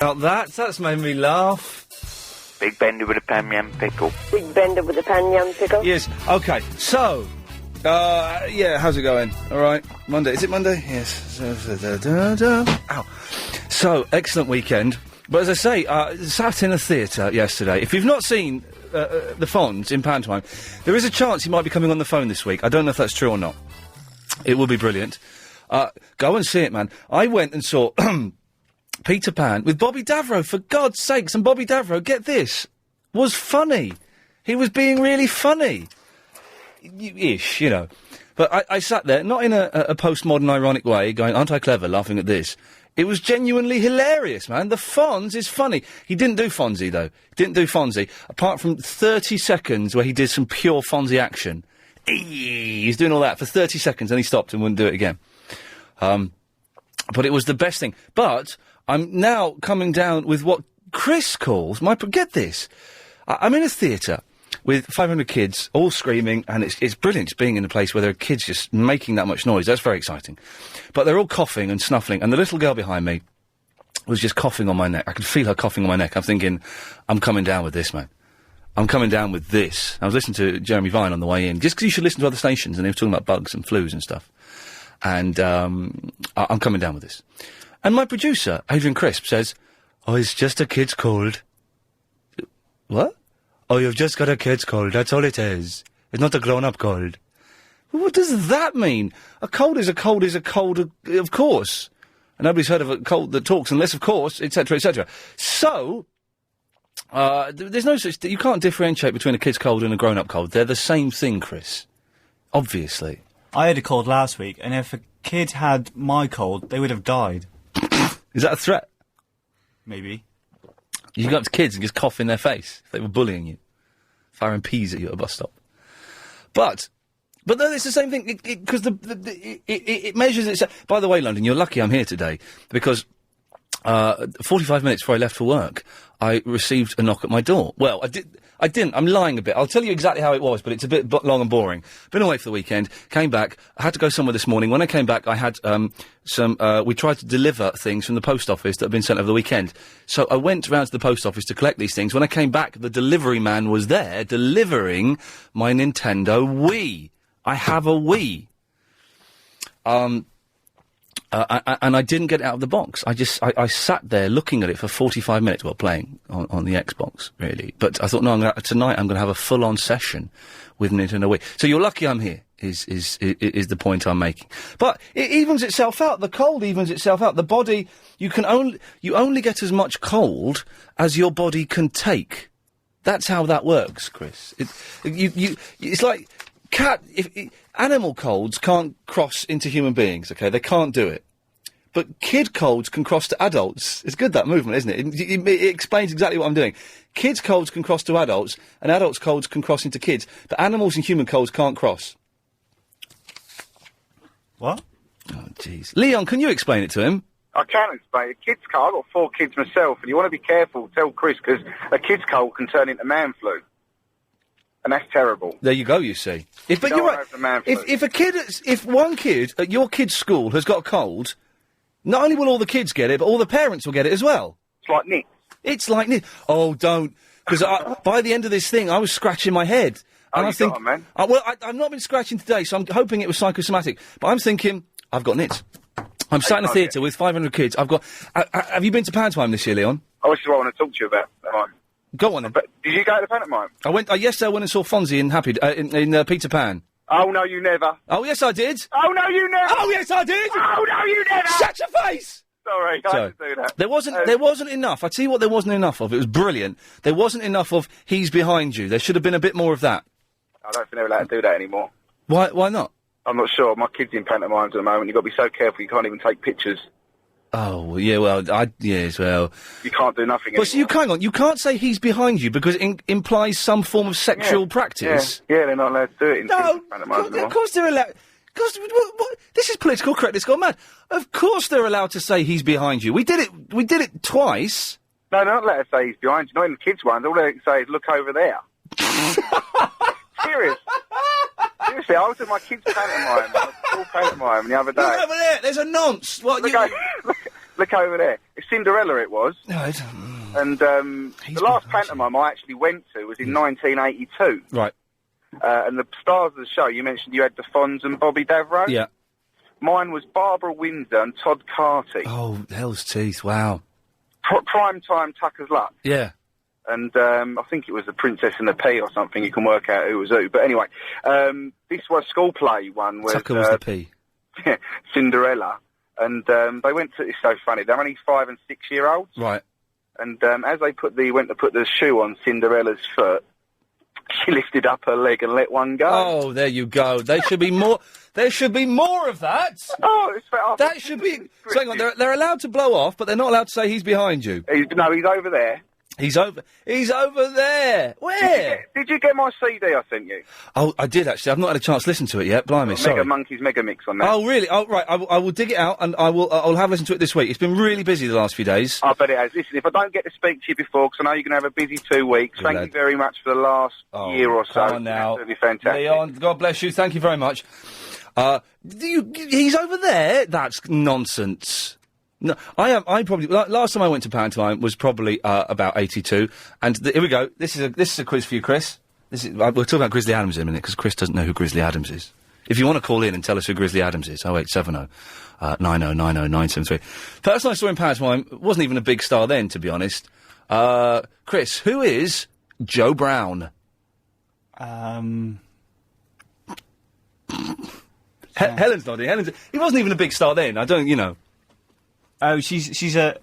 That's made me laugh. Big Bender with a pan yam pickle. Big Bender with a pan yam pickle. Yes, okay, so, yeah, how's it going? Alright, Monday, is it Monday? Yes. Ow. So, excellent weekend. But as I say, sat in a theatre yesterday. If you've not seen the Fonz in Pantomime, there is a chance he might be coming on the phone this week. I don't know if that's true or not. It will be brilliant. Go and see it, man. I went and saw Peter Pan with Bobby Davro, for God's sakes. And Bobby Davro, get this, was funny. He was being really funny. Ish, you know. But I sat there, not in a postmodern ironic way, going, aren't I clever, laughing at this. It was genuinely hilarious, man. The Fonz is funny. He didn't do Fonzie, though. He didn't do Fonzie, apart from 30 seconds where he did some pure Fonzie action. He's doing all that for 30 seconds, and he stopped and wouldn't do it again. But it was the best thing. But I'm now coming down with what Chris calls get this. I'm in a theatre with 500 kids, all screaming, and it's brilliant just being in a place where there are kids just making that much noise. That's very exciting. But they're all coughing and snuffling, and the little girl behind me was just coughing on my neck. I could feel her coughing on my neck. I'm thinking, I'm coming down with this, man. I'm coming down with this. I was listening to Jeremy Vine on the way in, just because you should listen to other stations, and they were talking about bugs and flus and stuff. And I'm coming down with this. And my producer, Adrian Crisp, says, oh, it's just a kid's cold. What? Oh, you've just got a kid's cold, that's all it is. It's not a grown-up cold. Well, what does that mean? A cold is a cold is a cold, of course. And nobody's heard of a cold that talks unless, of course, etc., etc. So, there's no such... You can't differentiate between a kid's cold and a grown-up cold. They're the same thing, Chris. Obviously. I had a cold last week, and if a kid had my cold, they would have died. Is that a threat? Maybe. You can go up to kids and just cough in their face if they were bullying you. Firing peas at you at a bus stop. But no, it's the same thing, because it measures itself. By the way, London, you're lucky I'm here today, because 45 minutes before I left for work, I received a knock at my door. Well, I didn't. I'm lying a bit. I'll tell you exactly how it was, but it's a bit long and boring. Been away for the weekend, came back, I had to go somewhere this morning. When I came back, I had we tried to deliver things from the post office that had been sent over the weekend. So I went round to the post office to collect these things. When I came back, the delivery man was there delivering my Nintendo Wii. I have a Wii. And I didn't get it out of the box. I sat there looking at it for 45 minutes, well, playing on the Xbox, really. But I thought, no, tonight I'm going to have a full-on session with Nintendo Wii. So you're lucky I'm here, is the point I'm making. But it evens itself out. The cold evens itself out. The body, you only get as much cold as your body can take. That's how that works, Chris. It's like animal colds can't cross into human beings, okay? They can't do it. But kid colds can cross to adults. It's good, that movement, isn't it? It explains exactly what I'm doing. Kids' colds can cross to adults, and adults' colds can cross into kids. But animals and human colds can't cross. What? Oh, jeez. Leon, can you explain it to him? I can explain. A kid's cold, I've got 4 kids myself, and you want to be careful, tell Chris, because a kid's cold can turn into man flu. And that's terrible. There you go, you see. But you're right. If one kid at your kid's school has got a cold, not only will all the kids get it, but all the parents will get it as well. It's like Nick. It's like Nick. Oh, don't. Because by the end of this thing, I was scratching my head. And I think, man. I've not been scratching today, so I'm hoping it was psychosomatic. But I'm thinking, I've got nits. I'm sat in a theatre with 500 kids. I've got... have you been to Pantomime this year, Leon? Oh, this is what I want to talk to you about. Go on then. But did you go to Pantomime? I went. Yesterday I went and saw Fonzie in Peter Pan. Oh no, you never. Oh yes, I did. Oh no, you never. Oh yes, I did. Oh no, you never. Shut your face. Sorry, I had to do that. There wasn't enough. I tell you what, there wasn't enough of. It was brilliant. There wasn't enough of he's behind you. There should have been a bit more of that. I don't think they're allowed to do that anymore. Why not? I'm not sure. My kid's in pantomimes at the moment. You've got to be so careful. You can't even take pictures. Oh, yeah, well, yes, well... You can't do nothing Well, so you can't say he's behind you because it implies some form of sexual practice. Yeah, they're not allowed to do it in pantomimes anymore. Of course they're allowed... What? This is political correctness gone mad. Of course they're allowed to say he's behind you. We did it twice. No, they're not allowed to say he's behind you. Not in the kids' ones. All they can say is, look over there. Seriously, I was at my kids' pantomime, full pantomime the other day. Look over there, there's a nonce. What, look Look over there. It's Cinderella, it was. Right. And the last pantomime I actually went to was in 1982. Right. And the stars of the show, you mentioned you had the Fonz and Bobby Davro. Yeah. Mine was Barbara Windsor and Todd Carty. Oh, hell's teeth! Wow. Prime time Tucker's Luck. Yeah. And I think it was The Princess and the Pea or something. You can work out who was who. But anyway, this was school play one. Tucker was the P. Cinderella. And they went to... It's so funny. They're only 5 and 6-year-olds. Right. And as they went to put the shoe on Cinderella's foot, she lifted up her leg and let one go. Oh, there you go. There should be more. There should be more of that. Oh, it's that should be. So hang on, they're allowed to blow off, but they're not allowed to say he's behind you. No, he's over there. He's over there. Where? Did you get my CD I sent you? Oh, I did actually. I've not had a chance to listen to it yet. Blimey, sorry. Mega Monkeys Mega Mix on that. Oh, really? Oh, right. I will dig it out and I'll have a listen to it this week. It's been really busy the last few days. I bet it has. Listen, if I don't get to speak to you before, because I know you're going to have a busy 2 weeks, thank you very much for the last year or so. Come on now. Absolutely fantastic. Leon, God bless you. Thank you very much. He's over there? That's nonsense. No, I probably last time I went to Pantomime was probably about 82, and here we go. This is a quiz for you, Chris. We'll talk about Grizzly Adams in a minute because Chris doesn't know who Grizzly Adams is. If you want to call in and tell us who Grizzly Adams is, 0870 9090 973. Person I saw in Pantomime wasn't even a big star then, to be honest. Chris, who is Joe Brown? Helen's nodding. He wasn't even a big star then. I don't, you know. Oh, she's a.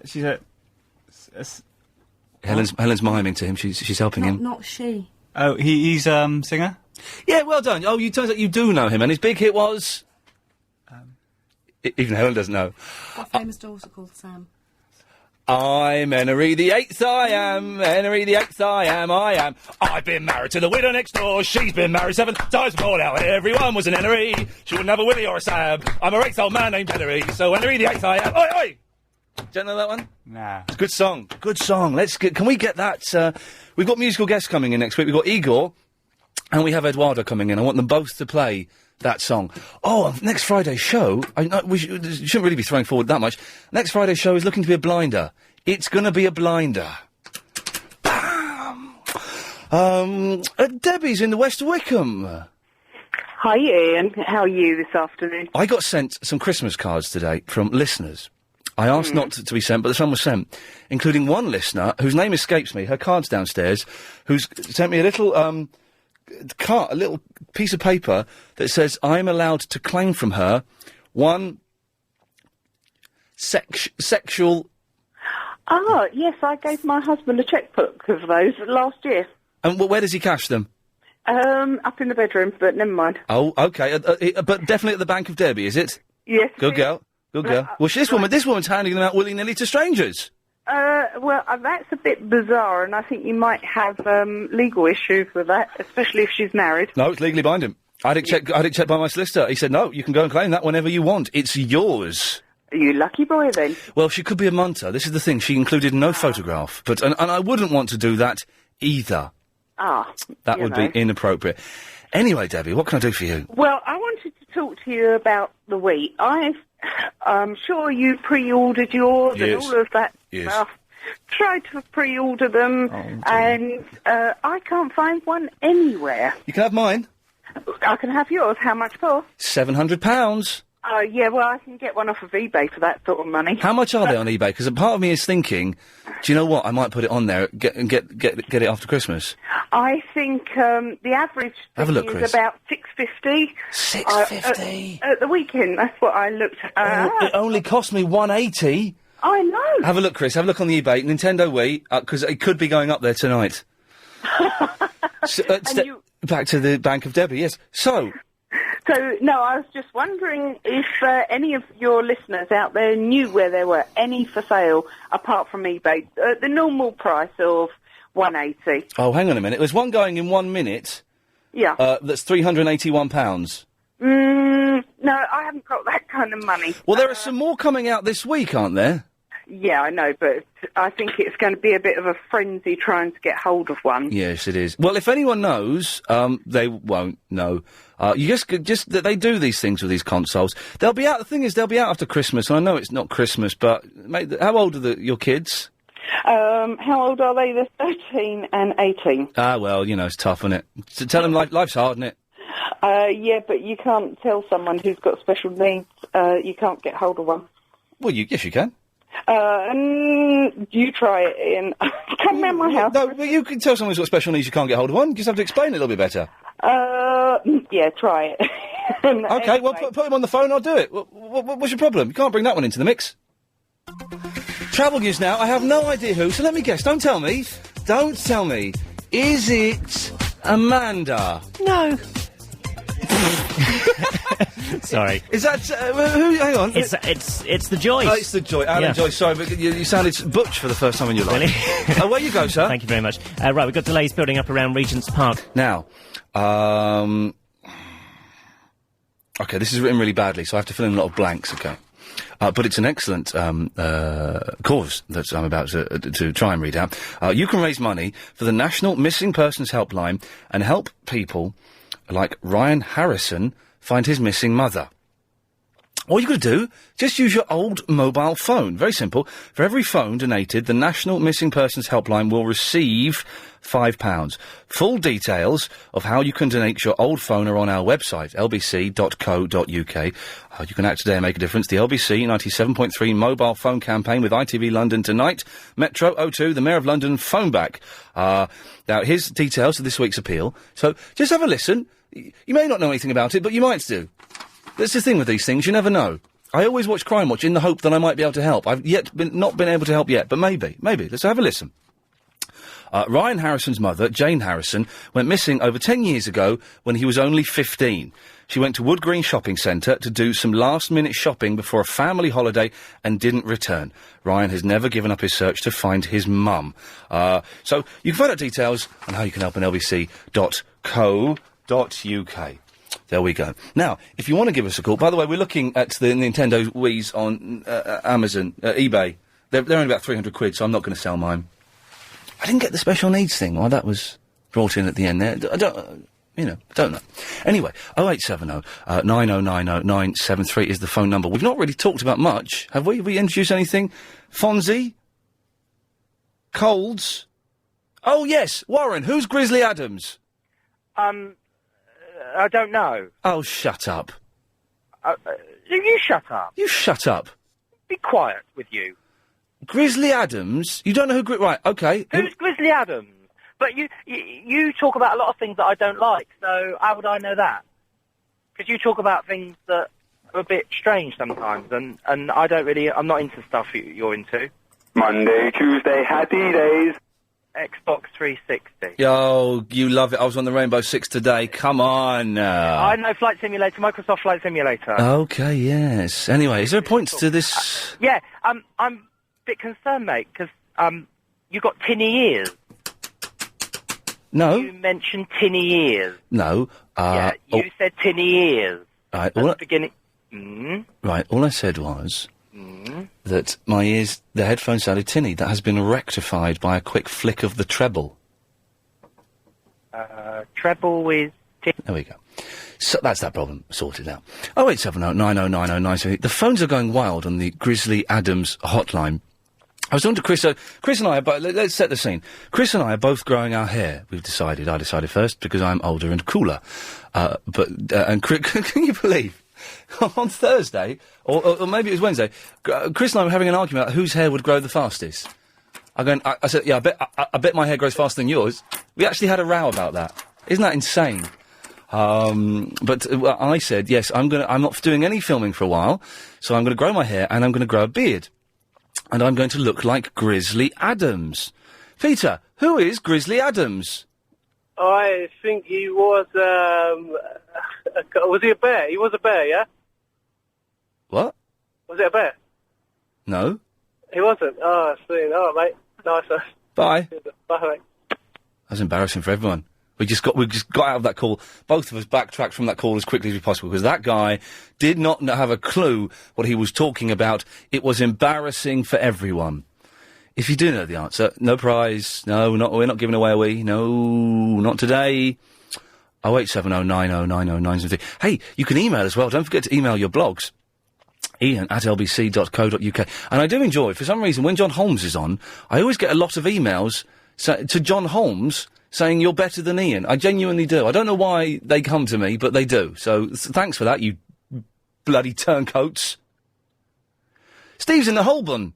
Helen's miming to him. She's helping him. Not she. Oh, he's singer. Yeah, well done. Oh, turns out you do know him, and his big hit was. Even Helen doesn't know. What famous daughter called Sam? I'm Henry the Eighth. I am Henry the Eighth. I am. I've been married to the widow next door. She's been married 7 times before now. Everyone was an Henry. She wouldn't have a Willie or a Sam. I'm a eighth old man named Henry. So Henry the Eighth. I am. Oi, oi. Do you know that one? Nah. It's a good song. Good song. Can we get that? We've got musical guests coming in next week. We've got Igor and we have Eduardo coming in. I want them both to play that song. Oh, next Friday's show, we shouldn't really be throwing forward that much. Next Friday's show is looking to be a blinder. It's going to be a blinder. Bam! Debbie's in the West Wickham. Hi, Ian. How are you this afternoon? I got sent some Christmas cards today from listeners. I asked not to be sent, but some were sent, including one listener whose name escapes me. Her card's downstairs, who's sent me a little a little piece of paper that says I'm allowed to claim from her one sexual. Ah, yes, I gave my husband a checkbook of those last year. And where does he cash them? Up in the bedroom, but never mind. Oh, okay, but definitely at the Bank of Derby, is it? Yes. Good girl. Good girl. Well, this woman's handing them out willy-nilly to strangers. Well, that's a bit bizarre, and I think you might have legal issues with that, especially if she's married. No, it's legally binding. I had it checked by my solicitor. He said, no, you can go and claim that whenever you want. It's yours. Are you lucky boy, then? Well, she could be a munter. This is the thing. She included no photograph. And I wouldn't want to do that either. Ah. That would be inappropriate. Anyway, Debbie, what can I do for you? Well, I wanted to talk to you about the wheat. I'm sure you pre-ordered yours and all of that stuff. Tried to pre-order them, and I can't find one anywhere. You can have mine. I can have yours. How much for? £700. Yeah, well, I can get one off of eBay for that sort of money. How much are they on eBay? Because a part of me is thinking, do you know what? I might put it on there, get it after Christmas. I think the average have a look, is Chris. about £6.50. £6.50 at the weekend. That's what I looked at. It only cost me £1.80. I know. Have a look, Chris. Have a look on the eBay Nintendo Wii, because it could be going up there tonight. Back to the Bank of Derby. Yes. So, no, I was just wondering if any of your listeners out there knew where there were any for sale apart from eBay. The normal price of £1.80. Oh, hang on a minute. There's one going in 1 minute. Yeah. That's £381. No, I haven't got that kind of money. Well, there are some more coming out this week, aren't there? Yeah, I know, but I think it's going to be a bit of a frenzy trying to get hold of one. Yes, it is. Well, if anyone knows, they won't know. You just that they do these things with these consoles. They'll be out. The thing is, they'll be out after Christmas. And I know it's not Christmas, but mate, how old are your kids? How old are they? They're 13 and 18. Ah, well, you know, it's tough, isn't it? So tell them life's hard, isn't it? Yeah, but you can't tell someone who's got special needs, you can't get hold of one. Well, yes, you can. You try it, Ian. Come round my house. No, you can tell someone who's got special needs you can't get hold of one. You just have to explain it a little bit better. Yeah, try it. Okay, anyway. well, put him on the phone, I'll do it. What's your problem? You can't bring that one into the mix. Travel news now. I have no idea who, so let me guess. Don't tell me. Don't tell me. Is it Amanda? No. Sorry. Is that who? Hang on. It's the Joyce. Oh, it's the Joy. Alan Joyce. Sorry, but you sounded Butch for the first time in your life. Really? Away you go, sir. Thank you very much. Right, we've got delays building up around Regent's Park. Now, okay, this is written really badly, so I have to fill in a lot of blanks. Okay. But it's an excellent cause that I'm about to try and read out. You can raise money for the National Missing Persons Helpline and help people like Ryan Harrison find his missing mother. All you've got to do, just use your old mobile phone. Very simple. For every phone donated, the National Missing Persons Helpline will receive £5. Full details of how you can donate your old phone are on our website, lbc.co.uk. You can act today and make a difference. The LBC 97.3 mobile phone campaign with ITV London tonight. Metro O2, the Mayor of London, phone back. Now, here's details of this week's appeal. So, just have a listen. You may not know anything about it, but you might do. That's the thing with these things, you never know. I always watch Crime Watch in the hope that I might be able to help. I've not been able to help yet, but maybe. Let's have a listen. Ryan Harrison's mother, Jane Harrison, went missing over 10 years ago when he was only 15. She went to Wood Green Shopping Centre to do some last-minute shopping before a family holiday and didn't return. Ryan has never given up his search to find his mum. So you can find out details on how you can help on lbc.co.uk. There we go. Now, if you want to give us a call, by the way, we're looking at the Nintendo Wii's on Amazon, eBay. They're only about 300 quid, so I'm not going to sell mine. I didn't get the special needs thing. Well, that was brought in at the end there. I don't know. Anyway, 0870 9090 973 is the phone number. We've not really talked about much, have we? Have we introduced anything? Fonzie? Colds? Oh, yes, Warren. Who's Grizzly Adams? I don't know. Oh, shut up. You shut up. You shut up. Be quiet with you. Grizzly Adams? You don't know who right, okay. Who's Grizzly Adams? But you talk about a lot of things that I don't like, so how would I know that? Because you talk about things that are a bit strange sometimes, and I don't really, I'm not into stuff you're into. Monday, Tuesday, happy days. Xbox 360. Oh, you love it. I was on the Rainbow Six today. Come on. I know Flight Simulator, Microsoft Flight Simulator. Okay, yes. Anyway, is there a point to this? Yeah, I'm a bit concerned, mate, because you got tinny ears. No. You mentioned tinny ears. No. Yeah, you said tinny ears. Right, at the beginning. Right, all I said was that my ears, the headphones sounded tinny. That has been rectified by a quick flick of the treble. Treble is tinny. There we go. So that's that problem sorted out. 0870 9090 973. The phones are going wild on the Grizzly Adams hotline. I was talking to Chris. Chris and I, let's set the scene. Chris and I are both growing our hair. We've decided. I decided first because I'm older and cooler. And Chris, can you believe? On Thursday, or maybe it was Wednesday, Chris and I were having an argument about whose hair would grow the fastest. I said, yeah, I bet my hair grows faster than yours. We actually had a row about that. Isn't that insane? I said, yes, I'm not doing any filming for a while, so I'm going to grow my hair and I'm going to grow a beard. And I'm going to look like Grizzly Adams. Peter, who is Grizzly Adams? I think he was, was he a bear? He was a bear, yeah? What? Was it a bear? No. He wasn't? Oh, sweet. All right, mate. Nice. Bye. Bye, mate. That's embarrassing for everyone. We just got out of that call. Both of us backtracked from that call as quickly as possible because that guy did not have a clue what he was talking about. It was embarrassing for everyone. If you do know the answer, no prize. No, we're not giving away a wee. No, not today. 08709090973. Hey, you can email as well. Don't forget to email your blogs. iain@lbc.co.uk. And I do enjoy, for some reason, when John Holmes is on, I always get a lot of emails to John Holmes saying you're better than Iain. I genuinely do. I don't know why they come to me, but they do. So thanks for that, you bloody turncoats. Steve's in the Holborn.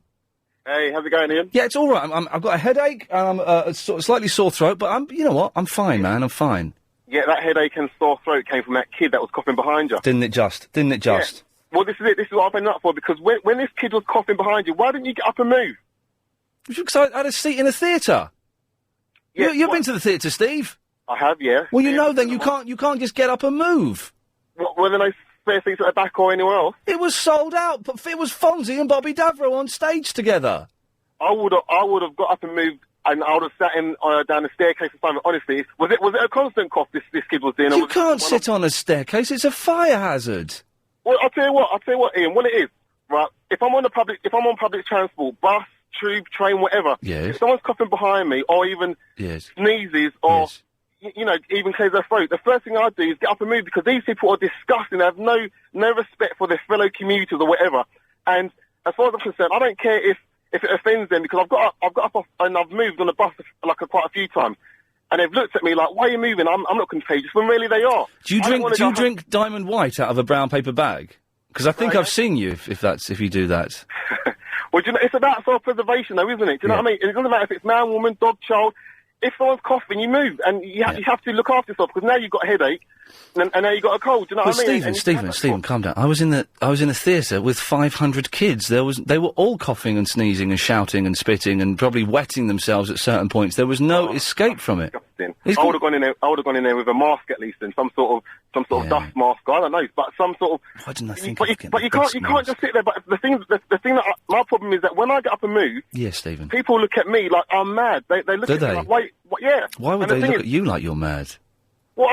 Hey, how's it going, Iain? Yeah, it's all right. I've got a headache and I'm a slightly sore throat, but you know what? I'm fine, man. I'm fine. Yeah, that headache and sore throat came from that kid that was coughing behind you. Didn't it just? Yeah. Well, this is it. This is what I've been up for, because when this kid was coughing behind you, why didn't you get up and move? Because I had a seat in a theatre. Yeah, you've been to the theatre, Steve? I have, yeah. Well, you know then, you can't just get up and move. Were there no spare seats at the back or anywhere else? It was sold out. It was Fonzie and Bobby Davro on stage together. I would have got up and moved, and I would have sat in down the staircase or something. Honestly, was it a constant cough this kid was doing? You can't sit on a staircase. It's a fire hazard. Well, I'll tell you what, Iain. What it is, right? If I'm on public transport, bus, tube, train, whatever. Yes. If someone's coughing behind me, or even sneezes, or even clears their throat, the first thing I do is get up and move, because these people are disgusting. They have no respect for their fellow commuters or whatever. And as far as I'm concerned, I don't care if it offends them, because I've got up and I've moved on the bus quite a few times. And they've looked at me like, why are you moving? I'm not contagious, when really they are. Do you drink Diamond White out of a brown paper bag? Because I think I've seen you if you do that. Well, it's about self-preservation, though, isn't it? Do you know what I mean? It doesn't matter if it's man, woman, dog, child. If someone's coughing, you move, and you have to look after yourself, because now you've got a headache, and now you've got a cold. Do you know what I mean? Stephen, calm down. I was in a theatre with 500 kids. They were all coughing and sneezing and shouting and spitting and probably wetting themselves at certain points. There was no escape from it. I would have gone in there. I would have gone in there with a mask at least, and some sort of dust mask. I don't know, but some sort of. Why didn't I think? But you can't just sit there. But the thing my problem is that when I get up and move, yes, Stephen, people look at me like I'm mad. They look at me like, wait, yeah. Why would they look at you like you're mad? Well,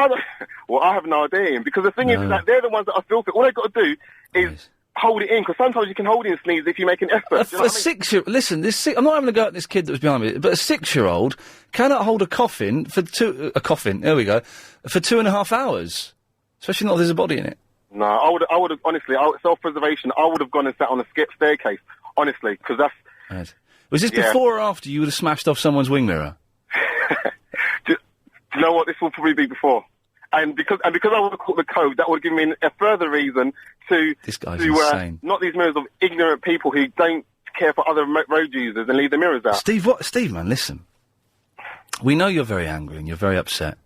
I have no idea, Ian, because the thing is that they're the ones that are filthy. All they've got to do is hold it in, because sometimes you can hold in sneeze if you make an effort. Listen, I'm not having a go at this kid that was behind me, but a 6-year-old cannot hold a coffin for 2.5 hours, especially not if there's a body in it. No, I would have honestly, self-preservation. I would have gone and sat on a staircase, honestly, because that's. Right. Was this before or after you would have smashed off someone's wing mirror? Do you know what? This will probably be before. And because I would have caught the code, that would give me a further reason to insane. Not these mirrors of ignorant people who don't care for other road users and leave the mirrors out. Steve, man, listen. We know you're very angry and you're very upset.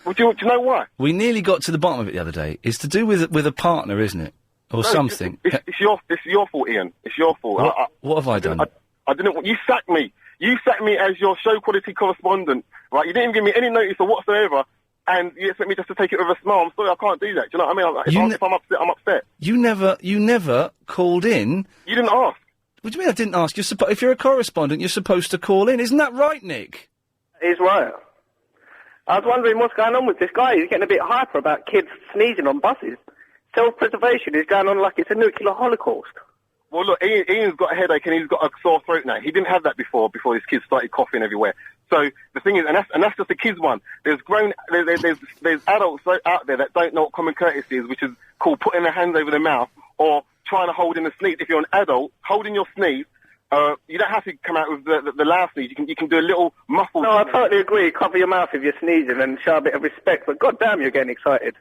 Well, do you know why? We nearly got to the bottom of it the other day. It's to do with a partner, isn't it, or something? It's your fault, Ian. It's your fault. What have I done? I didn't want you sacked me. You sacked me as your show quality correspondent, right? You didn't even give me any notice or whatsoever, and you expect me just to take it with a smile. I'm sorry, I can't do that. Do you know what I mean? If I'm upset, I'm upset. You never called in. You didn't ask. What do you mean I didn't ask? If you're a correspondent, you're supposed to call in. Isn't that right, Nick? He's right. I was wondering what's going on with this guy. He's getting a bit hyper about kids sneezing on buses. Self-preservation is going on like it's a nuclear holocaust. Well, look, Ian's got a headache and he's got a sore throat now. He didn't have that before his kids started coughing everywhere. So the thing is, and that's just the kids one. There's there's adults out there that don't know what common courtesy is, which is called putting their hands over their mouth or trying to hold in the sneeze. If you're an adult, holding your sneeze, you don't have to come out with the loud sneeze. You can do a little muffled. No, I totally agree. Cover your mouth if you're sneezing and show a bit of respect. But goddamn, you're getting excited.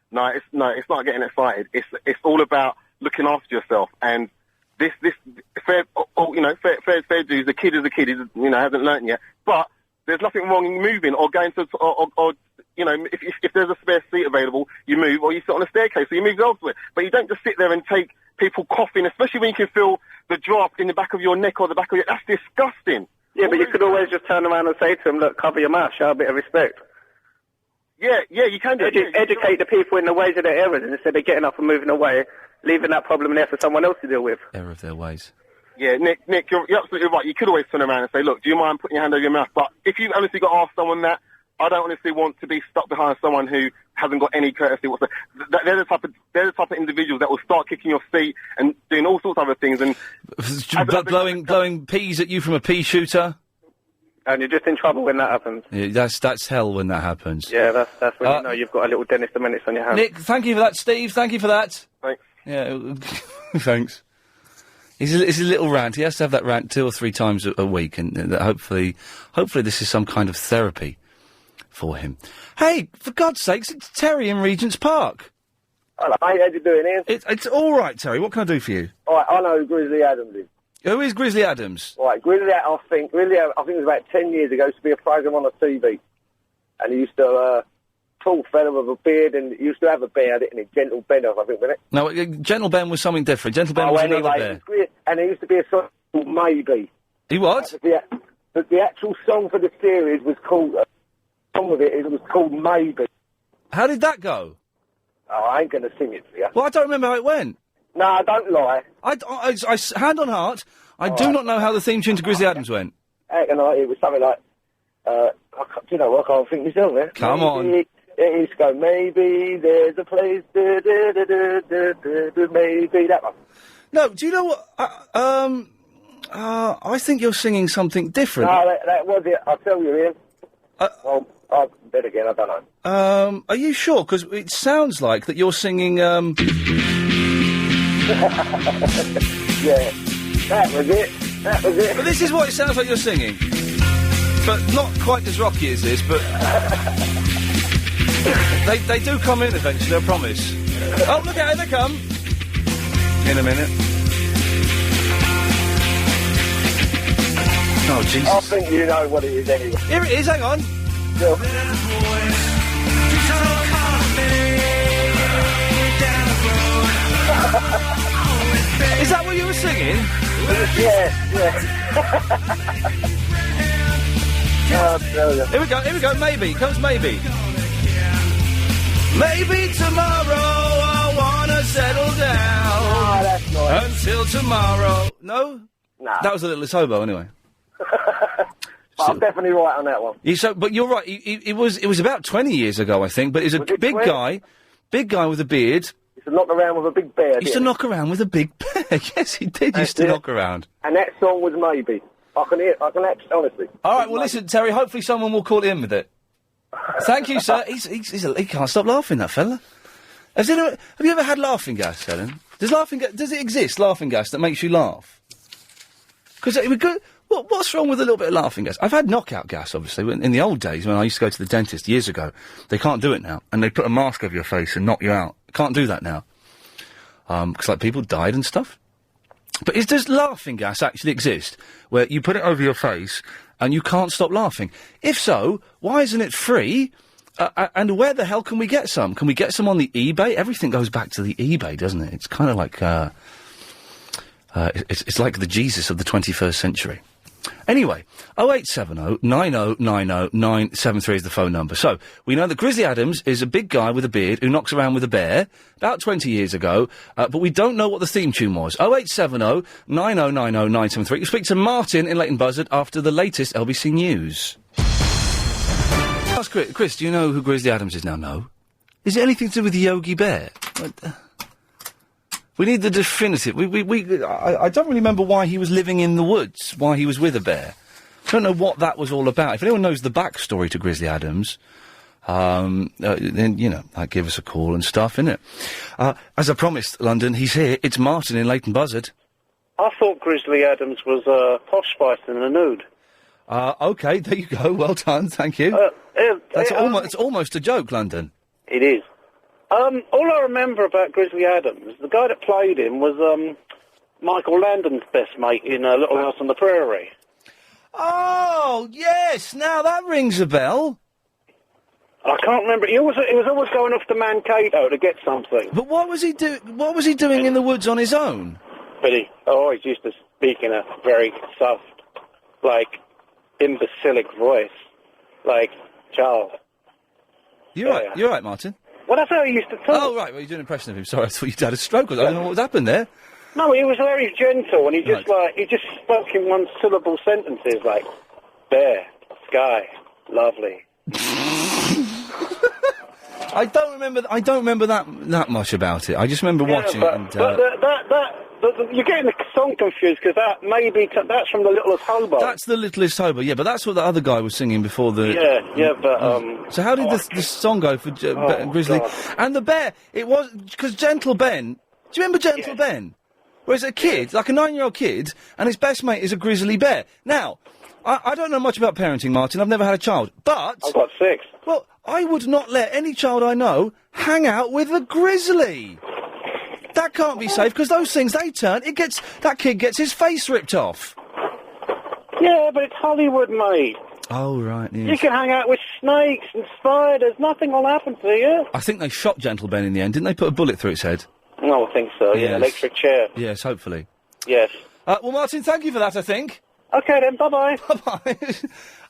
No, it's not getting excited. It's all about looking after yourself, and this fair dues. The kid is a kid. He hasn't learnt yet. But there's nothing wrong in moving or going to or if there's a spare seat available, you move, or you sit on a staircase, so you move elsewhere. But you don't just sit there and take people coughing, especially when you can feel the draft in the back of your neck or the back of your. That's disgusting. Yeah, but you could always just turn around and say to them, "Look, cover your mouth, show a bit of respect." Yeah, you can do it. Educate the people in the ways of their errors, and instead of getting up and moving away, leaving that problem there for someone else to deal with. Error of their ways. Yeah, Nick, you're absolutely right. You could always turn around and say, look, do you mind putting your hand over your mouth? But if you've honestly got to ask someone that, I don't honestly want to be stuck behind someone who hasn't got any courtesy whatsoever. They're the type of individuals that will start kicking your seat and doing all sorts of other things and blowing peas at you from a pea shooter. And you're just in trouble when that happens. Yeah, that's hell when that happens. Yeah, that's when you know you've got a little Dennis the Menace on your hands. Nick, thank you for that. Steve, thank you for that. Thanks. Yeah, thanks. It's a little rant. He has to have that rant 2 or 3 times a week, and hopefully this is some kind of therapy for him. Hey, for God's sakes, it's Terry in Regent's Park. Hello, mate. How you doing, Ian? It's all right, Terry. What can I do for you? All right, I know who Grizzly Adams is. Who is Grizzly Adams? Right, I think it was about 10 years ago. Used to be a programme on the TV, and he used to tall fella with a beard, and he used to have a beard, and a Gentle Ben, I think, wasn't it? No, Gentle Ben was something different. Gentle Ben was another bear. And there used to be a song called Maybe. He what? But the actual song for the series was called. Song of it was called Maybe. How did that go? Oh, I ain't going to sing it for you. Well, I don't remember how it went. No, don't lie. I hand on heart, I do not know how the theme tune to Grizzly Adams went. Heck, and it was something like, I can't think myself there. Come on. It used to go, maybe there's a place, maybe, that one. No, do you know what, I think you're singing something different. No, that was it, I'll tell you, Ian. Well, I'll bet again, I don't know. Are you sure? Because it sounds like that you're singing, Yeah, that was it. But this is what it sounds like you're singing. But not quite as rocky as this, but... they do come in eventually, I promise. Oh, look out, here they come. In a minute. Oh, Jesus. I think you know what it is anyway. Here it is, hang on. Yeah. Is that what you were singing? Yeah. Here we go, maybe. Here comes maybe. Maybe tomorrow I wanna settle down. Oh, that's nice. Until tomorrow. No? Nah. That was a little hobo anyway. I'm definitely right on that one. But you're right. It was about 20 years ago, I think. But he's a big guy with a beard. He used to knock around with a big bear. He used to knock around with a big bear. Yes, he did. Used to knock around. And that song was Maybe. I can actually, honestly. All right. Well, listen, Terry. Hopefully, someone will call in with it. Thank you, sir. He can't stop laughing. That fella. Have you ever had laughing gas, Helen? Does it exist? Laughing gas that makes you laugh? Because it would go. What's wrong with a little bit of laughing gas? I've had knockout gas, obviously. In the old days, when I used to go to the dentist years ago, they can't do it now, and they put a mask over your face and knock you out. Can't do that now, because like people died and stuff. But does laughing gas actually exist, where you put it over your face and you can't stop laughing? If so, why isn't it free? And where the hell can we get some? Can we get some on the eBay? Everything goes back to the eBay, doesn't it? It's kind of like it's like the Jesus of the 21st century. Anyway, 0870 90 90 973 is the phone number. So, we know that Grizzly Adams is a big guy with a beard who knocks around with a bear, about 20 years ago, but we don't know what the theme tune was. 0870 90 90 973. You speak to Martin in Leighton Buzzard after the latest LBC News. Ask Chris, do you know who Grizzly Adams is now? No. Is it anything to do with Yogi Bear? We need the definitive. I don't really remember why he was living in the woods, why he was with a bear. I don't know what that was all about. If anyone knows the backstory to Grizzly Adams, then, give us a call and stuff, innit? As I promised, London, he's here. It's Martin in Leighton Buzzard. I thought Grizzly Adams was a posh spice in a nude. OK, there you go. Well done, thank you. It's almost a joke, London. It is. All I remember about Grizzly Adams, the guy that played him was Michael Landon's best mate in Little House on the Prairie. Oh, yes, now that rings a bell. I can't remember. He was always going off to Mankato to get something. But what was he doing in the woods on his own? But he always used to speak in a very soft, imbecilic voice. Like, Charles. You're right, Martin. Well, that's how he used to talk. Oh, right, well, you're doing an impression of him. Sorry, I thought you'd had a stroke. I don't know what happened there. No, he was very gentle, and he just spoke in one-syllable sentences, like, bear, sky, lovely, I don't remember that much about it. I just remember watching it. And, you're getting the song confused because that that's from The Littlest Hobo. That's The Littlest Hobo, yeah, but that's what the other guy was singing before the... but... So how did the song go for Grizzly? God. And the bear, it was... Because Gentle Ben... Do you remember Gentle Ben? Where it's a kid, like a 9-year-old kid, and his best mate is a grizzly bear. Now, I don't know much about parenting, Martin. I've never had a child. But... I've got 6. Well, I would not let any child I know hang out with a grizzly. That can't be safe, because those things, they turn... That kid gets his face ripped off. Yeah, but it's Hollywood, mate. Oh, right, yes. You can hang out with snakes and spiders. Nothing will happen to you. I think they shot Gentle Ben in the end. Didn't they put a bullet through its head? No, I think so, yeah. Yes. Electric chair. Yes, hopefully. Yes. Well, Martin, thank you for that, I think. Okay, then. Bye-bye. Bye-bye.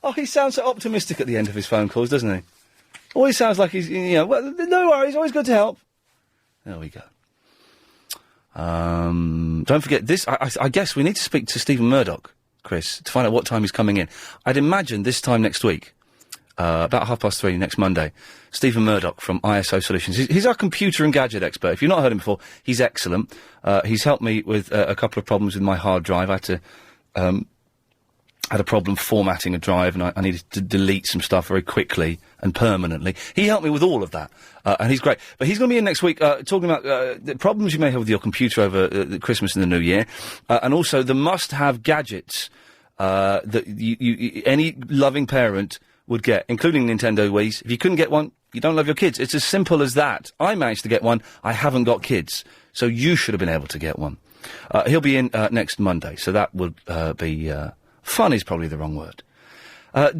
Oh, he sounds so optimistic at the end of his phone calls, doesn't he? Always sounds like he's, well, no worries, always good to help. There we go. Don't forget this. I guess we need to speak to Stephen Murdoch, Chris, to find out what time he's coming in. I'd imagine this time next week, about 3:30 next Monday. Stephen Murdoch from ISO Solutions. He's our computer and gadget expert. If you've not heard him before, he's excellent. He's helped me with a couple of problems with my hard drive. I had a problem formatting a drive, and I needed to delete some stuff very quickly and permanently. He helped me with all of that, and he's great. But he's going to be in next week talking about the problems you may have with your computer over the Christmas and the New Year, and also the must-have gadgets that any loving parent would get, including Nintendo Wiis. If you couldn't get one, you don't love your kids. It's as simple as that. I managed to get one. I haven't got kids, so you should have been able to get one. He'll be in next Monday, so that would be... fun is probably the wrong word.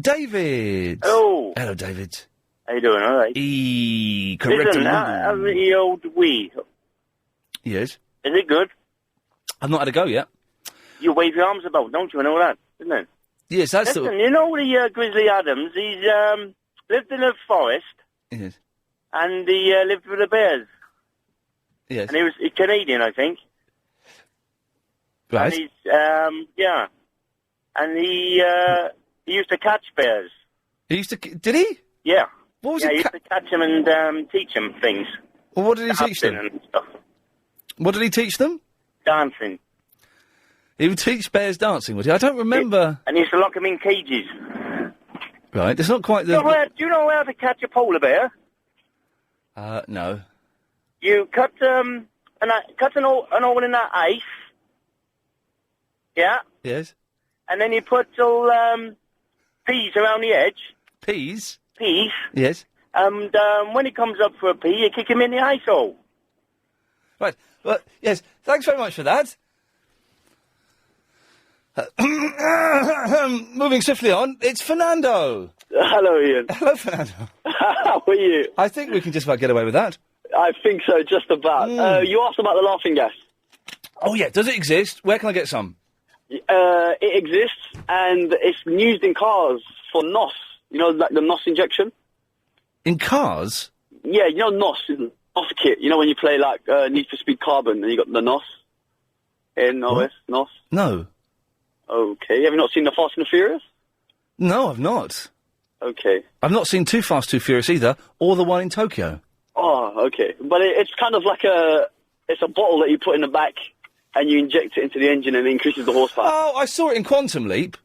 David. Oh. Hello, David. How you doing? All right. Correct. Listen, how's the old Wii? Yes. Is it good? I've not had a go yet. You wave your arms about, don't you? I know that, isn't it? Yes, that's Listen, you know the Grizzly Adams? He's lived in a forest. Yes. And he lived with the bears. Yes. And he was Canadian, I think. Right. And he's yeah. And he used to catch bears. He used to... Did he? Yeah. What was he he used to catch them and teach them things. Well, what did he teach them? And stuff. What did he teach them? Dancing. He would teach bears dancing, would he? I don't remember... And he used to lock them in cages. Right, it's not quite the... Do you know how to catch a polar bear? No. You cut an hole in that ice. Yeah? Yes. And then you put little peas around the edge. Peas? Peas. Yes. And when he comes up for a pea, you kick him in the ice hole. Right. Well, yes. Thanks very much for that. Moving swiftly on, it's Fernando. Hello, Ian. Hello, Fernando. How are you? I think we can just about get away with that. I think so, just about. You asked about the laughing gas. Oh, yeah. Does it exist? Where can I get some? It exists, and it's used in cars for NOS. You know, like the NOS injection? In cars? Yeah, you know NOS, NOS kit. You know when you play, like, Need for Speed Carbon, and you got the NOS? N-O-S, NOS? No. Okay. Have you not seen the Fast and the Furious? No, I've not. Okay. I've not seen Too Fast, Too Furious either, or the one in Tokyo. Oh, okay. But it's kind of like it's a bottle that you put in the back, and you inject it into the engine, and it increases the horsepower. Oh, I saw it in Quantum Leap.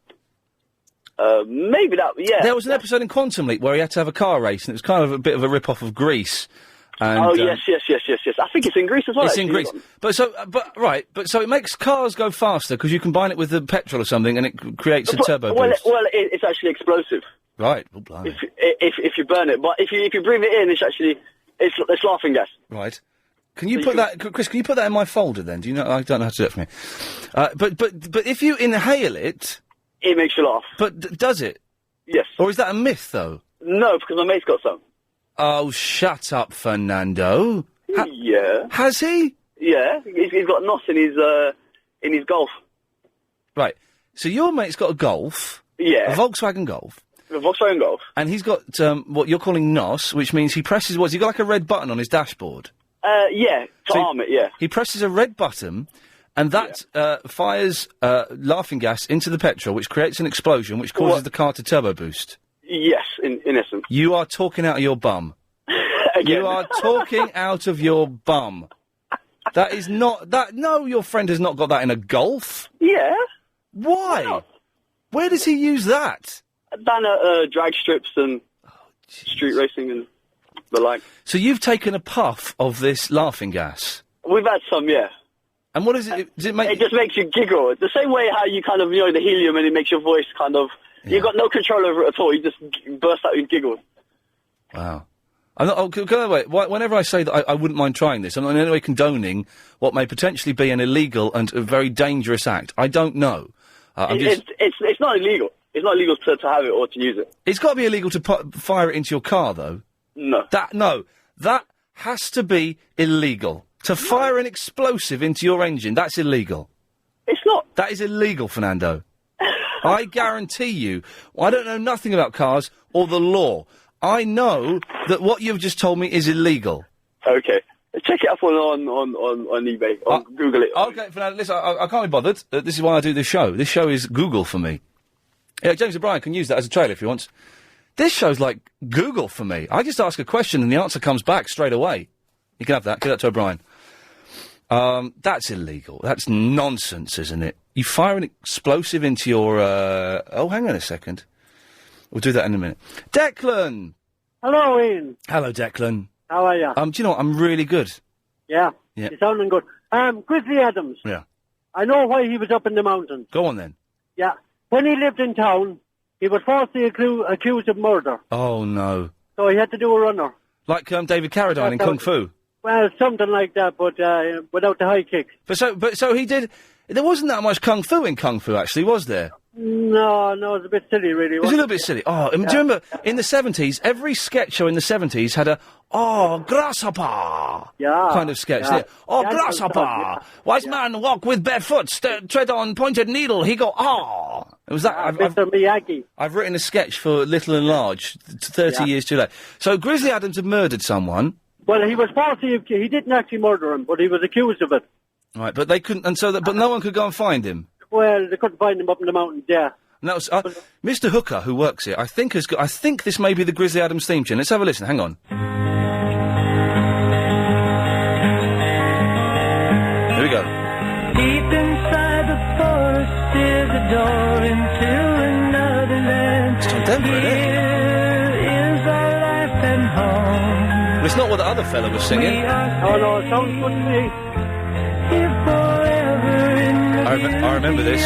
Maybe that, yeah. There was an episode in Quantum Leap where he had to have a car race, and it was kind of a bit of a rip-off of Grease. And, yes. I think it's in Greece as well. It's in Greece. But so it makes cars go faster because you combine it with the petrol or something, and it creates a turbo boost. Well, it's actually explosive. Right. Oh, blimey. If you burn it, but if you breathe it in, it's laughing gas. Right. Can you put that, Chris? Can you put that in my folder then? Do you know? I don't know how to do it for me. But if you inhale it, it makes you laugh. But does it? Yes. Or is that a myth though? No, because my mate's got some. Oh, shut up, Fernando. Yeah. Has he? Yeah, he's got NOS in his Golf. Right. So your mate's got a Golf. Yeah. A Volkswagen Golf. A Volkswagen Golf. And he's got what you're calling NOS, which means he presses. What's he got like a red button on his dashboard? Yeah, to arm it. Yeah. He presses a red button, and that fires laughing gas into the petrol, which creates an explosion, which causes the car to turbo boost. Yes, in essence. You are talking out of your bum. You are talking out of your bum. That is not that. No, your friend has not got that in a golf. Yeah. Why? Where does he use that? Down at drag strips and street racing and the like. So you've taken a puff of this laughing gas. We've had some, yeah. And what is it? Does it make? It just makes you giggle. It's the same way how you kind of, the helium, and it makes your voice kind of. Yeah. You've got no control over it at all. You just burst out with giggles. Wow. I'm not, whenever I say that I wouldn't mind trying this, I'm not in any way condoning what may potentially be an illegal and a very dangerous act. I don't know. It's not illegal. It's not illegal to have it or to use it. It's got to be illegal to fire it into your car, though. No. That has to be illegal. To fire an explosive into your engine, that's illegal. It's not. That is illegal, Fernando. I guarantee you, I don't know nothing about cars or the law. I know that what you've just told me is illegal. Okay. Check it up on eBay, Google it. Okay, Fernando, listen, I can't be bothered. This is why I do this show. This show is Google for me. Yeah, James O'Brien can use that as a trailer if he wants. This show's like Google for me. I just ask a question and the answer comes back straight away. You can have that. Give that to O'Brien. That's illegal. That's nonsense, isn't it? You fire an explosive into your, oh, hang on a second. We'll do that in a minute. Declan! Hello, Ian. Hello, Declan. How are you? Do you know what? I'm really good. Yeah. Yeah. You're sounding good. Grizzly Adams. Yeah. I know why he was up in the mountains. Go on, then. Yeah. When he lived in town, he was falsely accused of murder. Oh, no. So he had to do a runner. Like, David Carradine in Kung Fu? Well, something like that, but without the high kicks. But so he did... There wasn't that much Kung Fu in Kung Fu, actually, was there? No, it's a bit silly, really. It was a little bit silly. Oh, do you remember, in the 70s, every sketch show in the 70s had a, grasshopper kind of sketch. Yeah. Oh, grasshopper! Wise man walk with bare foot, tread on pointed needle, he go, It was that. Mr. Miyagi. I've written a sketch for Little and Large, 30 years too late. So Grizzly Adams had murdered someone. Well, he was falsely accused. He didn't actually murder him, but he was accused of it. Right, but they couldn't, but no one could go and find him. Well, they couldn't find him up in the mountains, yeah. And that was Mr. Hooker, who works here. I think this may be the Grizzly Adams theme tune. Let's have a listen. Hang on. Here we go. Deep inside the forest is a door into another land. It's John Denver, isn't it? Here is our life and home. Well, it's not what the other fella was singing. Oh no, it sounds good to me. Here forever in I remember this.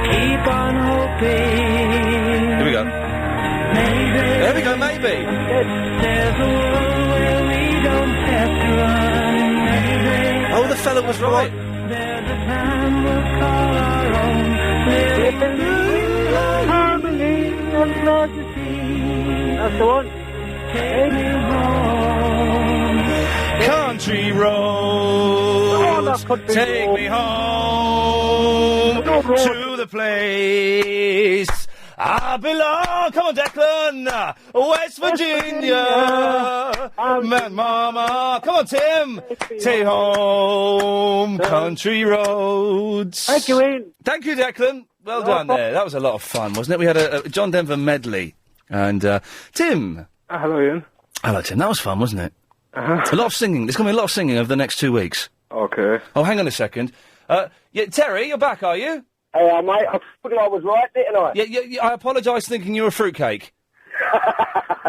Keep on hoping. Here we go. There we go, maybe. There's a world where we don't have to run. Maybe. Oh, the fella was right. There's a time we'll call our own. Living in harmony and majesty. That's the one. Take me home. Country roads, take me home to the place I belong. Come on, Declan. West Virginia. Man, Mama. Come on, Tim. Take home. Country roads. Thank you, Ian. Thank you, Declan. Well done there. That was a lot of fun, wasn't it? We had a John Denver medley. And, Tim. Hello, Ian. Hello, Tim. That was fun, wasn't it? Uh-huh. A lot of singing. There's going to be a lot of singing over the next 2 weeks. Okay. Oh, hang on a second. Yeah, Terry, you're back, are you? Hey, mate, I thought I was right, didn't I? Yeah, I apologise thinking you were a fruitcake.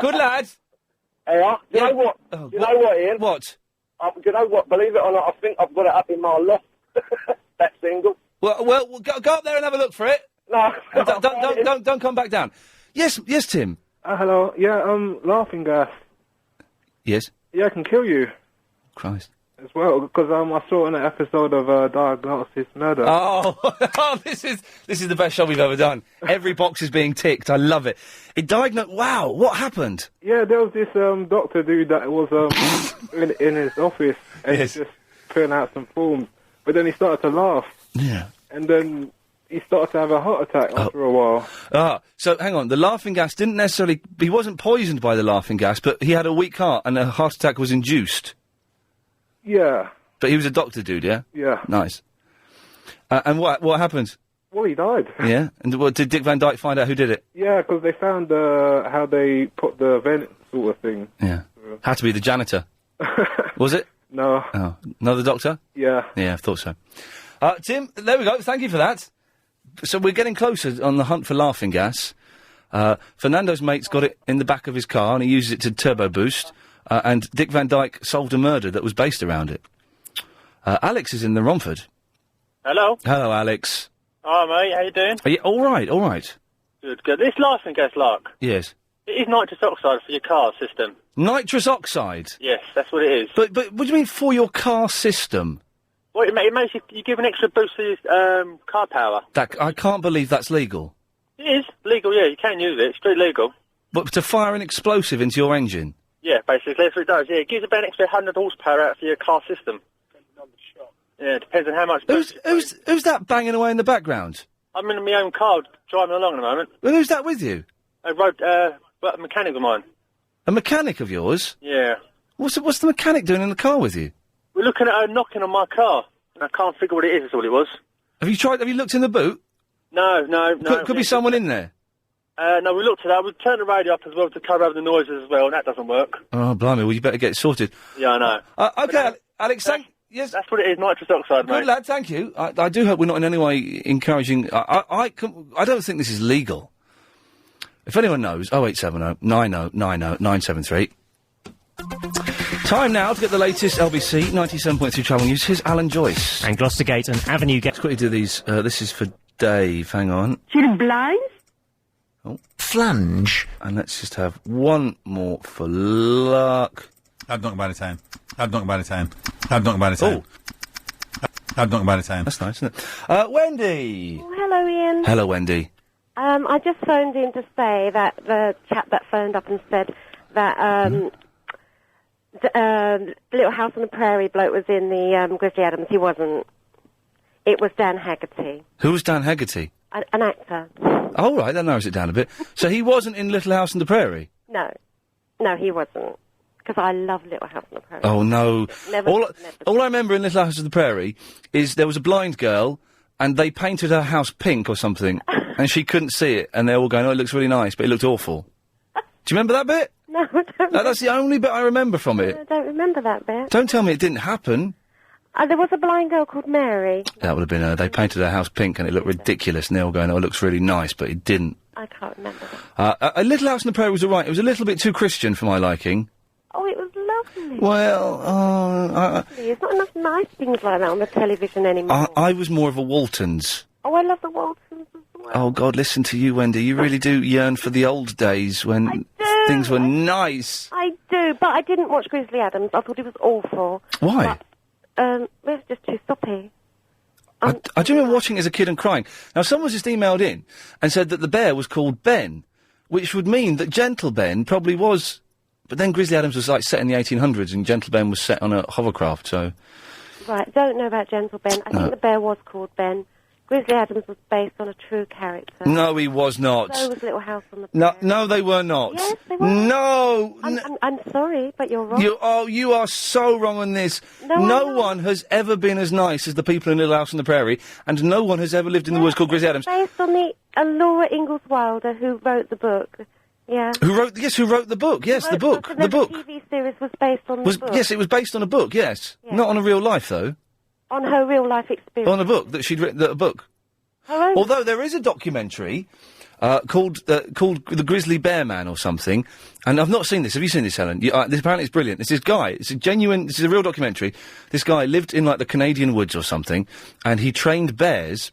Good lad. Hey, you know what? Oh, you know what, Ian? What? You know what? Believe it or not, I think I've got it up in my loft. That single. Well, go up there and have a look for it. No. Don't come back down. Yes, Tim. Hello. Yeah, laughing gas. Yes. Yeah, I can kill you. Christ. As well, because I saw an episode of Diagnosis Murder. Oh, this is the best show we've ever done. Every box is being ticked. I love it. Wow, what happened? Yeah, there was this doctor dude that was in his office and Yes. he just filling out some forms, but then he started to laugh. Yeah. And then he started to have a heart attack after a while. So hang on. The laughing gas didn't necessarily. He wasn't poisoned by the laughing gas, but he had a weak heart and a heart attack was induced. Yeah. But he was a doctor dude, yeah? Yeah. Nice. And what happened? Well, he died. Yeah? And what, did Dick Van Dyke find out who did it? Yeah, because they found how they put the vent sort of thing. Yeah. Had to be the janitor. Was it? No. Oh. No, the doctor? Yeah. Yeah, I thought so. Tim, there we go. Thank you for that. So we're getting closer on the hunt for laughing gas. Fernando's mate's got it in the back of his car and he uses it to turbo boost. And Dick Van Dyke solved a murder that was based around it. Alex is in the Romford. Hello. Hello, Alex. Hi, mate. How you doing? Are you all right? All right. Good, good. This laughing gas, Lark. Yes. It is nitrous oxide for your car system. Nitrous oxide. Yes, that's what it is. But what do you mean for your car system? Well, it makes you give an extra boost to your car power. I can't believe that's legal. It is legal. Yeah, you can use it. It's straight legal. But to fire an explosive into your engine? Yeah, basically, that's what it does. Yeah, it gives about an extra 100 horsepower out for your car system. Yeah, it depends on how much. Who's that banging away in the background? I'm in my own car driving along at the moment. Well, who's that with you? A mechanic of mine. A mechanic of yours? Yeah. What's the mechanic doing in the car with you? We're looking at her knocking on my car, and I can't figure what it is. That's all it was. Have you looked in the boot? No. Could be someone in there. No, we looked at that. We turned the radio up as well to cover over the noises as well, and that doesn't work. Oh, blimey, well, you better get it sorted. Yeah, I know. Okay, Alex, yes. That's what it is, nitrous oxide, mate. Good lad, thank you. I do hope we're not in any way encouraging... I don't think this is legal. If anyone knows, 0870 90 90 973. Time now to get the latest LBC 97.3 travel news. Here's Alan Joyce. And Gloucester Gate and Avenue Gate. Let's quickly do these. This is for Dave. Hang on. Chilling blinds? Oh. Flange. And let's just have one more for luck. I've knocked about a time. I've knocked about a time. I've knocked about a time. I've knocked about a time. That's nice, isn't it? Wendy. Oh, hello, Ian. Hello, Wendy. I just phoned in to say that the chap that phoned up and said that Little House on the Prairie bloke was in the Grizzly Adams. He wasn't. It was Dan Haggerty. Who was Dan Haggerty? An actor. Oh, right, that narrows it down a bit. So he wasn't in Little House on the Prairie? No, he wasn't. Because I love Little House on the Prairie. Oh, no. Never. All I remember in Little House on the Prairie is there was a blind girl and they painted her house pink or something and she couldn't see it and they're all going, oh, it looks really nice, but it looked awful. Do you remember that bit? No, I don't. That's the only bit I remember from it. I don't remember that bit. Don't tell me it didn't happen. There was a blind girl called Mary. That would have been her. They painted her house pink and it looked ridiculous and they're all going, oh, it looks really nice, but it didn't. I can't remember that. A Little House on the Prairie was all right. It was a little bit too Christian for my liking. Oh, it was lovely. Well, There's not enough nice things like that on the television anymore. I was more of a Waltons. Oh, I love the Waltons as well. Oh, God, listen to you, Wendy. You really do yearn for the old days when things were nice. I do, but I didn't watch Grizzly Adams. I thought it was awful. Why? It was just too soppy. I do remember watching it as a kid and crying. Now, someone's just emailed in and said that the bear was called Ben, which would mean that Gentle Ben probably was... But then Grizzly Adams was, like, set in the 1800s and Gentle Ben was set on a hovercraft, so... Right, don't know about Gentle Ben. I think the bear was called Ben. Grizzly Adams was based on a true character. No, he was not. So was Little House on the Prairie. No, they were not. Yes, they were. No! I'm sorry, but you're wrong. You are so wrong on this. No one has ever been as nice as the people in Little House on the Prairie, and no one has ever lived in the woods called Grizzly Adams. Based on the Laura Ingalls Wilder, who wrote the book. Yeah. Who wrote the book? Yes, the book. The book. The TV series was based on the book. Yes, it was based on a book, yes. Not on a real life, though. On her real life experience. On a book, that she'd written, a book. Although there is a documentary called The Grizzly Bear Man or something, and I've not seen this. Have you seen this, Helen? This apparently it's brilliant. This guy, this is a real documentary. This guy lived in, like, the Canadian woods or something, and he trained bears,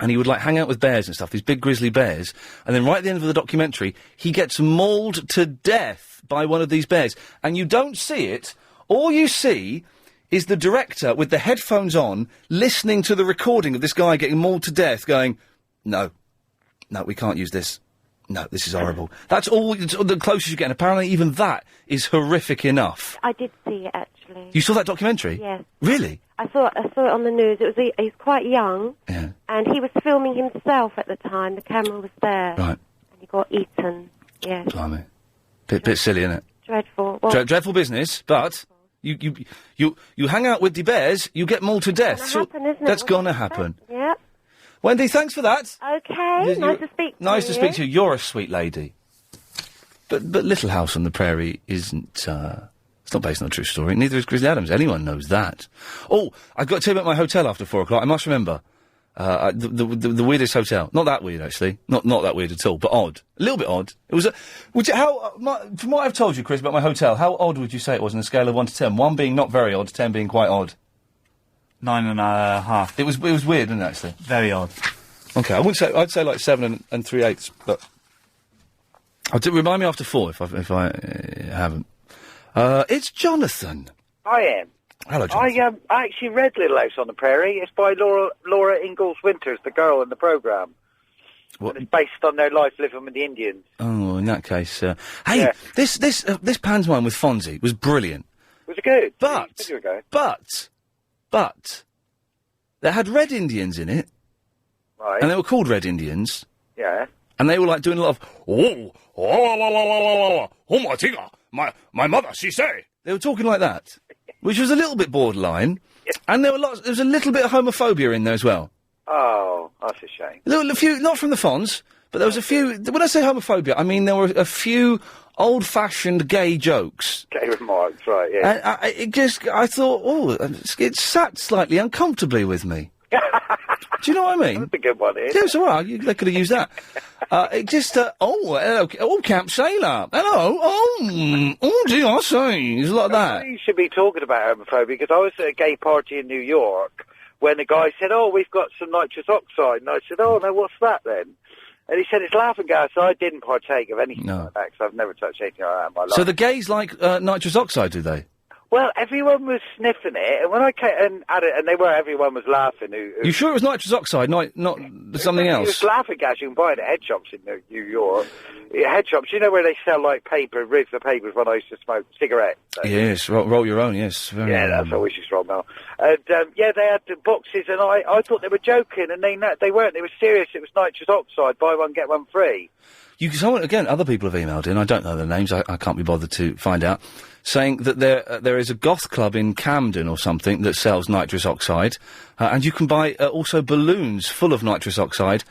and he would, like, hang out with bears and stuff, these big grizzly bears, and then right at the end of the documentary, he gets mauled to death by one of these bears, and you don't see it. All you see is the director with the headphones on, listening to the recording of this guy getting mauled to death, going, no, we can't use this. No, this is horrible. That's all the closest you get, and apparently even that is horrific enough. I did see it, actually. You saw that documentary? Yes. Really? I saw it on the news. He's quite young, and he was filming himself at the time. The camera was there. Right. And he got eaten, yes. Blimey. Bit silly, isn't it? Dreadful. Well, dreadful business, but... You hang out with the bears, you get mauled to death. Happen, isn't it? That's gonna happen. Yeah. Wendy, thanks for that. Okay, nice to speak to you. Nice to speak to you. You're a sweet lady. But Little House on the Prairie isn't, it's not based on a true story. Neither is Grizzly Adams. Anyone knows that. Oh, I've got to tell you about my hotel after 4 o'clock. I must remember. The weirdest hotel. Not that weird, actually. Not that weird at all, but odd. A little bit odd. It was from what I've told you, Chris, about my hotel, how odd would you say it was on a scale of 1 to 10? 1 being not very odd, 10 being quite odd. 9.5. It was weird, wasn't it, actually? Very odd. Okay, I'd say like 7 and 3/8, but remind me after 4 if I haven't. It's Jonathan. I am. Hello, Jonathan. I actually read Little House on the Prairie. It's by Laura Ingalls Winters, the girl in the programme. What? And it's based on their life living with the Indians. Oh, in that case, hey, this pantomime with Fonzie was brilliant. Was it good? But they had Red Indians in it, right? And they were called Red Indians. Yeah. And they were like doing a lot of oh my tigger, my mother, she say. They were talking like that, which was a little bit borderline, and there was a little bit of homophobia in there as well. Oh, that's a shame. A few, not from the Fonz, but there was a few. When I say homophobia, I mean there were a few old-fashioned gay jokes. Gay remarks, right? Yeah. And I thought, it sat slightly uncomfortably with me. Do you know what I mean? That's a good one, isn't it? Yeah, it's all right. They could have used that. It just, hello, Camp Sailor. Hello, gee, I say. It's like that. You should be talking about homophobia, because I was at a gay party in New York when the guy said, we've got some nitrous oxide. And I said, no, what's that then? And he said, it's laughing gas. So I didn't partake of anything like that, because I've never touched anything like that in my life. So the gays like nitrous oxide, do they? Well, everyone was sniffing it, and when I came and at it, and everyone was laughing. You sure it was nitrous oxide, not something else? It was laughing gas. You can buy it at head shops in New York. Yeah, head shops, you know where they sell, like, paper, rigs of papers when I used to smoke cigarettes. So. Yes, roll your own, yes. That's always just wrong now. And, they had the boxes, and I thought they were joking, and they weren't. They were serious. It was nitrous oxide, buy one, get one free. Other people have emailed in, I don't know their names, I can't be bothered to find out, saying that there is a goth club in Camden or something that sells nitrous oxide, and you can buy also balloons full of nitrous oxide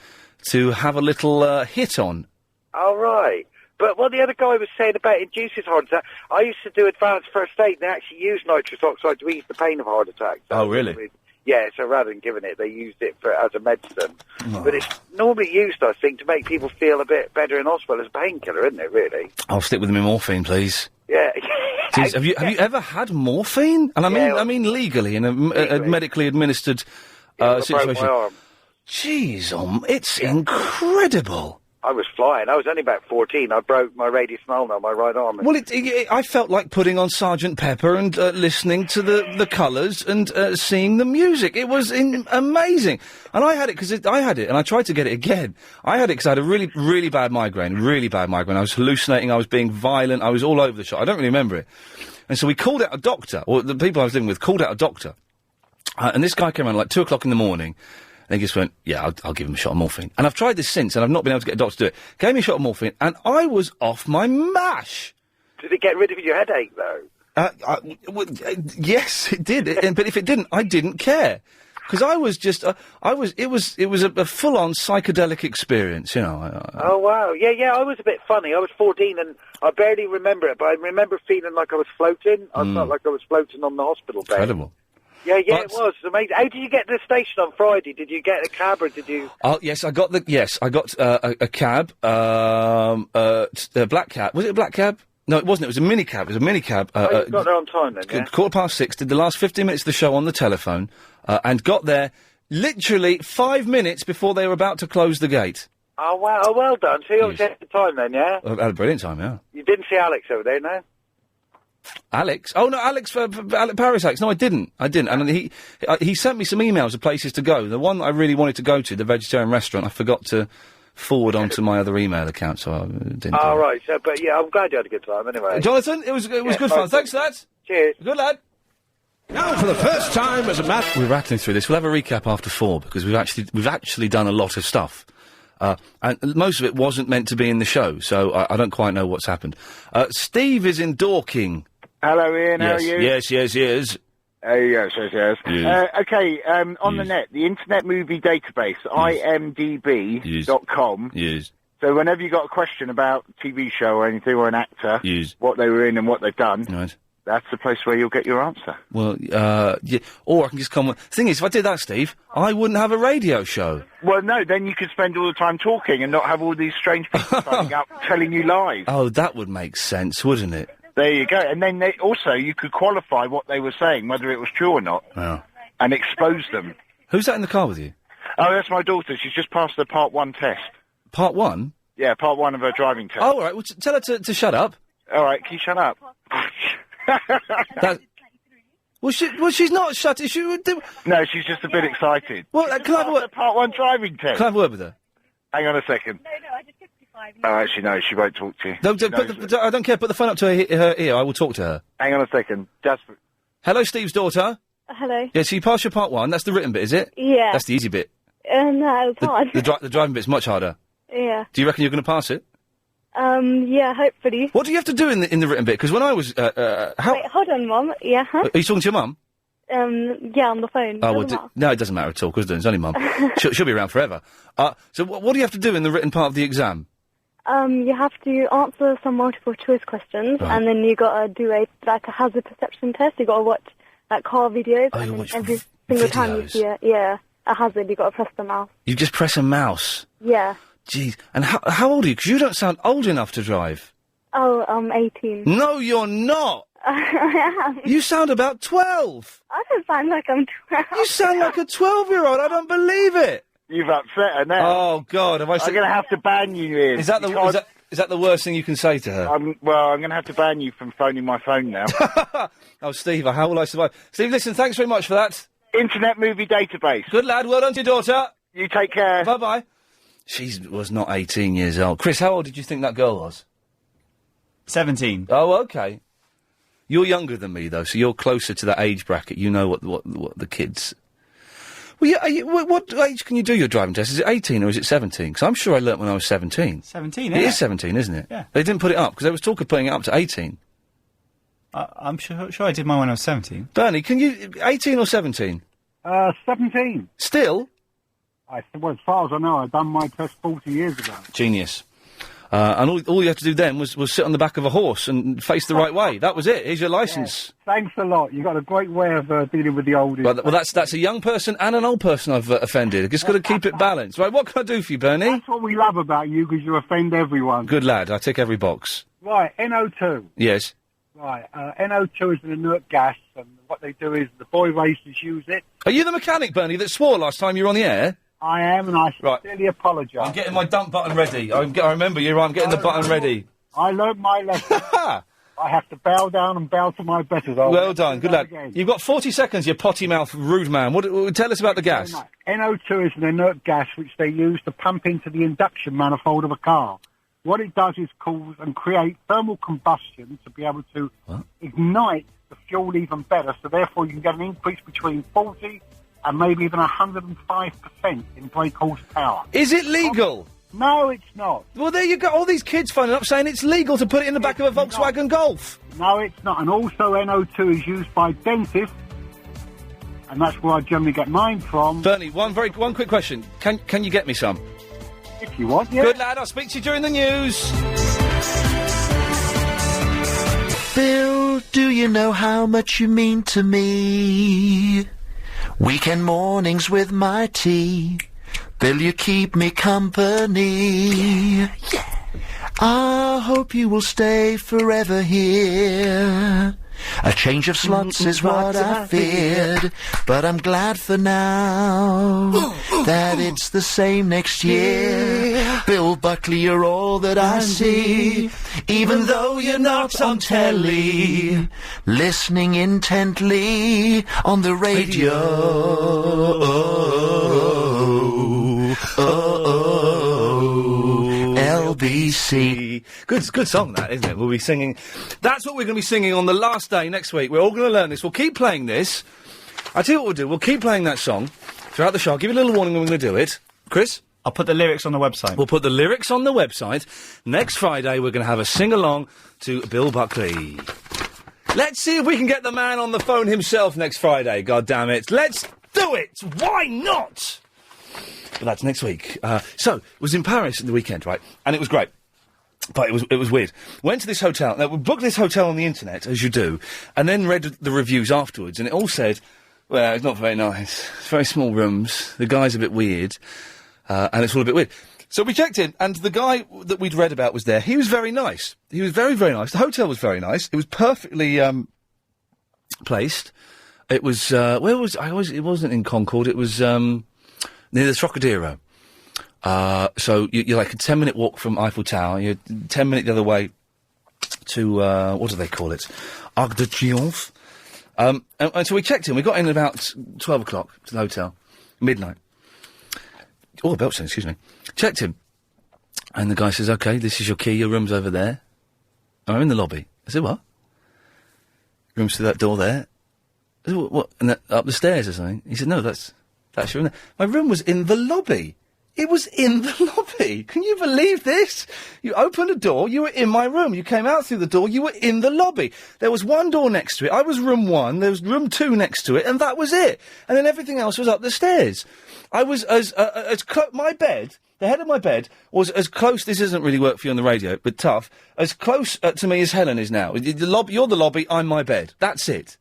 to have a little hit on. Oh, right. But what the other guy was saying about induces heart attack, I used to do advanced first aid, and they actually use nitrous oxide to ease the pain of heart attacks. Oh, really? Yeah, so rather than giving it, they used it as a medicine. Oh. But it's normally used, I think, to make people feel a bit better in hospital as a painkiller, isn't it, really? I'll stick with the morphine, please. Yeah. Jeez, have you ever had morphine? And I mean legally, in a medically administered situation. Broke my arm. Jeez, it's incredible. I was flying. I was only about 14. I broke my radius ulna on my right arm. Well, I felt like putting on Sgt. Pepper and listening to the colours and seeing the music. It was amazing. And I had it because I had it, and I tried to get it again. I had it because I had a really, really bad migraine. I was hallucinating. I was being violent. I was all over the shop. I don't really remember it. And so we called out a doctor, or the people I was living with called out a doctor. And this guy came around like 2 o'clock in the morning. And he just went, I'll give him a shot of morphine. And I've tried this since, and I've not been able to get a doctor to do it. Gave me a shot of morphine, and I was off my mash. Did it get rid of your headache, though? Yes, it did. But if it didn't, I didn't care. Because I was just, it was a full-on psychedelic experience, you know. Oh, wow. Yeah, I was a bit funny. I was 14, and I barely remember it, but I remember feeling like I was floating. I felt like I was floating on the hospital bed. Incredible. Yeah, it was amazing. How did you get to the station on Friday? Did you get a cab or did you? Oh, yes, I got a cab, a black cab. Was it a black cab? No, it wasn't. It was a minicab. It was a minicab. You got there on time then, yeah? 6:15, did the last 15 minutes of the show on the telephone, and got there literally 5 minutes before they were about to close the gate. Oh, wow. Oh, well done. So you obviously had the time then, yeah? I had a brilliant time, yeah. You didn't see Alex over there, no? Alex? Oh, no, Alex for Paris Alex. No, I didn't. And he sent me some emails of places to go. The one I really wanted to go to, the vegetarian restaurant, I forgot to forward onto my other email account, so I didn't. Oh, right. So, but yeah, I'm glad you had a good time anyway. Jonathan, it was good fun. Thanks for that. Cheers. Good lad. Now, for the first time as a matter... We're rattling through this. We'll have a recap after 4, because we've actually done a lot of stuff. And most of it wasn't meant to be in the show, so I don't quite know what's happened. Steve is in Dorking. Hello, Ian. How are you? Yes. Yes. Yes. Okay, on the net, the Internet Movie Database, imdb.com. Yes. So whenever you got a question about a TV show or anything, or an actor, what they were in and what they've done, that's the place where you'll get your answer. Well, yeah. Or I can just come... Thing is, if I did that, Steve, I wouldn't have a radio show. Well, no, then you could spend all the time talking and not have all these strange people phoning up telling you lies. Oh, that would make sense, wouldn't it? There you go. And then also you could qualify what they were saying, whether it was true or not, and expose them. Who's that in the car with you? Oh, that's my daughter. She's just passed the Part 1 test. Part 1? Yeah, Part 1 of her driving test. Oh, all right. Well, tell her to shut up. All right, can you shut up? She's not shut. No, she's just a bit excited. Well, can I have a word? Part 1 driving test. Can I have a word with her? Hang on a second. No, I just 55. Oh, actually, no, she won't talk to you. No, I don't care. Put the phone up to her ear. I will talk to her. Hang on a second. Hello, Steve's daughter. Hello. Yeah, so you passed your Part 1. That's the written bit, is it? Yeah. That's the easy bit. No, it's hard. The driving bit's much harder. Yeah. Do you reckon you're going to pass it? Yeah, hopefully. What do you have to do in the written bit? Because when I was, Wait, hold on, Mum. Yeah, huh? Are you talking to your mum? Yeah, on the phone. Oh, Doesn't matter. no, it doesn't matter at all, because it's only mum. she'll be around forever. So what do you have to do in the written part of the exam? You have to answer some multiple choice questions, Right. and then you got to do a hazard perception test. You got to watch car videos, and then every single time you see a hazard, you got to press the mouse. You just press a mouse. Yeah. Jeez. And how old are you? Because you don't sound old enough to drive. Oh, I'm 18. No, you're not. I am. You sound about 12. I don't sound like I'm 12. You sound like a 12-year-old. I don't believe it. You've upset her now. Oh, God. Have I said... I'm going to have to ban you, Ian. Is that the worst thing you can say to her? I'm going to have to ban you from phoning my phone now. Oh, Steve, how will I survive? Steve, listen, thanks very much for that. Internet Movie Database. Good lad. Well done to your daughter. You take care. Bye-bye. She was not 18 years old. Chris, how old did you think that girl was? 17. Oh, okay. You're younger than me, though, so you're closer to that age bracket. You know what the kids... Well, yeah, what age can you do your driving test? Is it 18 or is it 17? Because I'm sure I learnt when I was 17. 17, It is 17, isn't it? Yeah. They didn't put it up, because there was talk of putting it up to 18. I'm sure I did mine when I was 17. Bernie, can you... 18 or 17? 17. Still? Well, as far as I know, I've done my test 40 years ago. Genius. And all you had to do then was sit on the back of a horse and face the right way. That was it. Here's your licence. Yeah, thanks a lot. You've got a great way of dealing with the oldies. Well, that's a young person and an old person I've offended. I've just got to keep it balanced. Right, what can I do for you, Bernie? That's what we love about you, because you offend everyone. Good lad. I tick every box. Right, NO2. Yes. Right, NO2 is an inert gas, and what they do is the boy racers use it. Are you the mechanic, Bernie, that swore last time you were on the air? I am, and I sincerely apologise. I'm getting my dump button ready. I remember you. I'm getting the button ready. I learnt my lesson. I have to bow down and bow to my betters. Well done. Good lad. You've got 40 seconds, you potty-mouth rude man. Tell us about the gas. NO2 is an inert gas which they use to pump into the induction manifold of a car. What it does is cause and create thermal combustion to be able to ignite the fuel even better, so therefore you can get an increase between 40 and maybe even 105% in brake horsepower. Is it legal? No, it's not. Well, there you go. All these kids phoning up saying it's legal to put it in the back of a Volkswagen Golf. No, it's not. And also NO2 is used by dentists, and that's where I generally get mine from. Bernie, one quick question. Can you get me some? If you want, yeah. Good lad, I'll speak to you during the news. Bill, do you know how much you mean to me? Weekend mornings with my tea. Bill, you keep me company. Yeah. I hope you will stay forever here. A change of slots is what I feared, but I'm glad for now that it's the same next year. Bill Buckley, you're all that I see, even though you're not on telly, listening intently on the radio. LBC. Good song, that, isn't it? We'll be singing. That's what we're going to be singing on the last day next week. We're all going to learn this. We'll keep playing this. I tell you what we'll do. We'll keep playing that song throughout the show. I'll give you a little warning when we're going to do it. Chris? I'll put the lyrics on the website. We'll put the lyrics on the website. Next Friday, we're going to have a sing-along to Bill Buckley. Let's see if we can get the man on the phone himself next Friday, God damn it. Let's do it! Why not? But that's next week. So, was in Paris at the weekend, right? And it was great. But it was weird. Went to this hotel. Now, we booked this hotel on the internet, as you do, and then read the reviews afterwards, and it all said, well, it's not very nice. It's very small rooms. The guy's a bit weird, and it's all a bit weird. So we checked in, and the guy that we'd read about was there. He was very nice. He was very, very nice. The hotel was very nice. It was perfectly placed. It was where was it wasn't in Concord. It was near the Trocadero. So you're like a 10-minute walk from Eiffel Tower. You're 10 minutes the other way to what do they call it? Arc de Triomphe. And so we checked in. We got in about 12 o'clock to the hotel, midnight. Oh, Belching, excuse me. Checked in. And the guy says, OK, this is your key, your room's over there. I'm in the lobby. I said, what? Room's through that door there. I said, what? And up the stairs or something? He said, no, that's your room. My room was in the lobby. It was in the lobby. Can you believe this? You opened a door, you were in my room. You came out through the door, you were in the lobby. There was one door next to it. I was room 1, there was room 2 next to it, and that was it. And then everything else was up the stairs. I was my bed, the head of my bed, was as close, this doesn't really work for you on the radio, but tough, as close to me as Helen is now. You're the lobby, I'm my bed. That's it.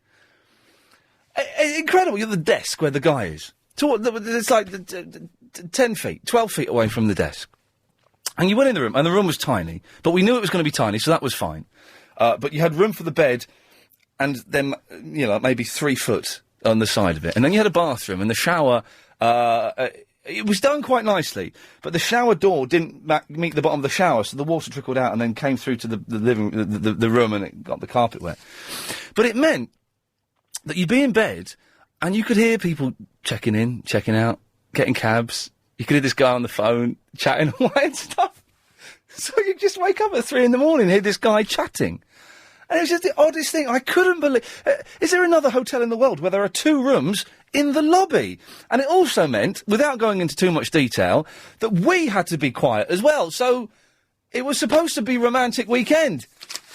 Incredible. You're the desk where the guy is. It's like 10 feet, 12 feet away from the desk. And you went in the room, and the room was tiny, but we knew it was going to be tiny, so that was fine. But you had room for the bed, and then, maybe 3 foot on the side of it. And then you had a bathroom, and the shower, it was done quite nicely, but the shower door didn't meet the bottom of the shower, so the water trickled out and then came through to the room, and it got the carpet wet. But it meant that you'd be in bed, and you could hear people checking in, checking out, getting cabs. You could hear this guy on the phone chatting away and stuff. So you just wake up at 3 a.m, and hear this guy chatting. And it was just the oddest thing. I couldn't believe... is there another hotel in the world where there are 2 rooms in the lobby? And it also meant, without going into too much detail, that we had to be quiet as well. So it was supposed to be romantic weekend.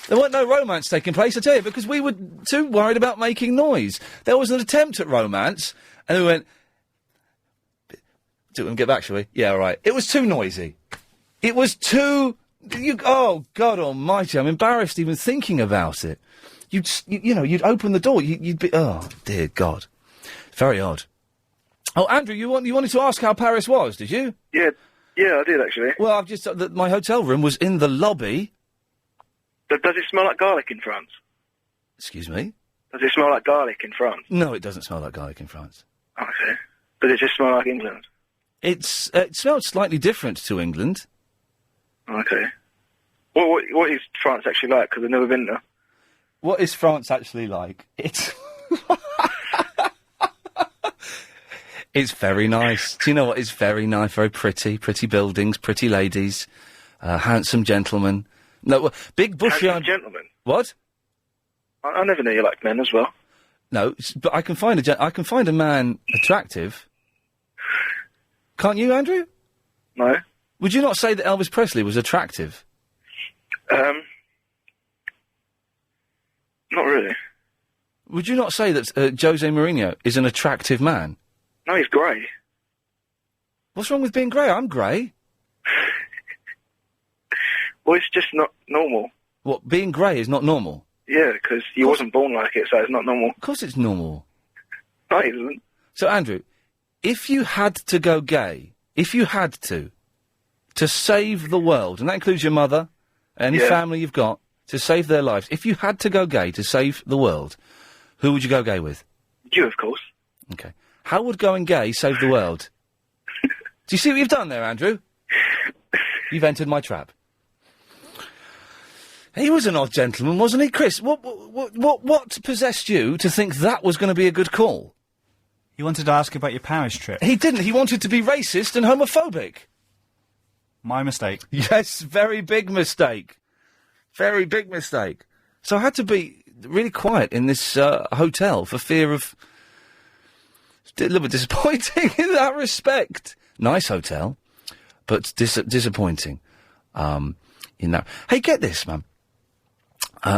There weren't no romance taking place, I tell you, because we were too worried about making noise. There was an attempt at romance, and we went... Do we get back, shall we? Yeah, all right. It was too noisy. It was too... oh, God almighty, I'm embarrassed even thinking about it. You'd open the door, you'd be... Oh, dear God. Very odd. Oh, Andrew, you wanted to ask how Paris was, did you? Yeah, I did, actually. Well, I've just... my hotel room was in the lobby. Does it smell like garlic in France? Excuse me? Does it smell like garlic in France? No, it doesn't smell like garlic in France. Okay. Does it just smell like England? It smells slightly different to England. Okay. What is France actually like? Because I've never been there. What is France actually like? It's... It's very nice. Do you know what? It's very nice, very pretty. Pretty buildings, pretty ladies, handsome gentlemen. No, big bushy... Handsome gentlemen? What? I never knew you liked men as well. No, but I can find a man attractive. Can't you, Andrew? No. Would you not say that Elvis Presley was attractive? Not really. Would you not say that Jose Mourinho is an attractive man? No, he's grey. What's wrong with being grey? I'm grey. Well, it's just not normal. What, being grey is not normal? Yeah, because you wasn't born like it, so it's not normal. Of course it's normal. No, it isn't. So, Andrew, if you had to go gay, if you had to save the world, and that includes your mother, any family you've got, to save their lives, if you had to go gay to save the world, who would you go gay with? You, of course. Okay. How would going gay save the world? Do you see what you've done there, Andrew? You've entered my trap. He was an odd gentleman, wasn't he, Chris? What possessed you to think that was going to be a good call? He wanted to ask about your Paris trip. He didn't. He wanted to be racist and homophobic. My mistake. Yes, very big mistake. Very big mistake. So I had to be really quiet in this hotel for fear of... A little bit disappointing in that respect. Nice hotel, but disappointing in that. Hey, get this, man.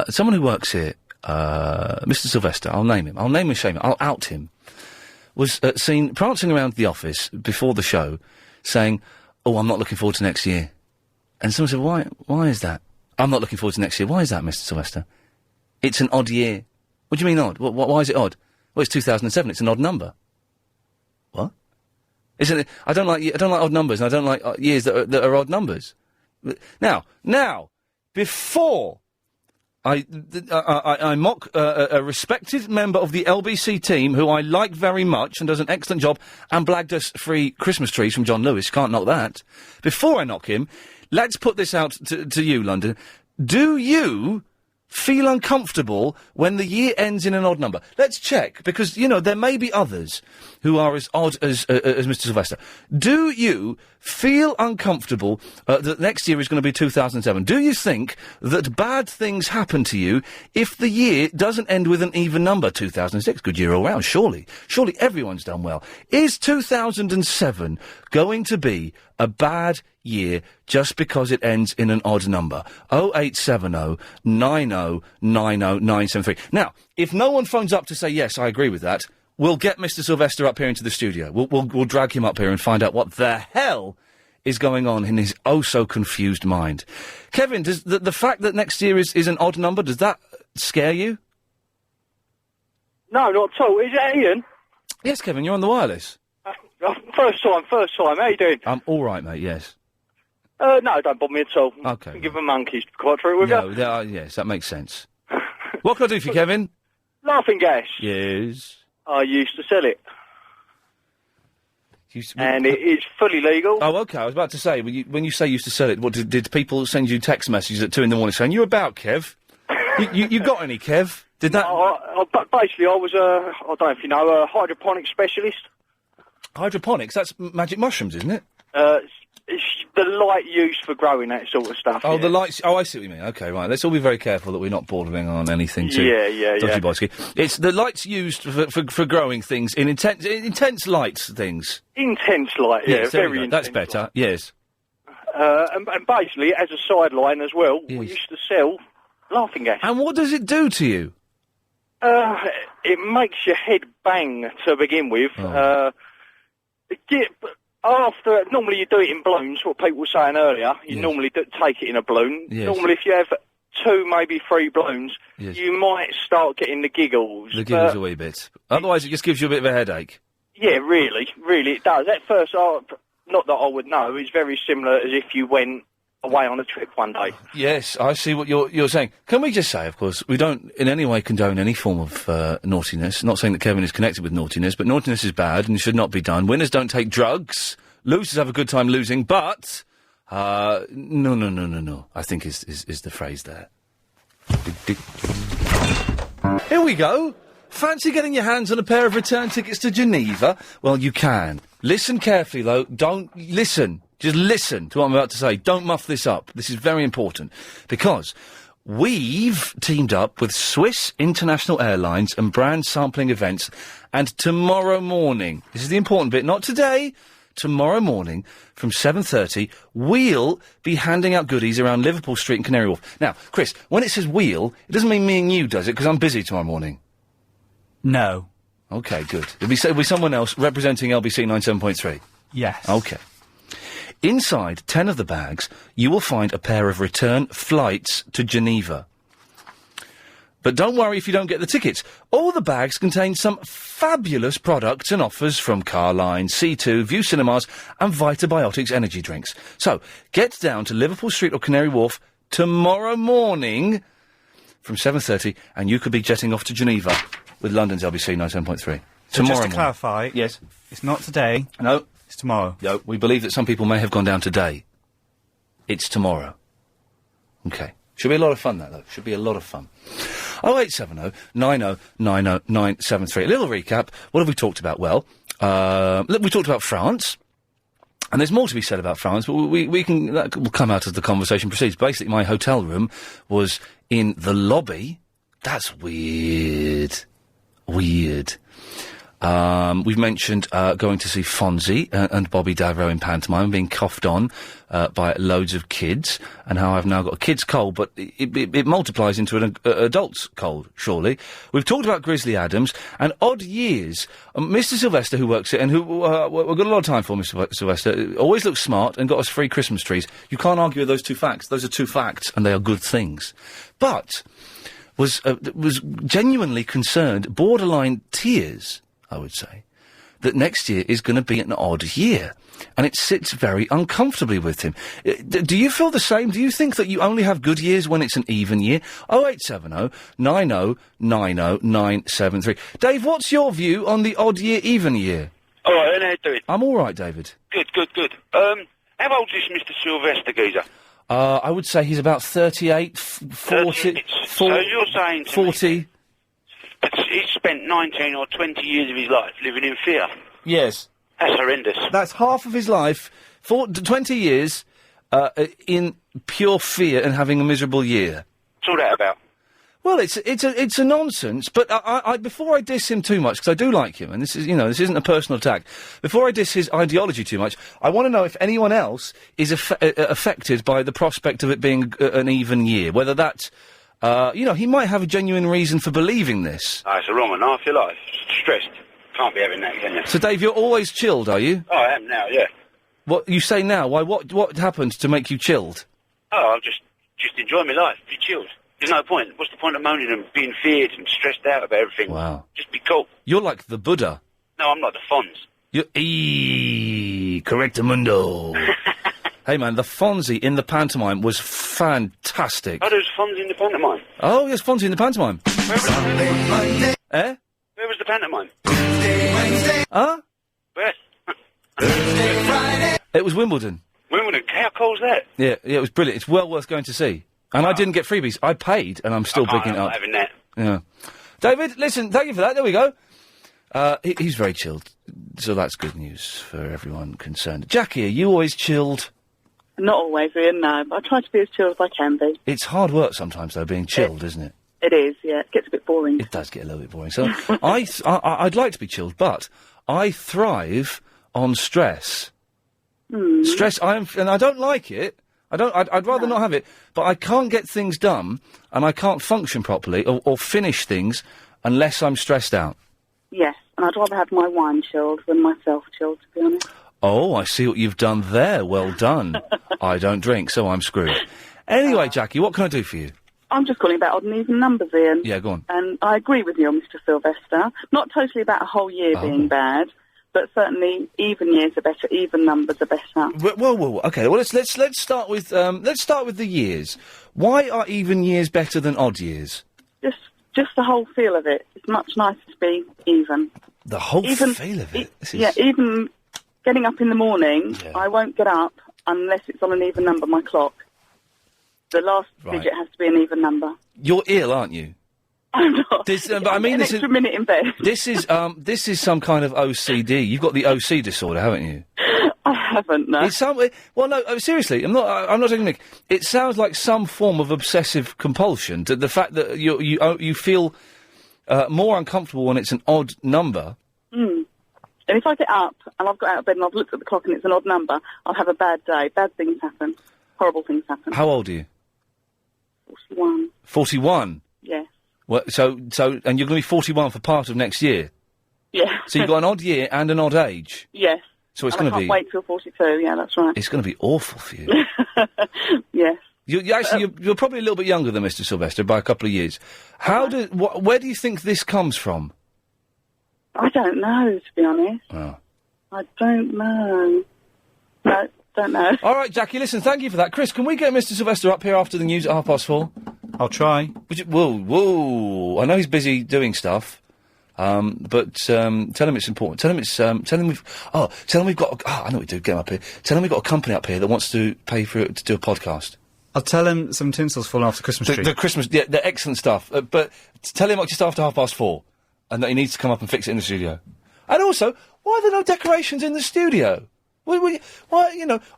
Someone who works here Mr. Sylvester, I'll name him. I'll name and shame him. I'll out him. Was seen prancing around the office before the show, saying, "Oh, I'm not looking forward to next year." And someone said, "Why? Why is that?" "I'm not looking forward to next year." "Why is that, Mr. Sylvester?" "It's an odd year." "What do you mean odd? Why is it odd?" "Well, it's 2007. It's an odd number." "What? Isn't it? I don't like odd numbers, and I don't like years that are odd numbers." Now, before I mock a respected member of the LBC team who I like very much and does an excellent job and blagged us free Christmas trees from John Lewis. Can't knock that. Before I knock him, let's put this out to you, London. Do you feel uncomfortable when the year ends in an odd number? Let's check, because, you know, there may be others who are as odd as Mr. Sylvester. Do you feel uncomfortable that next year is going to be 2007? Do you think that bad things happen to you if the year doesn't end with an even number? 2006, good year all round, surely. Surely everyone's done well. Is 2007 going to be a bad year just because it ends in an odd number? 0870 90 90 973. Now, if no one phones up to say, yes, I agree with that, we'll get Mr. Sylvester up here into the studio. We'll drag him up here and find out what the hell is going on in his oh-so-confused mind. Kevin, does the fact that next year is an odd number, does that scare you? No, not at all. Is it Ian? Yes, Kevin, you're on the wireless. First time. How you doing? I'm all right, mate, yes. No, don't bother me at all. Okay. I can give them monkeys, to be quite true with you. Yes, that makes sense. What can I do for you, Kevin? Laughing gas. Yes. I used to sell it. And it's fully legal. Oh, OK, I was about to say, when you say you used to sell it, what, did people send you text messages at 2 a.m. saying, "You about, Kev?" you got any, Kev? Did that... Basically, I was I don't know if you know, a hydroponic specialist. Hydroponics? That's magic mushrooms, isn't it? It's the light used for growing that sort of stuff. Oh, yeah. the lights... Oh, I see what you mean. OK, right. Let's all be very careful that we're not bordering on anything too... Yeah. dodgy-bosky. It's the lights used for growing things in intense lights things. Intense light, yeah, yes, very intense. That's better, yes. And basically, as a sideline as well, we used to sell laughing gas. And what does it do to you? It makes your head bang to begin with. After, normally you do it in balloons, what people were saying earlier, you normally take it in a balloon. Yes. Normally if you have 2, maybe 3 balloons, you might start getting the giggles. The giggles a wee bit. Otherwise it just gives you a bit of a headache. Yeah, really it does. At first, not that I would know, it's very similar as if you went away on a trip one day. Yes, I see what you're saying. Can we just say, of course, we don't in any way condone any form of naughtiness. Not saying that Kevin is connected with naughtiness, but naughtiness is bad and should not be done. Winners don't take drugs. Losers have a good time losing, but no. I think is the phrase there. Here we go. Fancy getting your hands on a pair of return tickets to Geneva? Well, you can. Listen carefully, though. Don't listen. Just listen to what I'm about to say. Don't muff this up. This is very important. Because we've teamed up with Swiss International Airlines and brand sampling events. And tomorrow morning, this is the important bit, not today, tomorrow morning from 7:30, we'll be handing out goodies around Liverpool Street and Canary Wharf. Now, Chris, when it says we'll, it doesn't mean me and you, does it? Because I'm busy tomorrow morning. No. OK, good. It'll be someone else representing LBC 97.3. Yes. OK. Inside 10 of the bags, you will find a pair of return flights to Geneva. But don't worry if you don't get the tickets. All the bags contain some fabulous products and offers from Carline, C2, View Cinemas and Vitabiotics energy drinks. So, get down to Liverpool Street or Canary Wharf tomorrow morning from 7:30 and you could be jetting off to Geneva with London's LBC 97.3. So Tomorrow just to morning. clarify, yes, it's not today. No. It's tomorrow. No, we believe that some people may have gone down today. It's tomorrow. OK. Should be a lot of fun, that, though. Should be a lot of fun. 0870 90 90 973. A little recap. What have we talked about? Well, we talked about France. And there's more to be said about France, but that will come out as the conversation proceeds. Basically, my hotel room was in the lobby. That's weird. Weird. We've mentioned going to see Fonzie and Bobby Davro in pantomime, being coughed on by loads of kids, and how I've now got a kid's cold, but it multiplies into an adult's cold, surely. We've talked about Grizzly Adams, and odd years. Mr. Sylvester, who works here, and who we've got a lot of time for, Mr. Sylvester, always looks smart and got us free Christmas trees. You can't argue with those two facts. Those are two facts, and they are good things. But was genuinely concerned, borderline tears, I would say, that next year is going to be an odd year. And it sits very uncomfortably with him. Do you feel the same? Do you think that you only have good years when it's an even year? 0870 90 90 973. Dave, what's your view on the odd year, even year? All right, how you doing? I'm all right, David. Good. How old is Mr. Sylvester Geezer? I would say he's about 38, 40... So you're saying to 40... me that he's spent 19 or 20 years of his life living in fear? Yes. That's horrendous. That's half of his life, 20 years, in pure fear and having a miserable year. What's all that about? Well, it's a nonsense, but I before I diss him too much, because I do like him, and this isn't a personal attack, before I diss his ideology too much, I want to know if anyone else is affected by the prospect of it being an even year, whether that, he might have a genuine reason for believing this. It's a wrong one, half your life. Stressed. Can't be having that, can you? So, Dave, you're always chilled, are you? Oh, I am now, yeah. What you say now? Why? What happened to make you chilled? Oh, I'm just enjoying my life. Be chilled. There's no point. What's the point of moaning and being feared and stressed out about everything? Wow. Just be cool. You're like the Buddha. No, I'm not the Fonz. You're correctamundo. Hey, man, the Fonzie in the pantomime was fantastic. Oh, there's Fonz in the pantomime. Oh, yes, Fonzie in the pantomime. Eh? Where was the pantomime? Huh? Where? It was Wimbledon. Wimbledon. How cool's that? Yeah, it was brilliant. It's well worth going to see. And I didn't get freebies. I paid, and I'm still picking it I'm up. not having that. Yeah. David, listen, thank you for that. There we go. He's very chilled, so that's good news for everyone concerned. Jackie, are you always chilled? Not always, Ian, no. I try to be as chilled as I can be. It's hard work sometimes, though, being chilled, isn't it? It is, yeah. It gets a bit boring. It does get a little bit boring. So I'd like to be chilled, but I thrive on stress. Stress, and I don't like it. I'd rather not have it, but I can't get things done, and I can't function properly or finish things unless I'm stressed out. Yes, and I'd rather have my wine chilled than myself chilled, to be honest. Oh, I see what you've done there. Well done. I don't drink, so I'm screwed. Anyway, Jackie, what can I do for you? I'm just calling about odd and even numbers, Ian. Yeah, go on. And I agree with you on Mr. Sylvester. Not totally about a whole year being bad, but certainly even years are better, even numbers are better. Well, okay. Well, let's start with the years. Why are even years better than odd years? Just the whole feel of it. It's much nicer to be even. The whole feel of it. Yeah, even getting up in the morning, I won't get up unless it's on an even number. My clock. The last digit has to be an even number. You're ill, aren't you? I'm not. But I mean, an extra minute in bed. This is some kind of OCD. You've got the OC disorder, haven't you? I haven't, no. It's well, no, seriously, I'm not taking Nick. It sounds like some form of obsessive compulsion. To the fact that you feel more uncomfortable when it's an odd number. And if I get up and I've got out of bed and I've looked at the clock and it's an odd number, I'll have a bad day. Bad things happen. Horrible things happen. How old are you? 41. 41? Yes. Well, so, and you're going to be 41 for part of next year? Yeah. So you've got an odd year and an odd age? Yes. So it's going to be... I can't wait till 42, yeah, that's right. It's going to be awful for you. Yes. You're probably a little bit younger than Mr. Sylvester by a couple of years. Where do you think this comes from? I don't know, to be honest. Oh. I don't know. No, don't know. All right, Jackie, listen, thank you for that. Chris, can we get Mr. Sylvester up here after the news at 4:30? I'll try. Whoa. I know he's busy doing stuff, but tell him it's important. Tell him we've got... I know what we do, get him up here. Tell him we've got a company up here that wants to pay for it to do a podcast. I'll tell him some tinsel's fallen off the Christmas tree. The Christmas... Yeah, they're excellent stuff. But tell him just after 4:30, and that he needs to come up and fix it in the studio. And also, why are there no decorations in the studio? Why,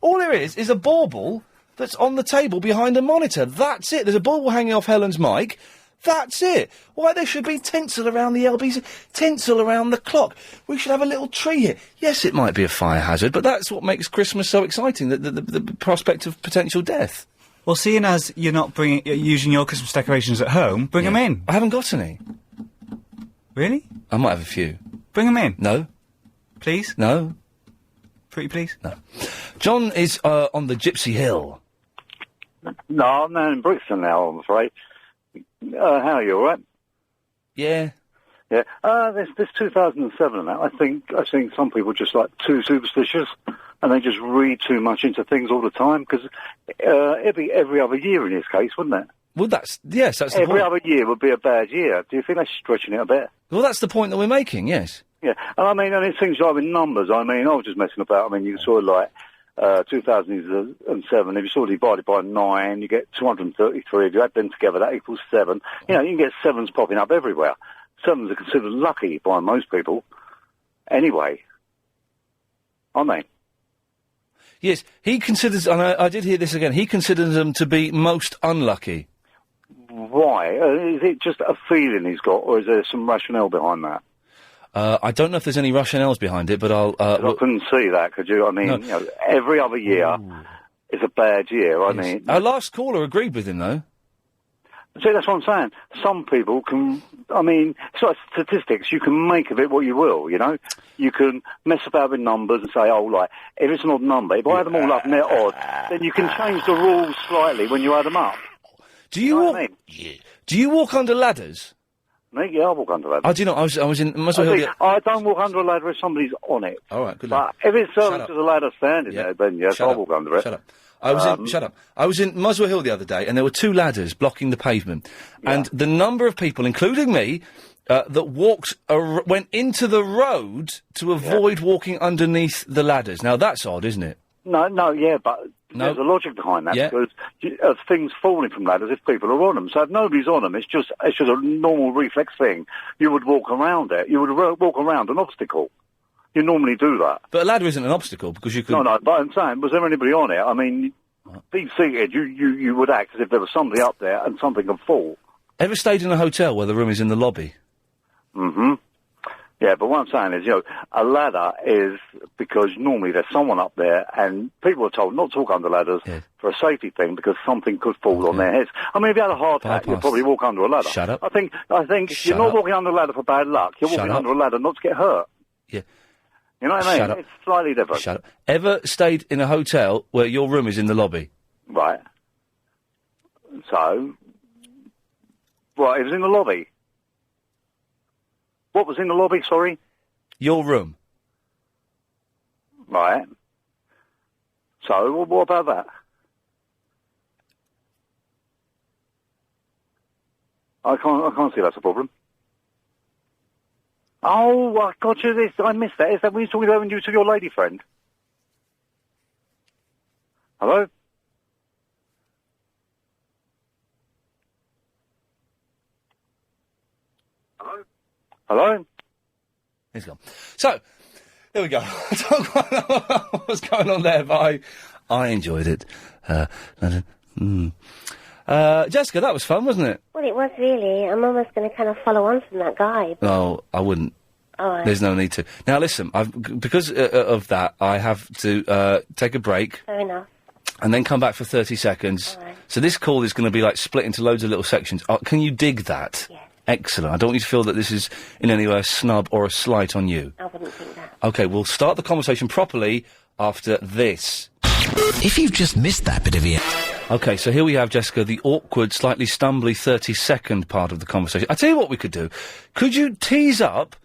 all there is a bauble that's on the table behind a monitor. That's it. There's a bauble hanging off Helen's mic. That's it. Why there should be tinsel around the LBC, tinsel around the clock. We should have a little tree here. Yes, it might be a fire hazard, but that's what makes Christmas so exciting, the prospect of potential death. Well, seeing as you're not using your Christmas decorations at home, bring them in. I haven't got any. Really? I might have a few. Bring them in. No. Please? No. Pretty please? No. John is on the Gypsy Hill. No, I'm down in Brixton now, I'm afraid. How are you, all right? Yeah. Yeah. This 2007 and that, I think some people just like too superstitious and they just read too much into things all the time, because it'd be every other year in this case, wouldn't it? Well, that's the point. Every other year would be a bad year. Do you think they're stretching it a bit? Well, that's the point that we're making, yes. Yeah. And I mean, and it seems like with numbers, I mean, I was just messing about. I mean, you sort of like 2007, if you sort of divide it by 9, you get 233. If you add them together, that equals 7. You know, you can get 7s popping up everywhere. 7s are considered lucky by most people. Anyway, aren't they? Yes, he considers, and I did hear this again, he considers them to be most unlucky. Why? Is it just a feeling he's got, or is there some rationale behind that? I don't know if there's any rationales behind it, but I'll... I couldn't see that, could you? I mean, No. you know, every other year is a bad year, I mean... Our last caller agreed with him, though. See, that's what I'm saying. Some people can... I mean, it's like statistics. You can make of it what you will, you know? You can mess about with numbers and say, oh, like, if it's an odd number, if I add them all up and they're odd, then you can change the rules slightly when you add them up. Do you walk... Do you walk under ladders? Me? Yeah, I walk under ladders. Oh, do you know, I was in Muswell Hill... I don't walk under a ladder if somebody's on it. All right, good luck. But if it's just a ladder standing there, then yes, I'll walk under it. Shut up. Shut up. I was in Muswell Hill the other day, and there were 2 ladders blocking the pavement. And the number of people, including me, that went into the road to avoid walking underneath the ladders. Now, that's odd, isn't it? No, yeah, but there's a logic behind that, because of things falling from ladders if people are on them. So if nobody's on them, it's just a normal reflex thing. You would walk around it. You would walk around an obstacle. You normally do that. But a ladder isn't an obstacle, because you could... No, but I'm saying, was there anybody on it? I mean, being seated, you would act as if there was somebody up there and something could fall. Ever stayed in a hotel where the room is in the lobby? Mm-hmm. Yeah, but what I'm saying is, you know, a ladder is because normally there's someone up there, and people are told not to walk under ladders for a safety thing because something could fall on their heads. I mean, if you had a heart attack, you'd probably walk under a ladder. Shut up. I think you're not walking under a ladder for bad luck. You're walking under a ladder not to get hurt. Yeah. You know what I mean? Shut up. It's slightly different. Shut up. Ever stayed in a hotel where your room is in the lobby? Right. So, it was in the lobby. What was in the lobby, sorry? Your room. Right. So, what about that? I can't see that's a problem. Oh, I got you this. I missed that. Is that when you're talking about when you took your lady friend? Hello? Hello? He's gone. So, there we go. I don't quite know what was going on there, but I enjoyed it. Jessica, that was fun, wasn't it? Well, it was really. I'm almost going to kind of follow on from that guy. No, I wouldn't. All right. There's no need to. Now, listen, because of that, I have to take a break. Fair enough. And then come back for 30 seconds. All right. So this call is going to be, like, split into loads of little sections. Can you dig that? Yes. Excellent. I don't want you to feel that this is in any way a snub or a slight on you. I wouldn't think that. OK, we'll start the conversation properly after this. If you've just missed that bit of it... OK, so here we have, Jessica, the awkward, slightly stumbly 30-second part of the conversation. I tell you what we could do. Could you tease up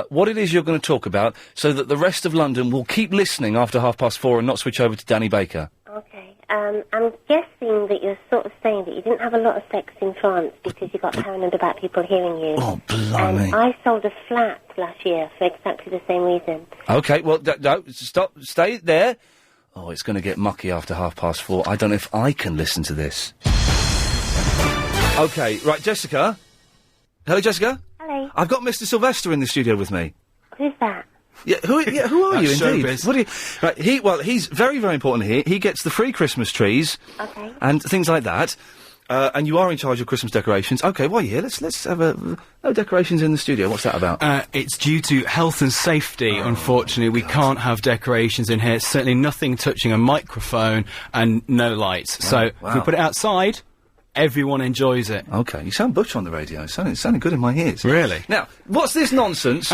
what it is you're going to talk about so that the rest of London will keep listening after 4:30 and not switch over to Danny Baker? Okay. I'm guessing that you're sort of saying that you didn't have a lot of sex in France because you got paranoid about people hearing you. Oh, blimey. And I sold a flat last year for exactly the same reason. OK, well, no, stop, stay there. Oh, it's going to get mucky after 4:30. I don't know if I can listen to this. OK, right, Jessica. Hello, Jessica. Hello. I've got Mr. Sylvester in the studio with me. Who's that? Yeah, who are you, That's indeed? showbiz. What do you... Right, he's very, very important here. He gets the free Christmas trees. Okay. And things like that. And you are in charge of Christmas decorations. Okay, well, yeah, let's have no decorations in the studio. What's that about? It's due to health and safety, unfortunately. We can't have decorations in here. Certainly nothing touching a microphone and no lights. So if we put it outside, everyone enjoys it. Okay, you sound butch on the radio. It sounded good in my ears. Really? Now, what's this nonsense?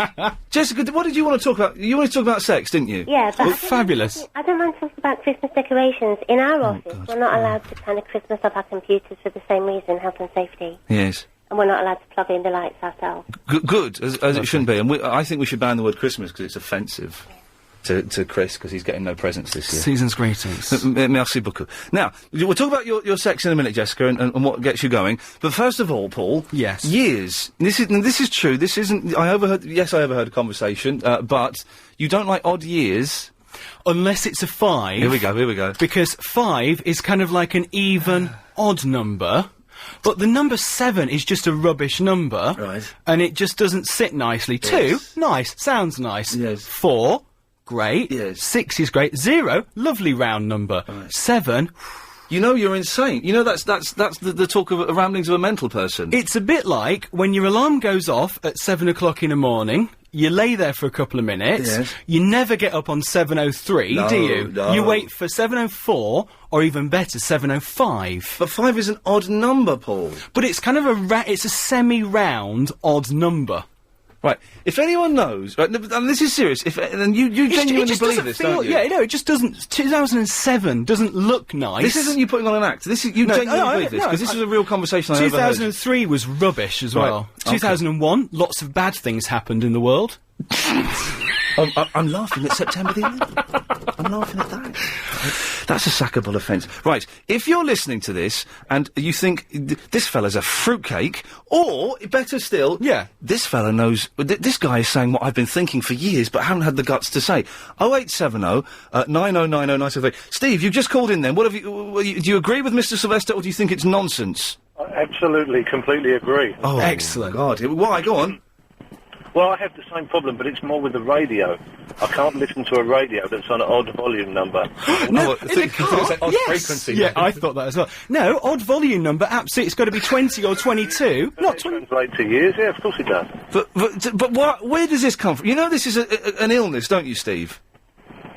Jessica, what did you want to talk about? You wanted to talk about sex, didn't you? Yeah, but fabulous. I don't mind talking about Christmas decorations. In our office, we're not allowed to kind of Christmas up our computers for the same reason, health and safety. Yes. And we're not allowed to plug in the lights ourselves. Good, as it shouldn't be. And I think we should ban the word Christmas because it's offensive to Chris, because he's getting no presents this year. Season's greetings. Merci beaucoup. Now, we'll talk about your sex in a minute, Jessica, and what gets you going. But first of all, Paul. Yes. Years. This is true. This isn't... I overheard a conversation, but you don't like odd years... Unless it's a 5. Here we go. Because 5 is kind of like an even, odd number... But the number 7 is just a rubbish number. Right. And it just doesn't sit nicely. Yes. 2, nice, sounds nice. Yes. 4, great. Yes. 6 is great. 0, lovely round number. Right. 7... You know you're insane. You know that's the talk of ramblings of a mental person. It's a bit like when your alarm goes off at 7 o'clock in the morning, you lay there for a couple of minutes, Yes. you never get up on 7:03, do you? No. You wait for 7:04, or even better, 7:05. But 5 is an odd number, Paul. But it's kind of it's a semi-round odd number. Right. If anyone knows, right, and this is serious, and you genuinely believe this, don't you? Yeah, no, it just doesn't. 2007 doesn't look nice. This isn't you putting on an act. This is you genuinely believe this, because this is a real conversation I overheard. 2003 was rubbish as well. Right. 2001, lots of bad things happened in the world. I'm laughing at September the 11th. I'm laughing at that. That's a sackable offence. Right, if you're listening to this and you think this fella's a fruitcake, or, better still, this fella knows... this guy is saying what I've been thinking for years but haven't had the guts to say. 0870 9090 973. Steve, you just called in then. What have do you agree with Mr Sylvester, or do you think it's nonsense? I absolutely, completely agree. Oh, excellent. God, why? Go on. Well, I have the same problem, but it's more with the radio. I can't listen to a radio that's on an odd volume number. No, in the car, odd yes. frequency. Yeah, I thought that as well. No, odd volume number, absolutely. It's got to be 20 or 22. Not 20. Translate to years, yeah, of course it does. But where does this come from? You know this is an illness, don't you, Steve?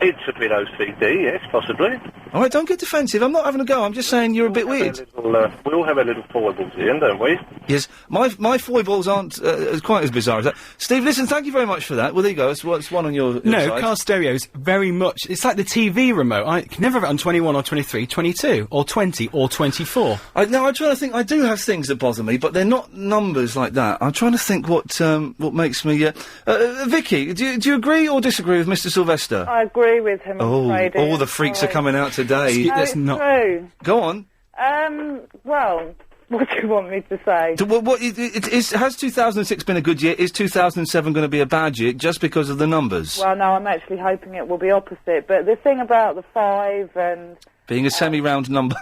It's a bit OCD, yes, possibly. All right, don't get defensive. I'm not having a go. I'm just saying you're a bit weird. We all have our little foibles, Ian, don't we? Yes, my foibles aren't quite as bizarre as that. Steve, listen, thank you very much for that. Well, there you go. It's one on your No, side. car stereos, very much. It's like the TV remote. I can never have it on 21 or 23, 22, or 20, or 24. Now, I'm trying to think. I do have things that bother me, but they're not numbers like that. I'm trying to think what makes me... Vicky, do you agree or disagree with Mr Sylvester? I agree with him, I'm afraid. All the freaks are coming out today. No, it's true. Go on. Well, what do you want me to say? Has 2006 been a good year? Is 2007 going to be a bad year just because of the numbers? Well, no, I'm actually hoping it will be opposite. But the thing about the 5 and... being a semi-round number.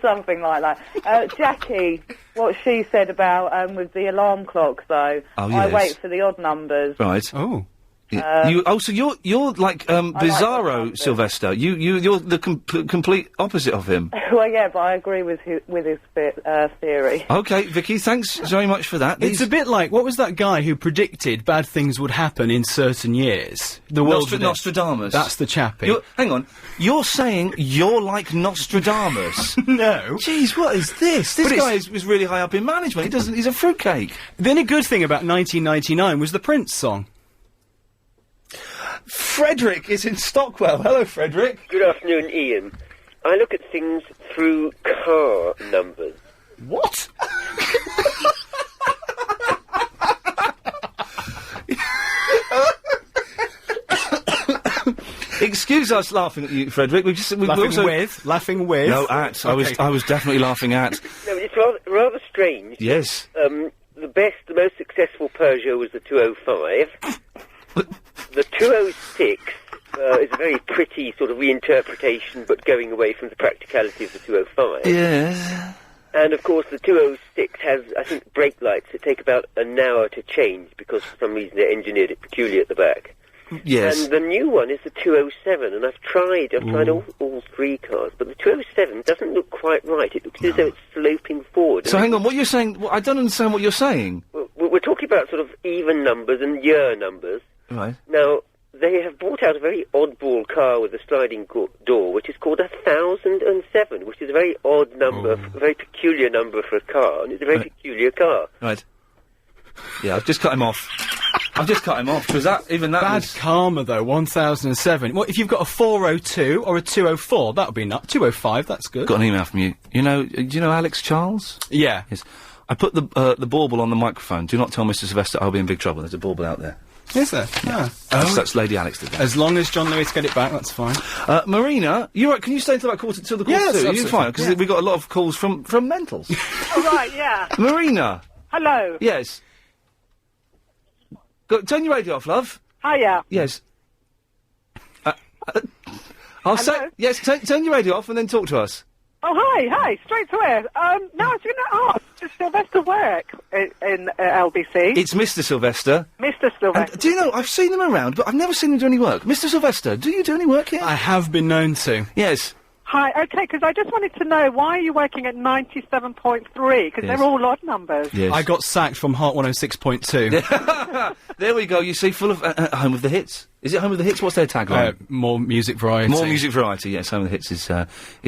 something like that. Jackie, what she said about with the alarm clock, though. Oh, I yes. wait for the odd numbers. Right. Oh. So you're like Bizarro Sylvester. You're the complete opposite of him. Well, yeah, but I agree with his theory. Okay, Vicky, thanks very much for that. It's a bit like, what was that guy who predicted bad things would happen in certain years? The world Nostradamus. That's the chappie. Hang on, you're saying you're like Nostradamus? No. Jeez, what is this? This guy is really high up in management. He's a fruitcake. The only good thing about 1999 was the Prince song. Frederick is in Stockwell. Hello, Frederick. Good afternoon, Ian. I look at things through car numbers. What? Excuse us laughing at you, Frederick. Laughing with. No, at. Okay. I was definitely laughing at. No, it's rather strange. Yes. The most successful Peugeot was the 205. The 206 is a very pretty sort of reinterpretation, but going away from the practicality of the 205. Yes. And, of course, the 206 has, I think, brake lights that take about an hour to change, because for some reason they engineered it peculiar at the back. Yes. And the new one is the 207, and I've tried all three cars, but the 207 doesn't look quite right. It looks as though it's sloping chord. So hang on, what you're saying? I don't understand what you're saying. We're talking about sort of even numbers and year numbers. Right. Now, they have brought out a very oddball car with a sliding door, which is called 1007, which is a very odd number, a very peculiar number for a car, and it's a very peculiar car. Right. Yeah, I've just cut him off. Because Bad karma, though, 1007. Well, if you've got a 402 or a 204, that would be enough. 205, that's good. Got an email from you. Do you know Alex Charles? Yeah. Yes. I put the bauble on the microphone. Do not tell Mr. Sylvester I'll be in big trouble. There's a bauble out there. Is there? Yeah. Oh. That's Lady Alex did that. As long as John Lewis get it back, that's fine. Marina, you're right. Can you stay until about till the quarter Yes, two? You're absolutely fine, because fine. we got a lot of calls from mentals. Oh, right, yeah. Marina. Hello. Yes. Turn your radio off, love. Hiya. Yes. I'll say... Yes, turn your radio off and then talk to us. Oh, hi, straight to air. No, I was going to ask, does Sylvester work in LBC? It's Mr. Sylvester. Mr. Sylvester. And do you know, I've seen them around, but I've never seen him do any work. Mr. Sylvester, do you do any work here? I have been known to. Yes. Hi, okay, because I just wanted to know, why are you working at 97.3? Because they're all odd numbers. Yes. I got sacked from Heart 106.2. There we go, you see, full of... Home of the Hits. Is it Home of the Hits? What's their tagline? More music variety. More music variety, yes. Home of the Hits is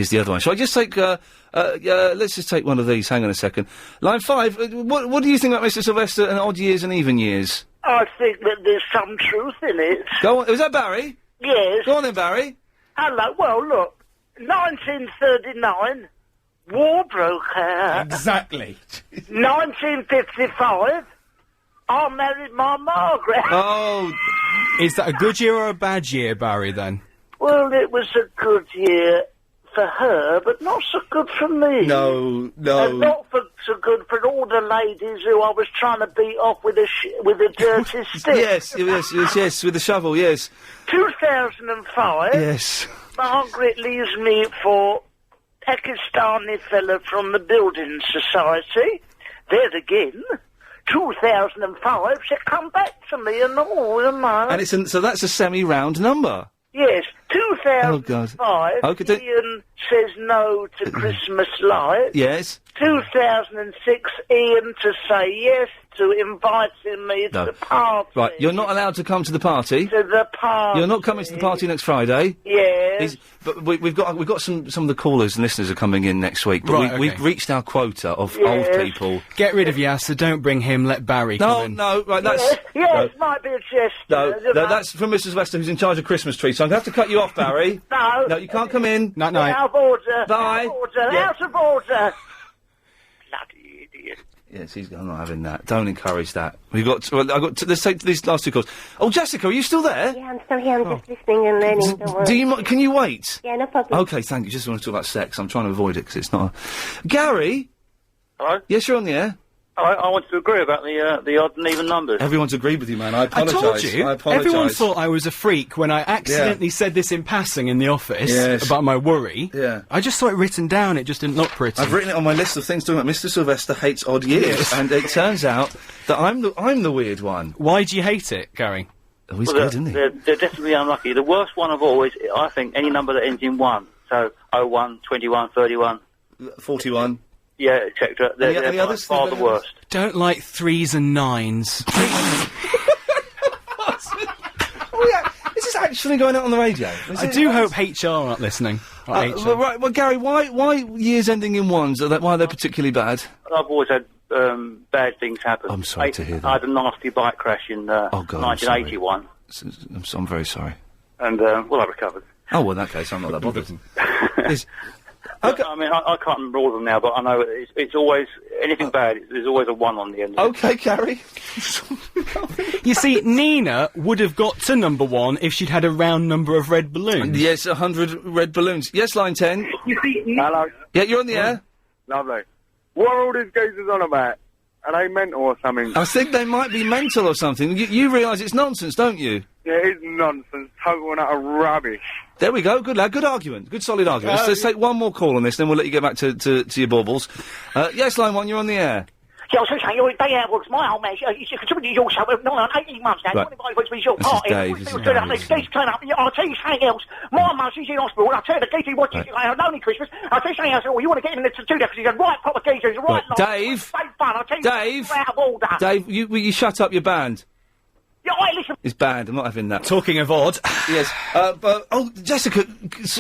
the other one. Shall I just take... let's just take one of these. Hang on a second. Line 5, what do you think about Mr. Sylvester and odd years and even years? I think that there's some truth in it. Go on. Was that Barry? Yes. Go on then, Barry. Hello. Well, look. 1939, war broke out. Exactly. 1955, I married my Margaret. Oh. Is that a good year or a bad year, Barry, then? Well, it was a good year for her, but not so good for me. No. And not so good for all the ladies who I was trying to beat off with a dirty stick. Yes, with the shovel, yes. 2005. Yes. Margaret leaves me for Pakistani fella from the Building Society. There again. 2005, she come back to me and all, you know. And so that's a semi-round number. Yes, 2005, Okay, Ian says no to Christmas lights. Yes. 2006, Ian to say yes to inviting me to the party. Right, you're not allowed to come to the party. To the party. You're not coming to the party next Friday. Yes. But we've got some of the callers and listeners are coming in next week. But Right, we've reached our quota of old people. Get rid of Yasser, don't bring him, let Barry come in. No, right, that's... Yes, might be a gesture. No, that's from Mrs. Sylvester, who's in charge of Christmas trees, so I'm going to have to cut you off, Barry. No. No, you can't come in. Night. Out of order. Bye. Out of order. Yeah. Out of order. Bloody idiot. Yes, I'm not having that. Don't encourage that. Let's take these last two calls. Oh, Jessica, are you still there? Yeah, I'm still here. I'm just listening and learning. Don't worry. Can you wait? Yeah, no problem. Okay, thank you. Just want to talk about sex. I'm trying to avoid it because it's not... Gary? Hello? Yes, you're on the air. I want to agree about the odd and even numbers. Everyone's agreed with you, man. I I apologise. told you. I apologise. Everyone thought I was a freak when I accidentally said this in passing in the office Yes. about my worry. Yeah. I just saw it written down. It just didn't look pretty. I've written it on my list of things talking about Mr. Sylvester hates odd years, Yes. and it turns out that I'm the weird one. Why do you hate it, Gary? Oh, he's Well, good, isn't he? They're definitely unlucky. The worst one of all is, I think, any number that ends in 1. So 01, 21, 31. 41. Yeah, etc. They're Any by others? far the worst. Don't like 3s and 9s. Oh, yeah. Is this actually going out on the radio? I do hope HR aren't listening. Or HR. Well, Gary, why years ending in 1s? Why they're particularly bad? I've always had bad things happen. I'm sorry to hear that. I had a nasty bike crash in Oh, God, 1981. I'm very sorry. And, well, I recovered. Oh, well, in that case, I'm not that bothered. Okay. I mean, I can't remember all of them now, but I know it's always, anything bad, there's always a 1 on the end. Okay, Gary. You see, Nina would have got to number 1 if she'd had a round number of red balloons. Yes, 100 red balloons. Yes, line 10. Hello. Yeah, you're on the air. Lovely. What are all these geezers on about? Are they mental or something? I think they might be mental or something. You realise it's nonsense, don't you? Yeah, it's nonsense. Total and utter rubbish. There we go. Good lad. Good argument. Good solid argument. Let's take one more call on this, then we'll let you get back to your baubles. Yes, line 1, you're on the air. See, I was saying, you're a day out works. My old man, she's contributed to your show for 18 months now. Right. You want to be your This is party. Dave, this is Dave. Geese turn up. I'll tell you something else. My mum, she's in hospital, and I'll tell you the geese he watches a lonely Christmas. I'll tell you something else. Well, you want to get him to do that because he's a right proper geezer. He's a right lot. Dave. Fun. I'll tell you, Dave. out of order. Dave, you shut up your band. Yeah, wait, listen. It's banned. I'm not having that. Talking of odd. Yes. But Jessica,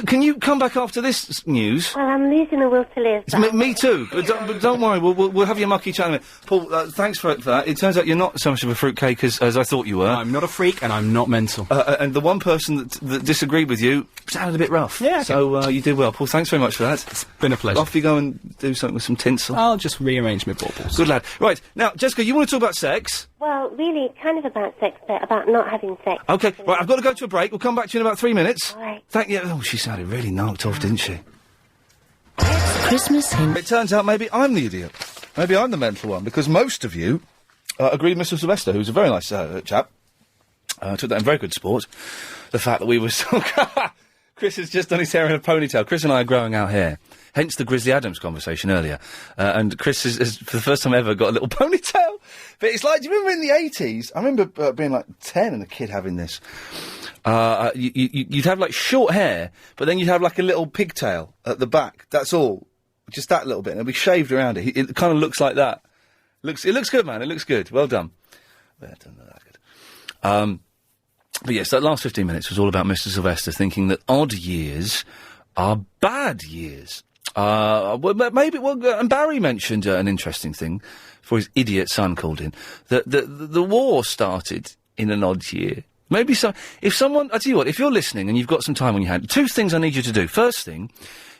can you come back after this news? Well, I'm losing the will to live. Me too. But don't worry. We'll have your mucky channel. Paul, thanks for that. It turns out you're not so much of a fruitcake as I thought you were. I'm not a freak and I'm not mental. And the one person that disagreed with you sounded a bit rough. Yeah. Okay. So you did well, Paul. Thanks very much for that. It's been a pleasure. Off you go and do something with some tinsel. I'll just rearrange my baubles. Good lad. Right now, Jessica, you want to talk about sex? Well, really, kind of about sex, but about not having sex. Okay, right, I've got to go to a break. We'll come back to you in about 3 minutes. All right. Thank you. Oh, she sounded really knocked off, didn't she? Christmas hymn. It turns out maybe I'm the idiot. Maybe I'm the mental one, because most of you agreed with Mr. Sylvester, who's a very nice chap. Took that in very good sport. The fact that we were so... Chris has just done his hair in a ponytail. Chris and I are growing our hair. Hence the Grizzly Adams conversation earlier. And Chris has, for the first time ever, got a little ponytail. But it's like, do you remember in the 80s? I remember being like 10 and a kid having this. You'd have like short hair, but then you'd have like a little pigtail at the back. That's all. Just that little bit. And it'll be shaved around it. It kind of looks like that. It looks good, man. It looks good. Well done. Well done. That's good. But yes, that last 15 minutes was all about Mr. Sylvester thinking that odd years are bad years. And Barry mentioned an interesting thing for his idiot son called in. That the war started in an odd year. Maybe so. If someone, I tell you what, if you're listening and you've got some time on your hand, two things I need you to do. First thing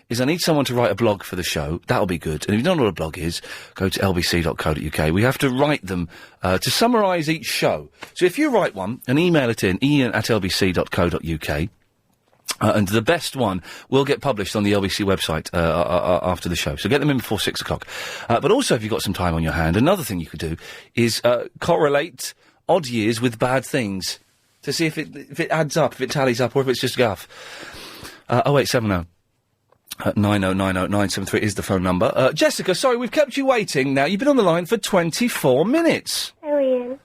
is I need someone to write a blog for the show. That'll be good. And if you don't know what a blog is, go to lbc.co.uk. We have to write them to summarise each show. So if you write one and email it in, iain@lbc.co.uk. And the best one will get published on the LBC website after the show. So get them in before 6 o'clock. But also, if you've got some time on your hand, another thing you could do is correlate odd years with bad things to see if it adds up, if it tallies up, or if it's just guff. 0870 9090 is the phone number. Jessica, sorry, we've kept you waiting now. You've been on the line for 24 minutes. Oh, Ian.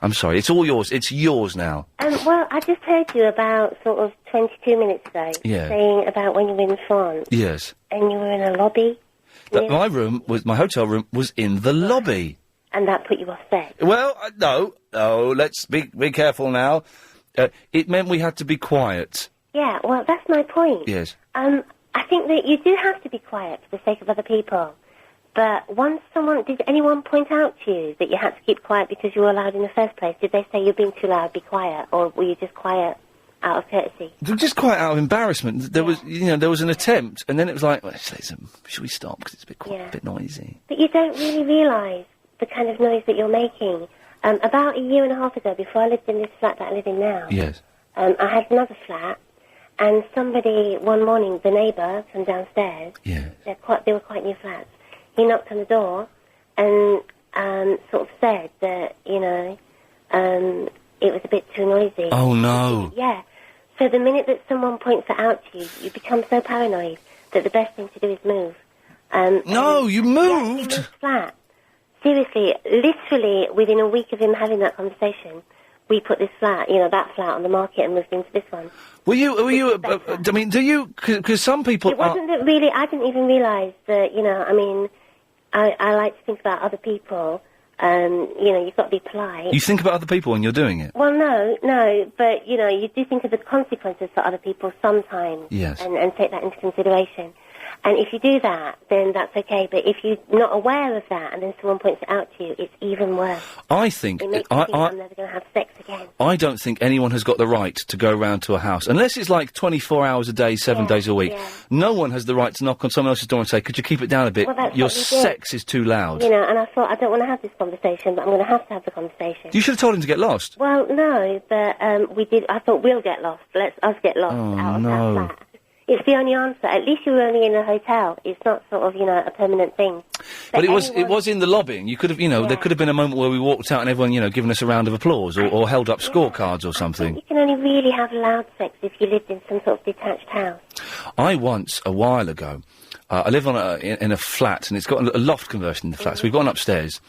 I'm sorry, it's all yours. It's yours now. Well, I just heard you about sort of 22 minutes ago. Yeah. Saying about when you were in France. Yes. And you were in a lobby. My hotel room was in the lobby. And that put you off sex. Well, no, let's be careful now. It meant we had to be quiet. Yeah, well, that's my point. Yes. I think that you do have to be quiet for the sake of other people. But did anyone point out to you that you had to keep quiet because you were loud in the first place? Did they say you're being too loud, be quiet? Or were you just quiet out of courtesy? Just quiet out of embarrassment. There was an attempt, and then it was like, well, should we stop? Because it's a bit noisy. But you don't really realise the kind of noise that you're making. About a year and a half ago, before I lived in this flat that I live in now, yes, I had another flat, and somebody, one morning, the neighbour from downstairs, they were quite new flats, he knocked on the door and sort of said that, it was a bit too noisy. Oh, no. Yeah. So the minute that someone points it out to you, you become so paranoid that the best thing to do is move. No, you moved? Yeah, he moved flat. Seriously, literally within a week of him having that conversation, we put this flat, that flat on the market and moved into this one. Were you, do you, because some people It wasn't that really, I didn't even realise that, I like to think about other people, you've got to be polite. You think about other people when you're doing it? Well, no, but, you do think of the consequences for other people sometimes. Yes. And take that into consideration. And if you do that, then that's okay. But if you're not aware of that and then someone points it out to you, it's even worse. I think... It makes you think I'm never going to have sex again. I don't think anyone has got the right to go round to a house, unless it's like 24 hours a day, 7 days a week. Yeah. No one has the right to knock on someone else's door and say, could you keep it down a bit? Well, your sex is too loud. And I thought, I don't want to have this conversation, but I'm going to have the conversation. You should have told him to get lost. Well, no, but we did... I thought, we'll get lost. Let's us get lost out of that flat. It's the only answer. At least you were only in a hotel. It's not sort of, a permanent thing. But it was in the lobby. And you could have, there could have been a moment where we walked out and everyone, giving us a round of applause or held up scorecards or something. You can only really have loud sex if you lived in some sort of detached house. I once, a while ago, I live in a flat, and it's got a loft conversion in the flat. So we've gone upstairs,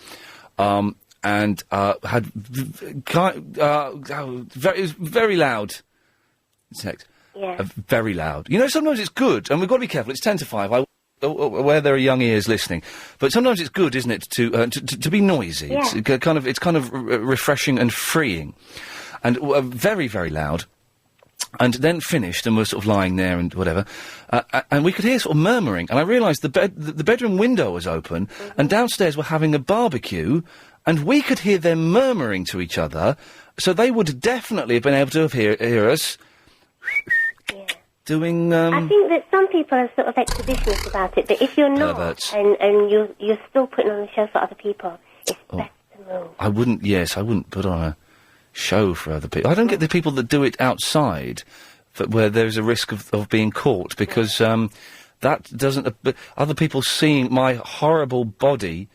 and had it was very loud sex. Yeah. Very loud. You know, sometimes it's good, and we've got to be careful. It's 10 to 5. Where there are young ears listening, but sometimes it's good, isn't it, to be noisy? Yeah. It's kind of refreshing and freeing, and very, very loud. And then finished, and we're sort of lying there and whatever, and we could hear sort of murmuring, and I realised the bedroom window was open, and downstairs were having a barbecue, and we could hear them murmuring to each other, so they would definitely have been able to hear us doing. I think that some people are sort of exhibitionist about it, but if you're not, perverts. and you're still putting on a show for other people, it's best to move. I wouldn't put on a show for other people. I don't get the people that do it outside, where there's a risk of being caught, because that doesn't. Other people seeing my horrible body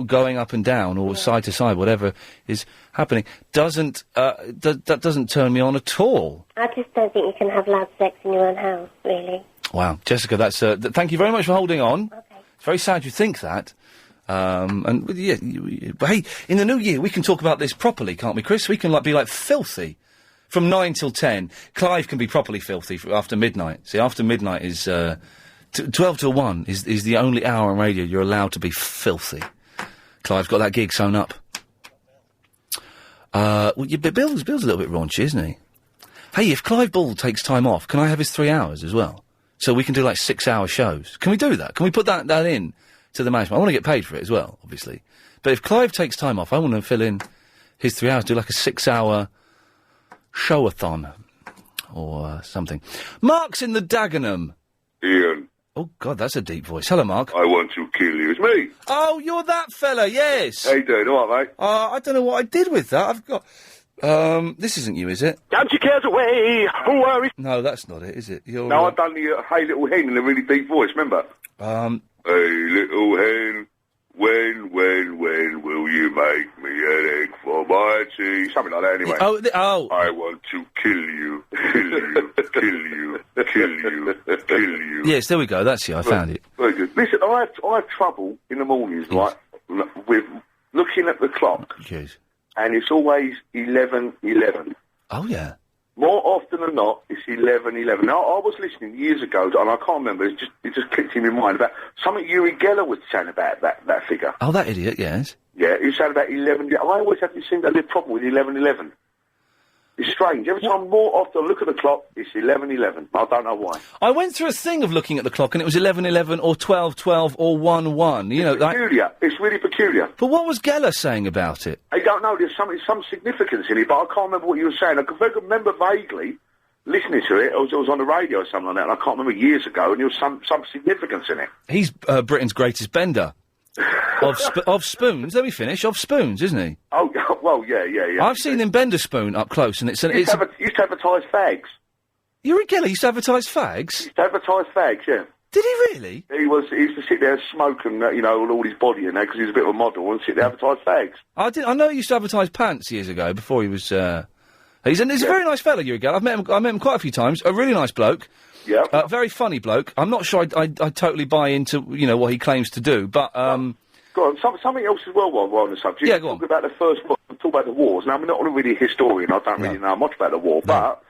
going up and down or side to side, whatever is happening, doesn't that doesn't turn me on at all. I just don't think you can have loud sex in your own house, really. Wow, Jessica, that's thank you very much for holding on. Okay. It's very sad you think that. And yeah, but hey, in the new year we can talk about this properly, can't we, Chris? We can be filthy from 9 till 10. Clive can be properly filthy after midnight. See, after midnight is 12 till 1 is the only hour on radio you're allowed to be filthy. Clive's got that gig sewn up. Well, but Bill's a little bit raunchy, isn't he? Hey, if Clive Bull takes time off, can I have his 3 hours as well? So we can do 6-hour shows. Can we do that? Can we put that in to the management? I want to get paid for it as well, obviously. But if Clive takes time off, I want to fill in his 3 hours, do a 6-hour show-a-thon or something. Mark's in the Dagenham. Ian. Oh, God, that's a deep voice. Hello, Mark. I want to kill you. It's me. Oh, you're that fella, yes. How you doing? All right, mate? I don't know what I did with that. I've got... this isn't you, is it? Don't you cares away. No, that's not it, is it? You're, No, I've done the Hey Little Hen in a really deep voice, remember? Hey Little Hen, when will you make me an egg for my tea? Something like that, anyway. I want to kill you, kill you. Yes, there we go. That's you. I found it. Very good. Listen, I have trouble in the mornings, right, with looking at the clock. Jeez. And it's always 11:11. Oh, yeah. More often than not, it's 11:11. Now, I was listening years ago, and I can't remember, it just clicked in my mind about something Uri Geller was saying about that figure. Oh, that idiot, yes. Yeah, he was saying about 11. I always have to seem to have a problem with 11:11. It's strange. Every time more often I look at the clock, it's 11:11. I don't know why. I went through a thing of looking at the clock, and it was 11:11 or 12:12 or 1:1. You know, peculiar. It's really peculiar. But what was Geller saying about it? I don't know. There's some significance in it, but I can't remember what you were saying. I can remember vaguely listening to it. It was on the radio or something like that, and I can't remember years ago, and there was some significance in it. He's Britain's greatest bender. of spoons. Let me finish. Of spoons, isn't he? Oh, well, yeah. I've seen him bend a spoon up close, and it's He used to advertise fags. Uri Geller used to advertise fags? He used to advertise fags, yeah. Did he really? He used to sit there and smoke and, all his body in there, because he was a bit of a model, and sit there and advertise fags. I know he used to advertise pants years ago, before he was, He's a very nice fella, Uri Geller. I met him quite a few times. A really nice bloke. Yeah. Very funny bloke. I'm not sure I totally buy into, what he claims to do, but, Go on, something else as well while we're on the subject. Yeah, go on. Talk about the first book, talk about the wars. Now, I'm not really a historian, I don't really know much about the war, but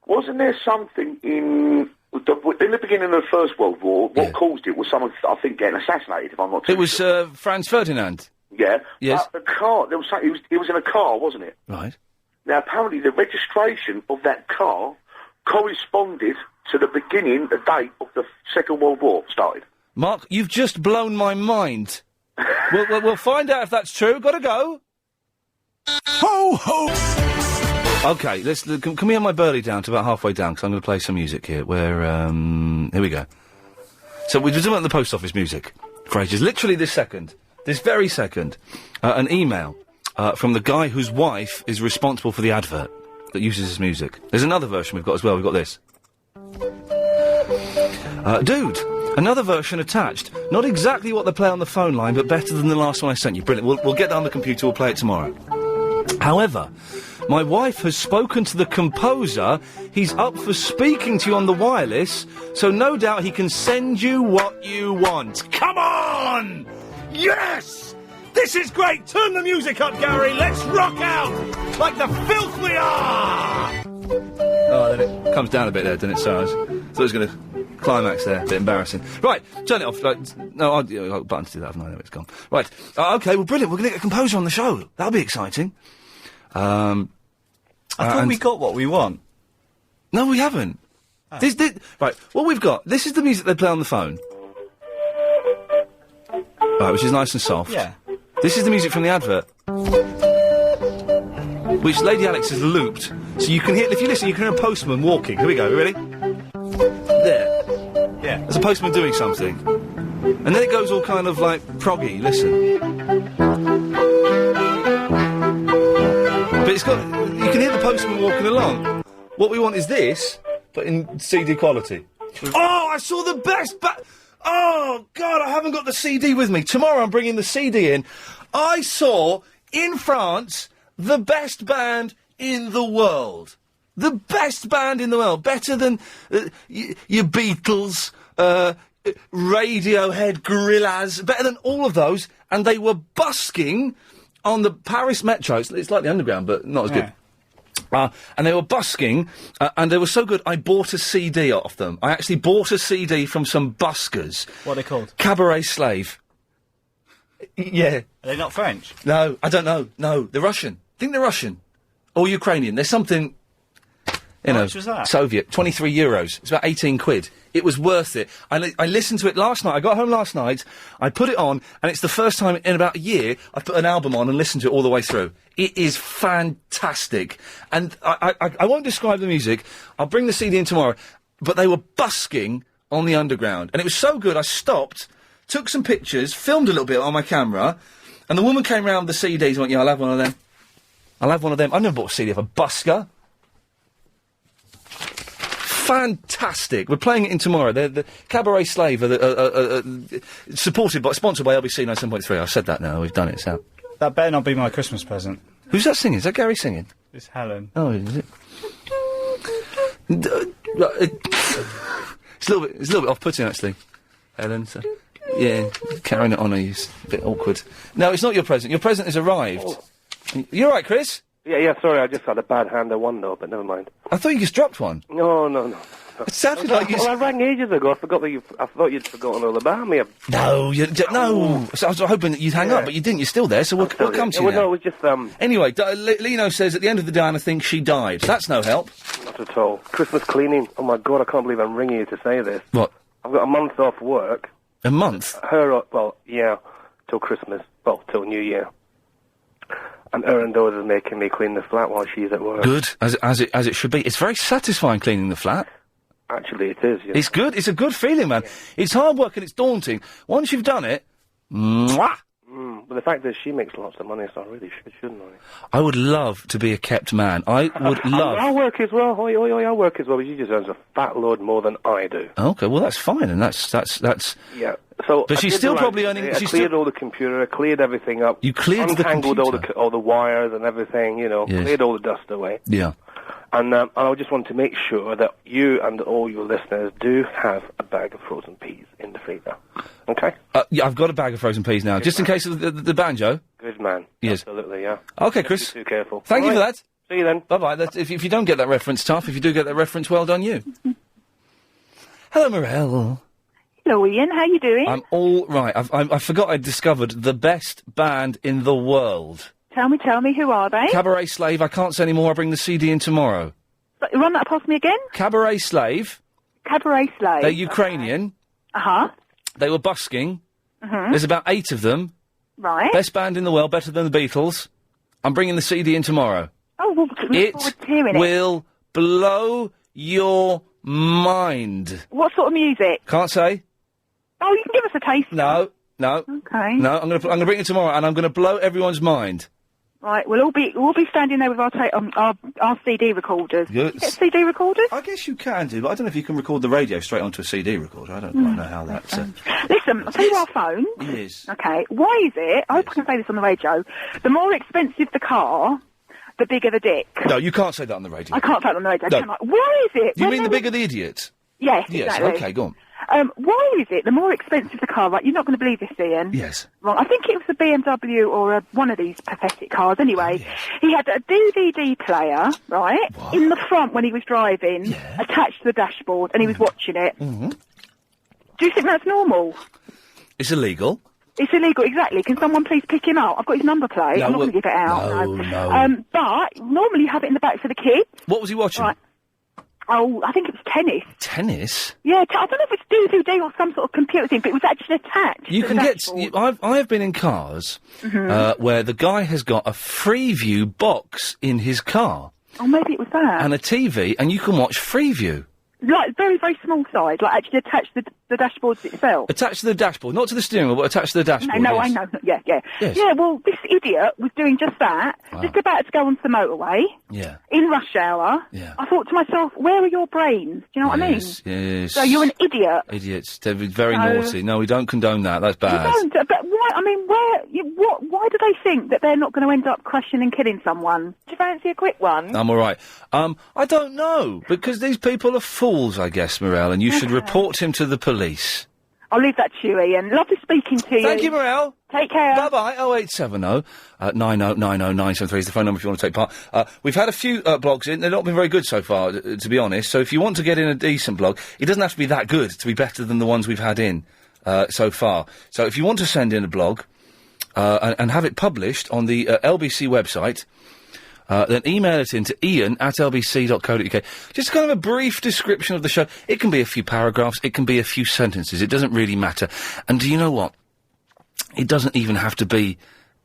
wasn't there something in the beginning of the First World War, what caused it was someone, I think, getting assassinated, if I'm not too sure. It was Franz Ferdinand. Yeah. Yes. But the car, there was something, he was in a car, wasn't it? Right. Now, apparently the registration of that car corresponded to the beginning, the date of the Second World War started. Mark, you've just blown my mind. We'll find out if that's true. Gotta go. Ho, ho! Okay, can we have my Burley down to about halfway down, because I'm going to play some music here, where, here we go. So we're doing the post office music for ages. Literally this very second, an email from the guy whose wife is responsible for the advert that uses this music. There's another version we've got as well. We've got this. Dude, another version attached. Not exactly what they play on the phone line, but better than the last one I sent you. Brilliant. We'll get that on the computer. We'll play it tomorrow. However, My wife has spoken to the composer. He's up for speaking to you on the wireless, so no doubt he can send you what you want. Come on! Yes! This is great! Turn the music up, Gary! Let's rock out! Like the filth we are! Oh, then it comes down a bit there, doesn't it? So I thought it was going to climax there. A bit embarrassing. Right, turn it off. No, I've got a button to do that, haven't I? No, it's gone. Right, OK, well, brilliant. We're going to get a composer on the show. That'll be exciting. I thought we got what we want. No, we haven't. Oh. Right, what we've got, this is the music they play on the phone. Right, which is nice and soft. Yeah. This is the music from the advert. Which Lady Alex has looped. So you can hear, if you listen, you can hear a postman walking. Here we go, you ready? There. Yeah. There's a postman doing something. And then it goes all kind of like proggy, listen. But it's got, you can hear the postman walking along. What we want is this, but in CD quality. Oh, I saw the best oh, God, I haven't got the CD with me. Tomorrow I'm bringing the CD in. I saw, in France, the best band in the world. The best band in the world. Better than your Beatles, Radiohead, Gorillaz. Better than all of those. And they were busking on the Paris Metro. It's like the Underground, but not as good. And they were busking, and they were so good, I bought a CD off them. I actually bought a CD from some buskers. What are they called? Cabaret Slave. Yeah. Are they not French? No, I don't know. No, they're Russian. I think they're Russian. Or Ukrainian. There's something, How much was that? Soviet. 23 euros. It's about 18 quid. It was worth it. I listened to it last night. I got home last night, I put it on, and it's the first time in about a year I've put an album on and listened to it all the way through. It is fantastic. And I won't describe the music. I'll bring the CD in tomorrow. But they were busking on the Underground. And it was so good, I stopped, took some pictures, filmed a little bit on my camera, and the woman came round with the CDs and went, yeah, I'll have one of them. I'll have one of them. I never bought a CD of a busker. Fantastic. We're playing it in tomorrow. The Cabaret Slave are sponsored by LBC 97.3. I've said that now. We've done it. It's out. That better not be my Christmas present. Who's that singing? Is that Gary singing? It's Helen. Oh, is it? It's a little bit off-putting, actually, Helen. So, yeah, carrying it on is a bit awkward. No, it's not your present. Your present has arrived. Oh. You all right, Chris? Yeah, sorry, I just had a bad hand at one door, but never mind. I thought you just dropped one. No. It sounded like you... Well, I rang ages ago. I thought you'd forgotten all about me. No. So I was hoping that you'd hang up, but you didn't. You're still there, so we'll come to you now. No, it was just, Anyway, Lino says at the end of the day, I think she died. That's no help. Not at all. Christmas cleaning. Oh, my God, I can't believe I'm ringing you to say this. What? I've got a month off work. A month? Till Christmas. Well, till New Year. And her daughter is making me clean the flat while she's at work. Good, as it should be. It's very satisfying cleaning the flat. Actually, it is. Yeah. It's good. It's a good feeling, man. Yeah. It's hard work and it's daunting. Once you've done it, mwah! But the fact is, she makes lots of money, so I really shouldn't I? I would love to be a kept man. I would love... I work as well. I work as well, but she just earns a fat load more than I do. Okay, well, that's fine, and that's... Yeah, so... But she's still probably earning... I cleared all the computer, I cleared everything up. You cleared the computer? Untangled all the wires and everything, yes. Cleared all the dust away. Yeah. And I just want to make sure that you and all your listeners do have a bag of frozen peas in the freezer. Okay? Yeah, I've got a bag of frozen peas now, just in case of the banjo. Good man. Yes. Absolutely, yeah. Okay, Chris. Be too careful. Thank you for that. See you then. Bye-bye. If you don't get that reference, tough. If you do get that reference, well done you. Hello, Morel. Hello, Ian. How you doing? I'm all right. I forgot I'd discovered the best band in the world. Tell me, who are they? Cabaret Slave. I can't say any more. I'll bring the CD in tomorrow. Run that past me again? Cabaret Slave. Cabaret Slave. They're Ukrainian. Uh-huh. They were busking. Mm-hmm. There's about 8 of them. Right. Best band in the world, better than the Beatles. I'm bringing the CD in tomorrow. Oh, well, look forward to hearing it. It will blow your mind. What sort of music? Can't say. Oh, you can give us a taste. No. Okay. No, I'm gonna bring it tomorrow, and I'm gonna blow everyone's mind. Right, we'll be standing there with our CD recorders. Good. Can you get CD recorders? I guess you can do, but I don't know if you can record the radio straight onto a CD recorder. I don't quite know how that's... Listen, I'll tell you our phone. Yes. Okay, why is it, I hope I can say this on the radio, the more expensive the car, the bigger the dick. No, you can't say that on the radio. I can't say that on the radio, No. can I? Why is it? You when mean the there bigger the idiot? Yes, Yes, exactly. okay, go on. Why is it the more expensive the car, right, you're not going to believe this, Ian. Yes. Wrong. I think it was a BMW or one of these pathetic cars anyway. He had a DVD player, right, in the front when he was driving, attached to the dashboard, and he was watching it. Mm-hmm. Do you think that's normal? It's illegal. It's illegal, exactly. Can someone please pick him out? I've got his number plate. No, I'm not well, going to give it out. no. But normally you have it in the back for the kids. What was he watching? Right. Oh, I think it was tennis. Tennis? Yeah, I don't know if it's DVD or some sort of computer thing, but it was actually attached. You to can the get. dashboard. I have been in cars Mhm. where the guy has got a Freeview box in his car Oh, maybe it was that. and a TV, and you can watch Freeview. Like, very, very small size, like actually attached to the dashboards itself. Attached to the dashboard, not to the steering wheel, but attached to the dashboard. No, yes. I know. Yeah, yeah. Yes. Yeah, well, this idiot was doing just that, Wow. just about to go onto the motorway, Yeah. in rush hour. Yeah. I thought to myself, where are your brains? Do you know what I mean? Yes, yes. So you're an idiot. Idiots. They're very No. naughty. No, we don't condone that. That's bad. You don't, but why, I mean, why do they think that they're not going to end up crushing and killing someone? Do you fancy a quick one? I'm all right. I don't know, because these people are fools, I guess, Morel, and you should report him to the police. I'll leave that to you, Ian. Lovely speaking to you. Thank you, Morel. Take care. Bye-bye. 0870 9090973 is the phone number if you want to take part. We've had a few blogs in. They've not been very good so far, to be honest. So if you want to get in a decent blog, it doesn't have to be that good to be better than the ones we've had in so far. So if you want to send in a blog and have it published on the LBC website, then email it in to iain@lbc.co.uk. Just kind of a brief description of the show. It can be a few paragraphs, it can be a few sentences, it doesn't really matter. And do you know what? It doesn't even have to be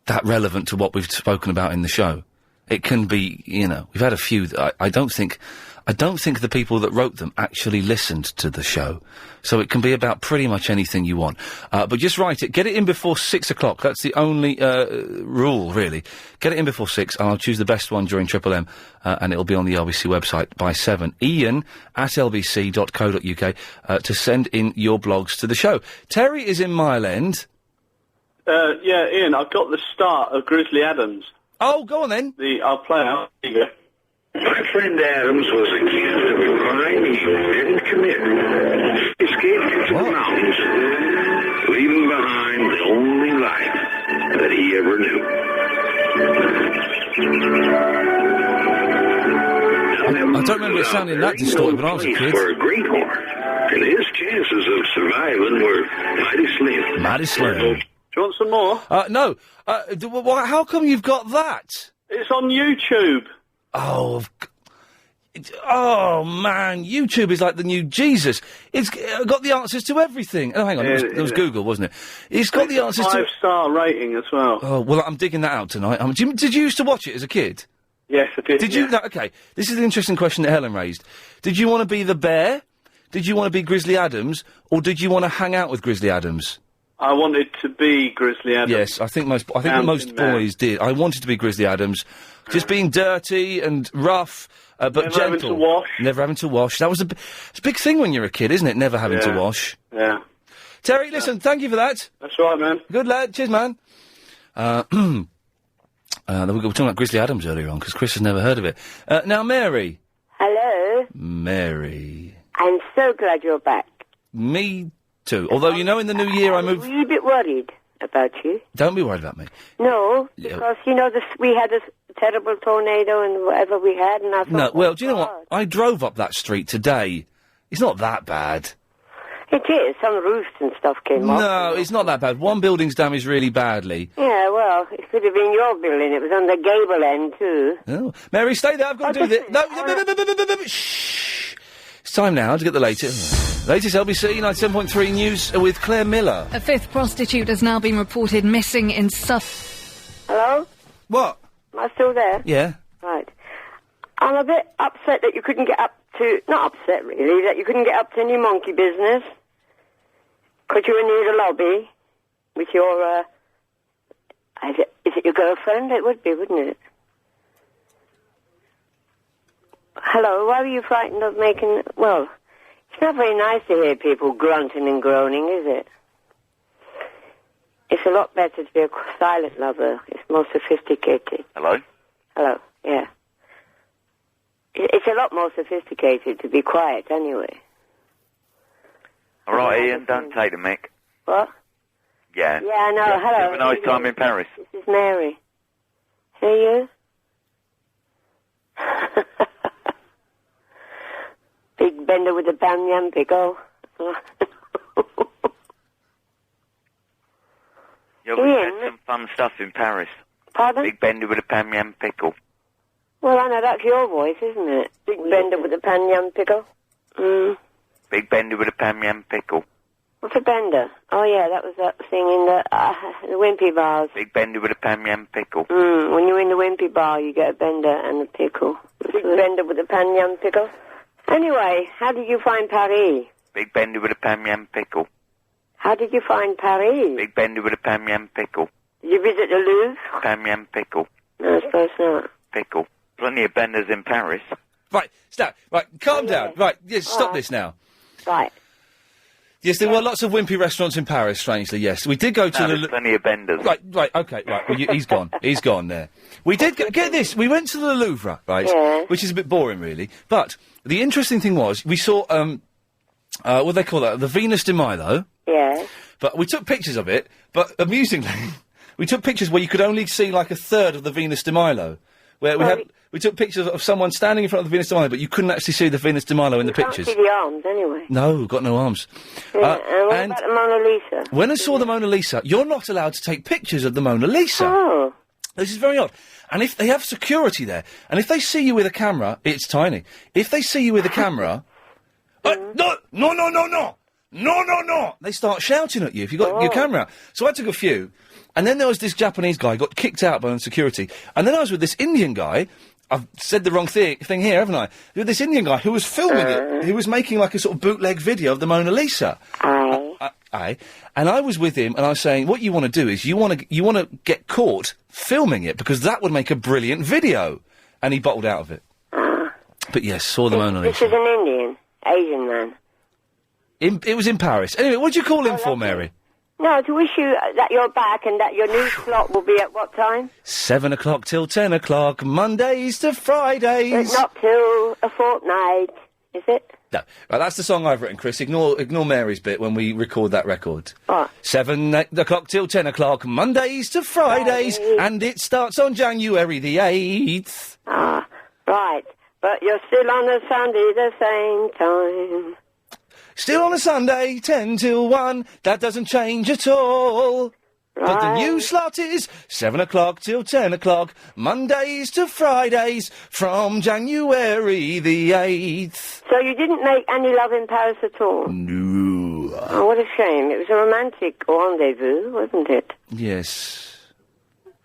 that relevant to what we've spoken about in the show. It can be, we've had a few that I don't think the people that wrote them actually listened to the show. So it can be about pretty much anything you want. But just write it. Get it in before 6 o'clock. That's the only rule, really. Get it in before 6, and I'll choose the best one during Triple M, and it'll be on the LBC website by 7. iain@lbc.co.uk to send in your blogs to the show. Terry is in Mile End. Yeah, Ian, I've got the start of Grizzly Adams. Oh, go on then. I'll play out. Here you go. My friend Adams was accused of a crime he didn't commit. He escaped into the mountains, leaving behind the only life that he ever knew. I don't remember it sounding that distorted when I was a kid. For a greenhorn, and his chances of surviving were mighty slim. Mighty slim. Do you want some more? No. How come you've got that? It's on YouTube. Oh, man, YouTube is like the new Jesus. It's got the answers to everything. Oh, hang on, it was Google, wasn't it? It's got the answers to... 5-star rating as well. Oh, well, I'm digging that out tonight. Did you used to watch it as a kid? Yes, I did. Did you? No, okay, this is an interesting question that Helen raised. Did you want to be the bear? Did you want to be Grizzly Adams? Or did you want to hang out with Grizzly Adams? I wanted to be Grizzly Adams. Yes, I think most boys did. I wanted to be Grizzly Adams. Just being dirty and rough, but Never gentle. having to wash. Never having to wash. That was it's a big thing when you're a kid, isn't it? Never having to Yeah. wash. Yeah. Terry, listen, thank you for that. That's right, man. Good lad. Cheers, man. We were talking about Grizzly Adams earlier on, because Chris has never heard of it. Now, Mary. Hello. Mary. I'm so glad you're back. Me too. Although, in the new year I moved... I'm a wee bit worried about you. Don't be worried about me. No, because, we had this terrible tornado and whatever we had, and I thought... No, well, do you know what? I drove up that street today. It's not that bad. It is. Some roofs and stuff came off. No, it's not that bad. One building's damaged really badly. Yeah, well, it could have been your building. It was on the gable end, too. Oh. Mary, stay there. I've got to do this. No, shh. It's time now to get the latest LBC 97.3 news with Claire Miller. A fifth prostitute has now been reported missing in Hello? What? Am I still there? Yeah. Right. I'm a bit upset that you couldn't get up to... Not upset, really, that you couldn't get up to any monkey business. Because you would need a lobby with your, is it your girlfriend? It would be, wouldn't it? Hello, why were you frightened of making... Well, it's not very nice to hear people grunting and groaning, is it? It's a lot better to be a silent lover. It's more sophisticated. Hello? Hello. Yeah. It's a lot more sophisticated to be quiet, anyway. All right, Ian, don't take the mic. What? Yeah. Yeah, I know. Hello. Have a nice time in Paris. This is Mary. Who are you? Big bender with a Pan Yam pickle. Yeah, we had some fun stuff in Paris. Pardon? Big bender with a Pan Yam pickle. Well, I know, that's your voice, isn't it? Big bender with a Pan Yam pickle. Big bender with a Pan Yam pickle. What's a bender? Oh, yeah, that was that thing in the Wimpy bars. Big bender with a Pan Yam pickle. When you're in the Wimpy bar, you get a bender and a pickle. Big bender with a Pan Yam pickle. Anyway, how did you find Paris? Big bender with a Pan Yam pickle. How did you find Paris? Big bender with a Pan Yam pickle. Did you visit the Louvre? Pan Yam pickle. No, I suppose not. Pickle. Plenty of benders in Paris. Right, stop. Right, calm down. Right, yes, stop this now. Right. Yes, there were lots of wimpy restaurants in Paris, strangely, yes. We did go to there's plenty of benders. Right, okay, right. Well, he's gone. He's gone there. We did get this. We went to the Louvre, right? Yeah. Which is a bit boring, really. But the interesting thing was, we saw, what do they call that? The Venus de Milo. Yeah. But we took pictures of it, but amusingly, we took pictures where you could only see like a third of the Venus de Milo. Where we took pictures of someone standing in front of the Venus de Milo, but you couldn't actually see the Venus de Milo in the pictures. You can't see the arms, anyway. No, got no arms. Yeah, and what about the Mona Lisa? When I saw the Mona Lisa, you're not allowed to take pictures of the Mona Lisa. Oh. This is very odd. And if they have security there, and if they see you with a camera, it's tiny. If they see you with a camera, no! They start shouting at you if you've got your camera out. So I took a few, and then there was this Japanese guy got kicked out by security, and then I was with this Indian guy. I've said the wrong thing here, haven't I? With this Indian guy who was filming it, who was making like a sort of bootleg video of the Mona Lisa. And I was with him, and I was saying, what you want to do is you want to get caught filming it because that would make a brilliant video. And he bottled out of it. But yes, saw the Mona Lisa. This is an Indian, Asian man. It was in Paris. Anyway, what do you call him for, Mary? No, to wish you that you're back and that your new slot will be at what time? 7 o'clock till 10 o'clock, Mondays to Fridays. But not till a fortnight, is it? No. Right, that's the song I've written, Chris. Ignore Mary's bit when we record that record. What? 7 o'clock till 10 o'clock, Mondays to Fridays, and it starts on January the 8th. Ah, right. But you're still on a Sunday the same time. Still on a Sunday, 10 till 1, that doesn't change at all. Right. But the new slot is 7 o'clock till 10 o'clock, Mondays to Fridays, from January the 8th. So you didn't make any love in Paris at all? No. Oh, what a shame. It was a romantic rendezvous, wasn't it? Yes.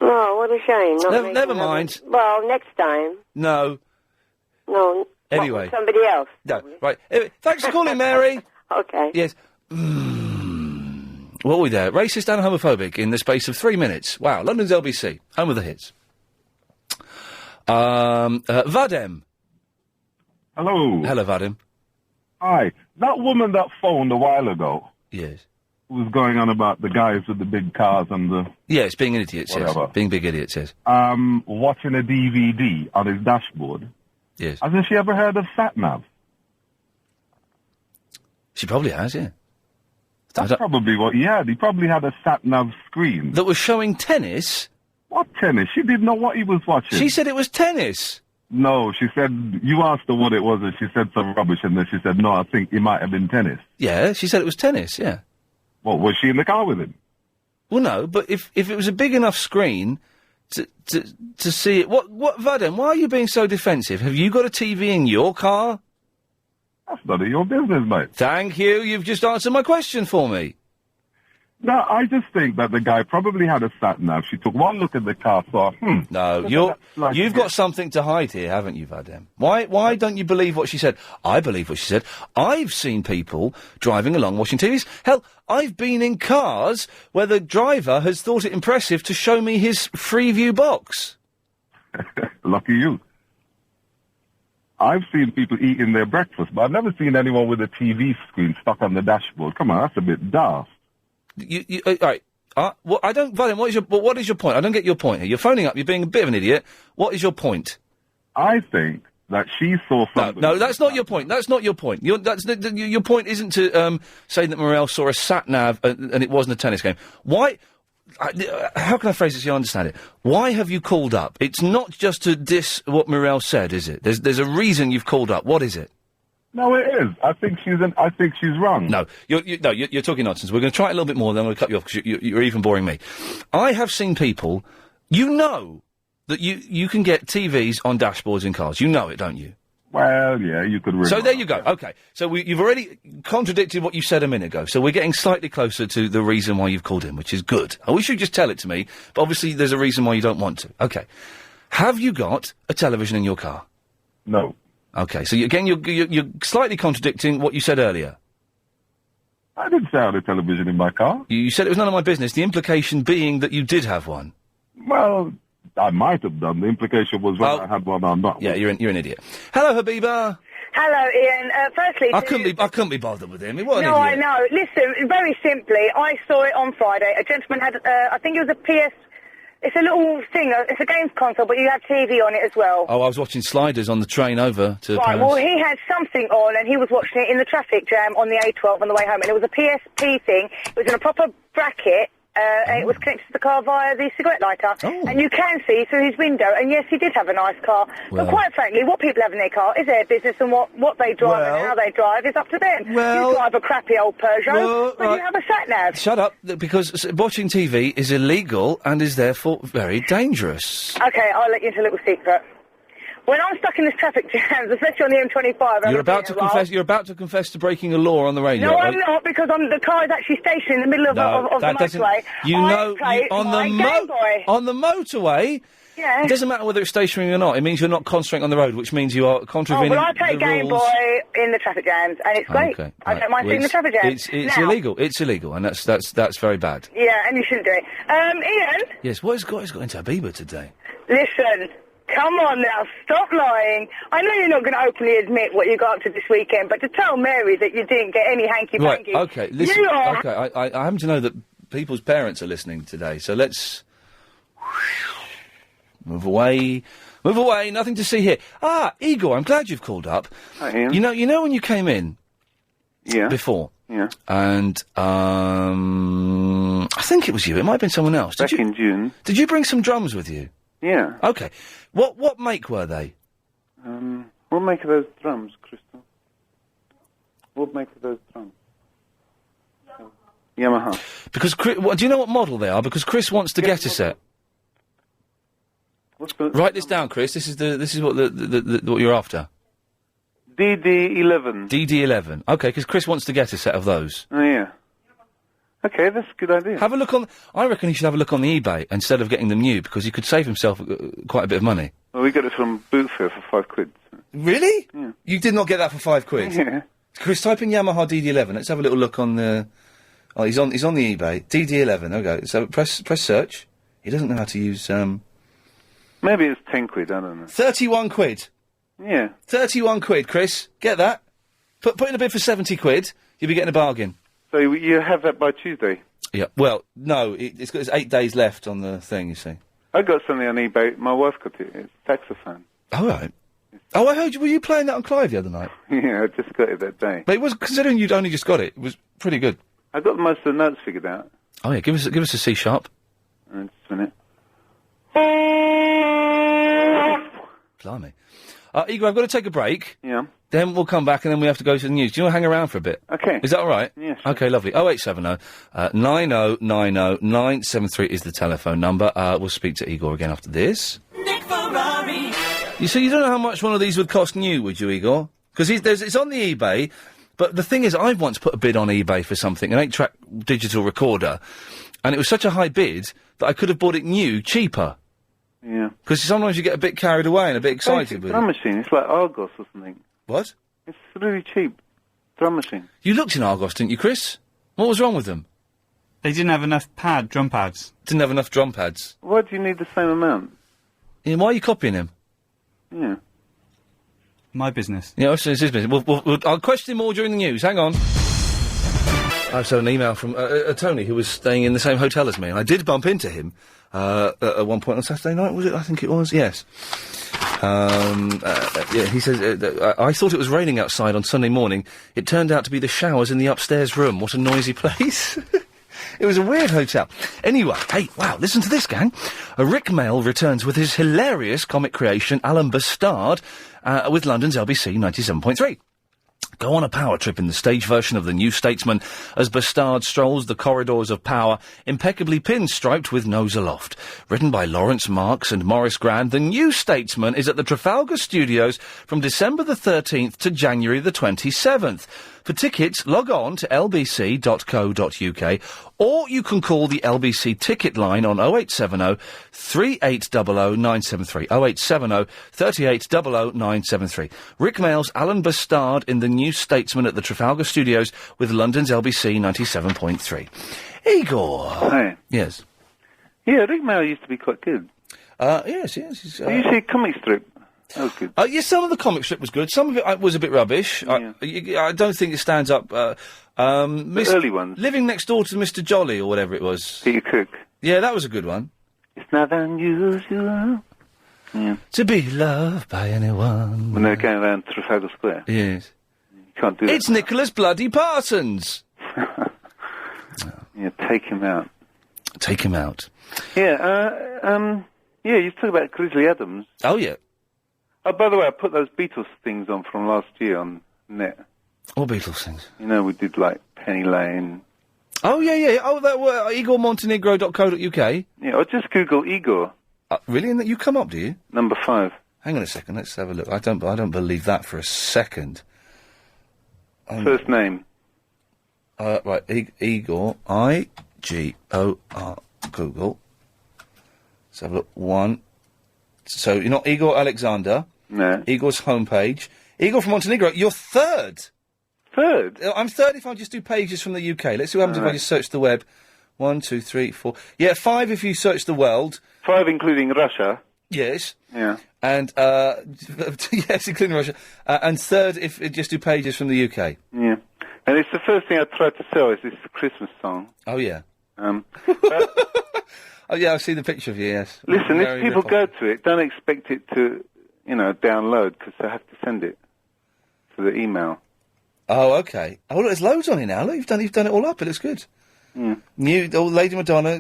Oh, what a shame. Never mind. Well, next time. No. No. Anyway. Somebody else. No, right. Anyway, thanks for calling, Mary. Okay. Yes. What were we there? Racist and homophobic in the space of 3 minutes. Wow, London's LBC. Home of the hits. Vadim. Hello. Hello, Vadim. Hi. That woman that phoned a while ago. Yes. Was going on about the guys with the big cars and the... Yes, being idiots, whatever. Yes. Being big idiots, yes. Watching a DVD on his dashboard. Yes. Has she ever heard of sat-nav? She probably has, yeah. That's probably what he had. He probably had a sat-nav screen. That was showing tennis? What tennis? She didn't know what he was watching. She said it was tennis. No, she said, you asked her what it was, and she said some rubbish, and then she said, no, I think it might have been tennis. Yeah, she said it was tennis, yeah. What, was she in the car with him? Well, no, but if it was a big enough screen to see it... What, Vadim, why are you being so defensive? Have you got a TV in your car? That's none of your business, mate. Thank you, you've just answered my question for me. No, I just think that the guy probably had a sat-nav. She took one look at the car, thought, No, you've got something to hide here, haven't you, Vadim? Why don't you believe what she said? I believe what she said. I've seen people driving along watching TVs. Hell, I've been in cars where the driver has thought it impressive to show me his Freeview box. Lucky you. I've seen people eating their breakfast, but I've never seen anyone with a TV screen stuck on the dashboard. Come on, that's a bit daft. All right. Vadim, what is your point? I don't get your point here. You're phoning up, you're being a bit of an idiot. What is your point? I think that she saw something. No, that's not your point. That's not your point. Your point isn't to say that Morel saw a sat-nav and it wasn't a tennis game. Why... how can I phrase this so you understand it? Why have you called up? It's not just to diss what Morel said, is it? There's a reason you've called up. What is it? No, it is. I think she's wrong. No, you're talking nonsense. We're going to try it a little bit more, then we'll cut you off because you're even boring me. I have seen people, you know, that you can get TVs on dashboards in cars. You know it, don't you? Well, yeah, you could ring. So there you go. Okay. So you've already contradicted what you said a minute ago. So we're getting slightly closer to the reason why you've called in, which is good. I wish you'd just tell it to me, but obviously there's a reason why you don't want to. Okay. Have you got a television in your car? No. Okay. So you're slightly contradicting what you said earlier. I didn't say I had a television in my car. You said it was none of my business. The implication being that you did have one. Well, I might have done. The implication was whether I had one or not. Yeah, you're an idiot. Hello, Habiba. Hello, Ian. Firstly, I couldn't be bothered with him. What an no, idiot. I know. Listen, very simply, I saw it on Friday. A gentleman had, I think it was a PS. It's a little thing. It's a games console, but you have TV on it as well. Oh, I was watching Sliders on the train over to Right. Paris. Well, he had something on, and he was watching it in the traffic jam on the A12 on the way home, and it was a PSP thing. It was in a proper bracket. And it was connected to the car via the cigarette lighter. And you can see through his window, and yes, he did have a nice car. Well. But quite frankly, what people have in their car is their business, and what they drive and how they drive is up to them. Well. You drive a crappy old Peugeot, but you have a sat-nav. Shut up, because watching TV is illegal and is therefore very dangerous. Okay, I'll let you into a little secret. When I'm stuck in this traffic jam, especially on the M25... You're about to confess to breaking a law on the radio. No, I'm not, because the car is actually stationed in the middle of the motorway. On the motorway... Yeah. It doesn't matter whether it's stationary or not. It means you're not concentrating on the road, which means you are contravening the rules. I take Game Boy in the traffic jams, and it's great. Okay, I don't mind seeing the traffic jams. It's illegal. It's illegal, and that's very bad. Yeah, and you shouldn't do it. Ian? Yes, what has got into Habiba today? Listen, come on now, stop lying. I know you're not going to openly admit what you got up to this weekend, but to tell Mary that you didn't get any hanky-panky... Right, okay, listen, I happen to know that people's parents are listening today, so let's... Move away, nothing to see here. Igor, I'm glad you've called up. Hi, Ian. You know when you came in? Yeah. Before? Yeah. And, I think it was you, it might have been someone else. Back in June. Did you bring some drums with you? Yeah. Okay. What make were they? What make are those drums, Crystal? What make are those drums? Yamaha. Because, do you know what model they are? Because Chris wants to get a set. Write this down, Chris. This is what what you're after. DD11. DD11. Okay, because Chris wants to get a set of those. Oh yeah. Okay, that's a good idea. Have a look on. I reckon he should have a look on the eBay instead of getting them new, because he could save himself quite a bit of money. Well, we got it from Boot Fair for £5. Really? Yeah. You did not get that for £5? Yeah. Chris, type in Yamaha DD11. Let's have a little look on the. Oh, he's on the eBay. DD11. There we go. So press search. He doesn't know how to use. Maybe it's £10. I don't know. 31 quid. Yeah. 31 quid, Chris. Get that. Put in a bid for 70 quid. You'll be getting a bargain. So you have that by Tuesday? Yeah. Well, no. It's 8 days left on the thing. You see. I got something on eBay. My wife got it. It's saxophone. All right. Oh, I heard you. Were you playing that on Clive the other night? Yeah, I just got it that day. But it was, considering you'd only just got it, it was pretty good. I got most of the notes figured out. Oh yeah, give us a C sharp. Just a minute. Blimey. Igor, I've got to take a break. Yeah. Then we'll come back and then we have to go to the news. Do you want to hang around for a bit? Okay. Is that all right? Yeah, sure. Okay, lovely. 0870 9090 973 is the telephone number. We'll speak to Igor again after this. Nick Ferrari. You see, you don't know how much one of these would cost new, would you, Igor? Because it's on the eBay, but the thing is, I've once put a bid on eBay for something, an 8-track digital recorder, and it was such a high bid that I could have bought it new, cheaper. Yeah. Because sometimes you get a bit carried away and a bit excited with it. Drum machine. It's like Argos or something. What? It's really cheap. Drum machine. You looked in Argos, didn't you, Chris? What was wrong with them? They didn't have enough drum pads. Didn't have enough drum pads. Why do you need the same amount? Yeah, why are you copying him? Yeah. My business. Yeah, it's his business. I'll question him more during the news. Hang on. I also had an email from Tony, who was staying in the same hotel as me, and I did bump into him at one point on Saturday night, was it? I think it was, yes. Yeah, he says, I thought it was raining outside on Sunday morning. It turned out to be the showers in the upstairs room. What a noisy place. It was a weird hotel. Anyway, hey, wow, listen to this, gang. Rick Mail returns with his hilarious comic creation, Alan Bastard, with London's LBC 97.3. Go on a power trip in the stage version of The New Statesman as Bastard strolls the corridors of power, impeccably pinstriped with nose aloft. Written by Lawrence Marks and Maurice Grand, The New Statesman is at the Trafalgar Studios from December the 13th to January the 27th. For tickets, log on to lbc.co.uk, or you can call the LBC ticket line on 0870 3800 973. 0870 3800 973. Rick Mail's Alan Bastard in The New Statesman at the Trafalgar Studios with London's LBC 97.3. Igor. Hi. Yes. Yeah, Rick Mail used to be quite good. Yes. He's, you see a comic strip? That was good. Yes, some of the comic strip was good. Some of it was a bit rubbish. Yeah. I don't think it stands up. The early ones. Living Next Door to Mr. Jolly, or whatever it was. Peter Cook. Yeah, that was a good one. It's not unusual. Yeah. To be loved by anyone. When they're going around Trafalgar Square. Yes. You can't do that. It's Nicholas Bloody Parsons. Yeah, take him out. Take him out. Yeah, yeah, you talk about Grizzly Adams. Oh, yeah. Oh, by the way, I put those Beatles things on from last year on net. What Beatles things? You know, we did, like, Penny Lane. Oh, yeah. Oh, that were IgorMontenegro.co.uk? Yeah, or just Google Igor. Really? And that you come up, do you? Number 5. Hang on a second, let's have a look. I don't believe that for a second. First name. Right, Igor, I-G-O-R, Google. Let's have a look. 1. So, you're not Igor Alexander. No. Igor's homepage. Igor from Montenegro, you're third. Third? I'm third if I just do pages from the UK. Let's see what happens if I just search the web. 1, 2, 3, 4. Yeah, 5 if you search the world. 5 including Russia. Yes. Yeah. And, yes, including Russia. And third if you just do pages from the UK. Yeah. And it's the first thing I tried to sell is this Christmas song. Oh, yeah. But oh, yeah, I've seen the picture of you, yes. Listen, if people go to it, don't expect it to, download, because they have to send it to the email. Oh, okay. Oh, look, there's loads on it now. Look, you've done it all up. It looks good. Yeah. Lady Madonna,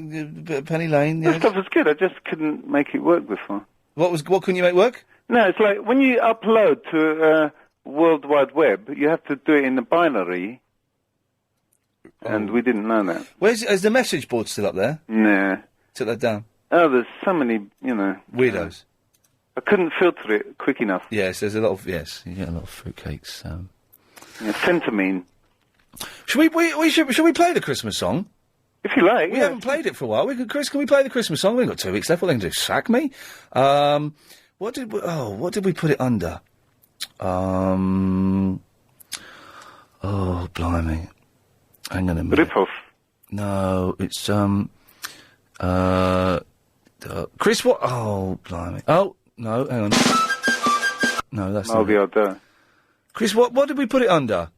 Penny Lane. That stuff was good. I just couldn't make it work before. What couldn't you make work? No, it's like when you upload to World Wide Web, you have to do it in the binary. And we didn't know that. Is the message board still up there? Nah. Took that down. Oh, there's so many, weirdos. I couldn't filter it quick enough. Yes, there's a lot of, you get a lot of fruitcakes. Yeah, Pantomine. Should we play the Christmas song? If you like, We haven't played it for a while. Chris, can we play the Christmas song? We've got 2 weeks left. What are they going to do? Sack me? What did we put it under? Oh, blimey. Hang on a minute. Rip-off. No, it's, Chris, what? Oh, blimey. Oh, no, hang on. No, that's not it. Chris, what did we put it under?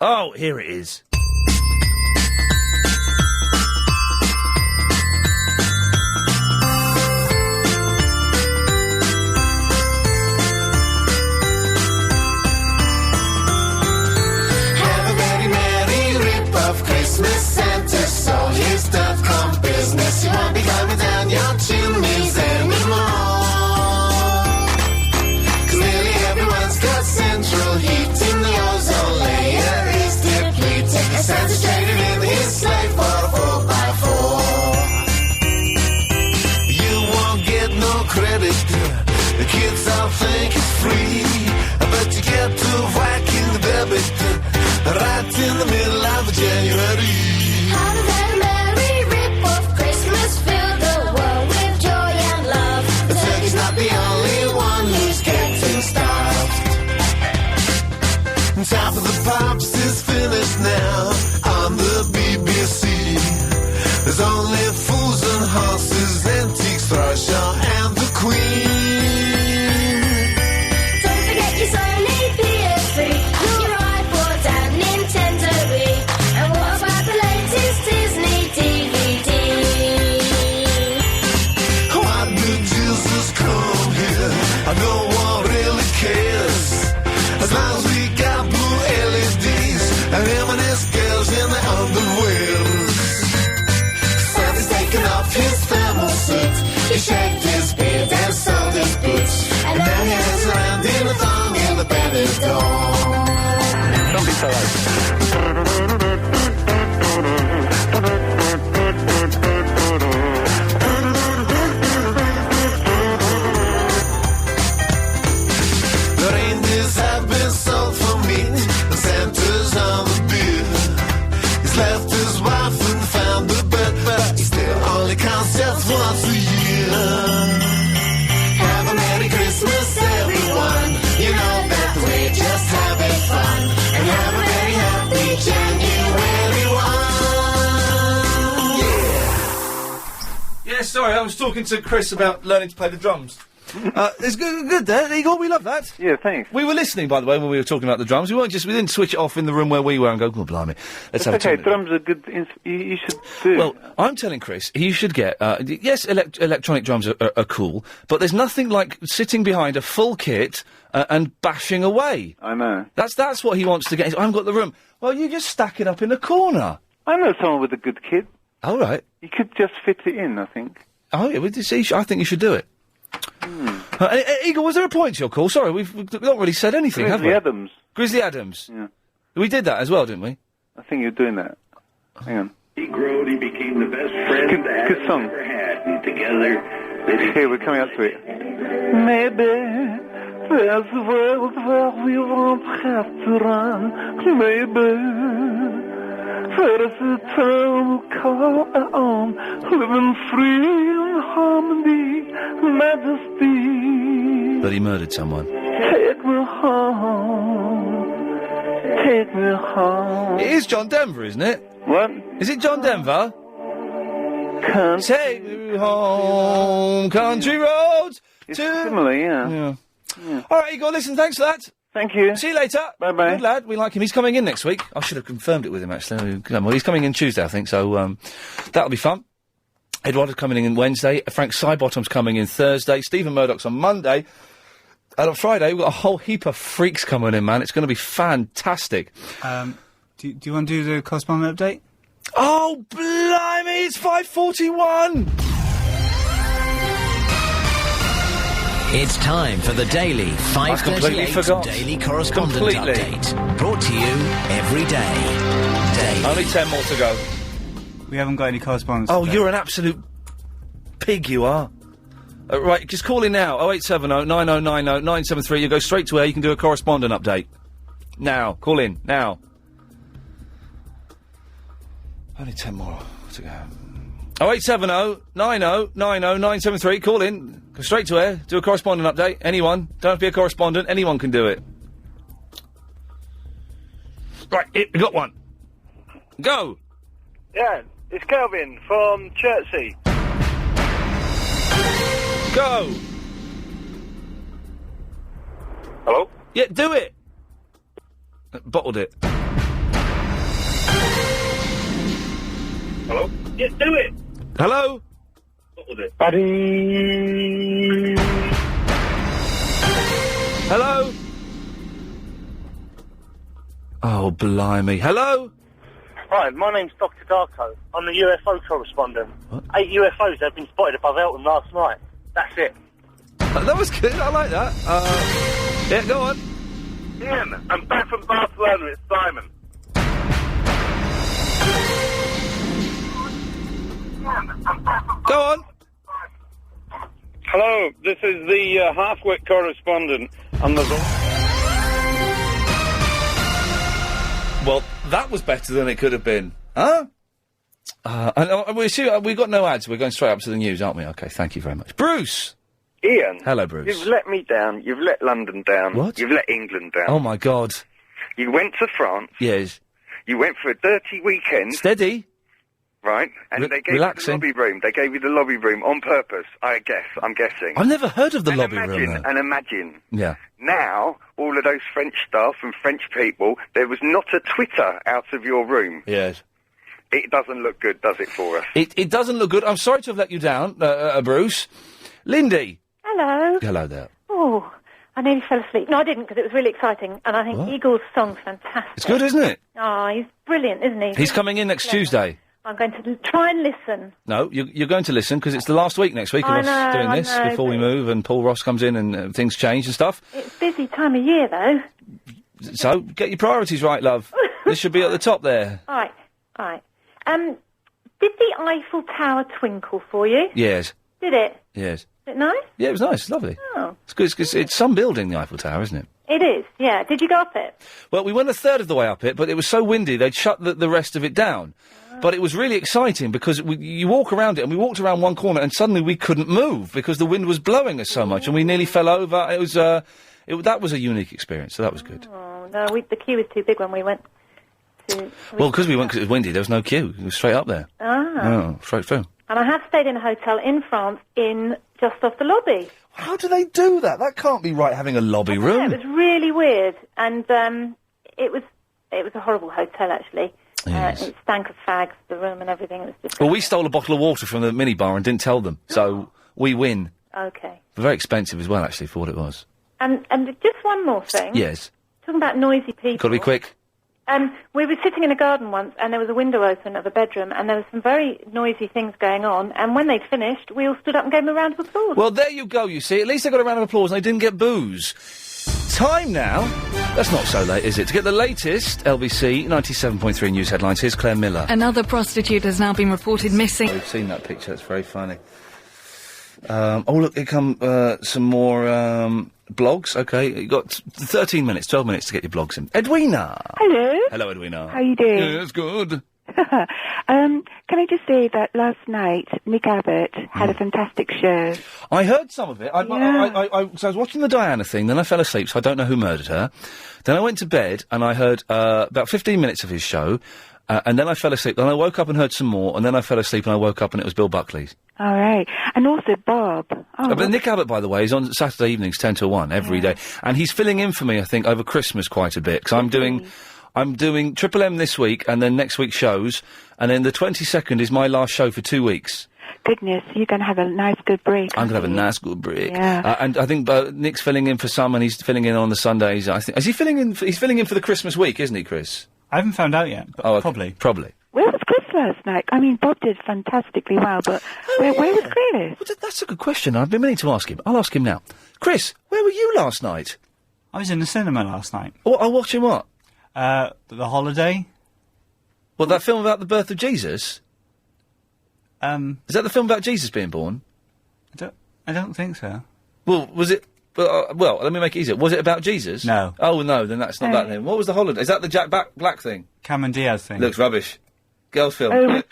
Oh, here it is. All his stuff come business. You won't be coming down your chimneys anymore. 'Cause nearly everyone's got central heating. The ozone layer is depleting. And Santa's traded in his sleigh for a 4x4. You won't get no credit. The kids all think it's free. But you get to whacking the debit right in the middle of January. Have a very merry rip-off Christmas, fill the world with joy and love. The turkey's not the only one who's getting stuffed. Top of the Pops is finished now on the BBC. There's only Fools and Horses, Antiques, Thrasher and the Queen. Don't forget your Sony PS3, your iPod and Nintendo Wii. And what about the latest Disney DVD? Why did Jesus come here? shaved his beard and sold his boots. And now he hangs around in a thong in the Benidorm. Don't be so loud. The reindeers have been sold for meat, and Santa's on the bill. He's left his wife and found the bed, but he still only counts just once a year. Have a Merry Christmas, everyone. You know that we're just having fun. And have a very happy January one. Yeah, sorry, I was talking to Chris about learning to play the drums. It's good there, Igor, we love that. Yeah, thanks. We were listening, by the way, when we were talking about the drums. We didn't switch it off in the room where we were and go, oh, blimey, let's have a okay, tune. drums are good. You should do. Well, I'm telling Chris, he should get, yes, electronic drums are cool, but there's nothing like sitting behind a full kit and bashing away. I know. That's what he wants to get. I haven't got the room. Well, you just stack it up in the corner. I know someone with a good kit. All right. You could just fit it in, I think. Oh, yeah, I think you should do it. Igor, was there a point to your call? Sorry, we've not really said anything, have we? Grizzly Adams. Grizzly Adams. Yeah. We did that as well, didn't we? I think you're doing that. Hang on. He grew, he became the best friend that good song. ever had. And together, Here, we're coming up to it. Maybe there's a world where we won't have to run. Maybe there's a time we'll call our own, living free in harmony, majesty. But he murdered someone. Take me home, take me home. It is John Denver, isn't it? What? Is it John Denver? Take me home, country roads. It's similar, yeah. All right, Igor, listen, thanks for that. Thank you. See you later. Bye-bye. Good lad, we like him. He's coming in next week. I should have confirmed it with him, actually. Well, he's coming in Tuesday, I think, so that'll be fun. Eduardo's coming in Wednesday. Frank Sidebottom's coming in Thursday. Stephen Murdoch's on Monday. And on Friday, we've got a whole heap of freaks coming in, man. It's going to be fantastic. Do you want to do the correspondent update? Oh, blimey, it's 5:41! It's time for the daily 5:38 Daily Correspondent Update. Brought to you every day. Daily. Only 10 more to go. We haven't got any correspondence. Oh, today. you're an absolute pig, you are. Right, just call in now. 0870 9090 973. You go straight to air. You can do a correspondent update. Now. Call in. Now. Only 10 more to go. 0870 9090 973. Call in. Go straight to air. Do a correspondent update. Anyone. Don't have to be a correspondent. Anyone can do it. Right, we got one. Go. Yeah, it's Kelvin from Chertsey. Go. Hello? Yeah, do it. Bottled it. Hello? Yeah, do it. Hello? Bottled it. Buddy. Hello? Oh, blimey. Hello? Hi, my name's Dr. Darko. I'm the UFO correspondent. What? 8 UFOs have been spotted above Elton last night. That's it. That was good. I like that. Yeah, go on. Ian, I'm back from Barcelona. It's Simon. Go on. Hello, this is the half-wit correspondent on the... Well, that was better than it could have been. Huh? And we've got no ads. We're going straight up to the news, aren't we? Okay, thank you very much. Bruce! Ian. Hello, Bruce. You've let me down. You've let London down. What? You've let England down. Oh, my God. You went to France. Yes. You went for a dirty weekend. Steady. Right? And they gave relaxing. you the lobby room. They gave you the lobby room on purpose, I guess. I'm guessing. I've never heard of the lobby room, though. And imagine. Yeah. Now, all of those French staff and French people, there was not a Twitter out of your room. Yes. It doesn't look good, does it, for us? It doesn't look good. I'm sorry to have let you down, Bruce. Lindy. Hello. Hello there. Oh, I nearly fell asleep. No, I didn't, because it was really exciting, and I think What? Eagle's song's fantastic. It's good, isn't it? Oh, he's brilliant, isn't he? He's coming in next Tuesday. I'm going to try and listen. No, you're going to listen because it's the last week next week of us doing this before we move and Paul Ross comes in and things change and stuff. It's a busy time of year, though. So, get your priorities right, love. This should be at the top there. All right. Did the Eiffel Tower twinkle for you? Yes. Did it? Yes. Is it nice? Yeah, it was nice. It's lovely. Oh. It's good. It's some building, the Eiffel Tower, isn't it? It is, yeah. Did you go up it? Well, we went a third of the way up it, but it was so windy they'd shut the rest of it down. But it was really exciting because you walk around it, and we walked around one corner, and suddenly we couldn't move because the wind was blowing us so much, and we nearly fell over. It was that was a unique experience, so that was good. Oh, no, the queue was too big when we went to... Well, because we went because it was windy, there was no queue. It was straight up there. Oh, straight through. And I have stayed in a hotel in France just off the lobby. How do they do that? That can't be right, having a lobby room. Yeah, it was really weird, and it was a horrible hotel, actually. Yes. It stank of fags, the room and everything. It was just... Well, we stole a bottle of water from the minibar and didn't tell them, so we win. Okay. Very expensive as well, actually, for what it was. And just one more thing. Yes. Talking about noisy people. Got to be quick. We were sitting in a garden once, and there was a window open of a bedroom, and there were some very noisy things going on, and when they'd finished, we all stood up and gave them a round of applause. Well, there you go, you see. At least they got a round of applause and they didn't get booze. Time now, that's not so late, is it, to get the latest LBC 97.3 news headlines. Here's Claire Miller. Another prostitute has now been reported missing. We've seen that picture, it's very funny. Oh, look, here come some more blogs. Okay, you got 13 minutes, 12 minutes to get your blogs in. Edwina! Hello. Hello, Edwina. How you doing? Yeah, that's good. Can I just say that last night, Nick Abbott had a fantastic show. I heard some of it. So I was watching the Diana thing, then I fell asleep, so I don't know who murdered her. Then I went to bed, and I heard about 15 minutes of his show, and then I fell asleep. Then I woke up and heard some more, and then I fell asleep, and I woke up, and it was Bill Buckley's. All right. And also Bob. But Nick Abbott, by the way, is on Saturday evenings 10 to 1 every day. And he's filling in for me, I think, over Christmas quite a bit, because I'm doing Triple M this week, and then next week shows, and then the 22nd is my last show for 2 weeks. Goodness, you're going to have a nice, good break. I'm going to have a nice, good break. Yeah. And I think Nick's filling in for some, and he's filling in on the Sundays. I think is he filling in? He's filling in for the Christmas week, isn't he, Chris? I haven't found out yet. But Probably. Where was Chris last night? I mean, Bob did fantastically well, but where was Chris? Well, that's a good question. I've been meaning to ask him. I'll ask him now. Chris, where were you last night? I was in the cinema last night. Oh, watching what? The Holiday. Well, that film about the birth of Jesus? Is that the film about Jesus being born? I don't think so. Well, was it... Well, let me make it easier. Was it about Jesus? No. Oh, no, then that's not that then. What was the Holiday? Is that the Jack Black thing? Cameron Diaz thing. Looks rubbish. Girls' film. Oh, is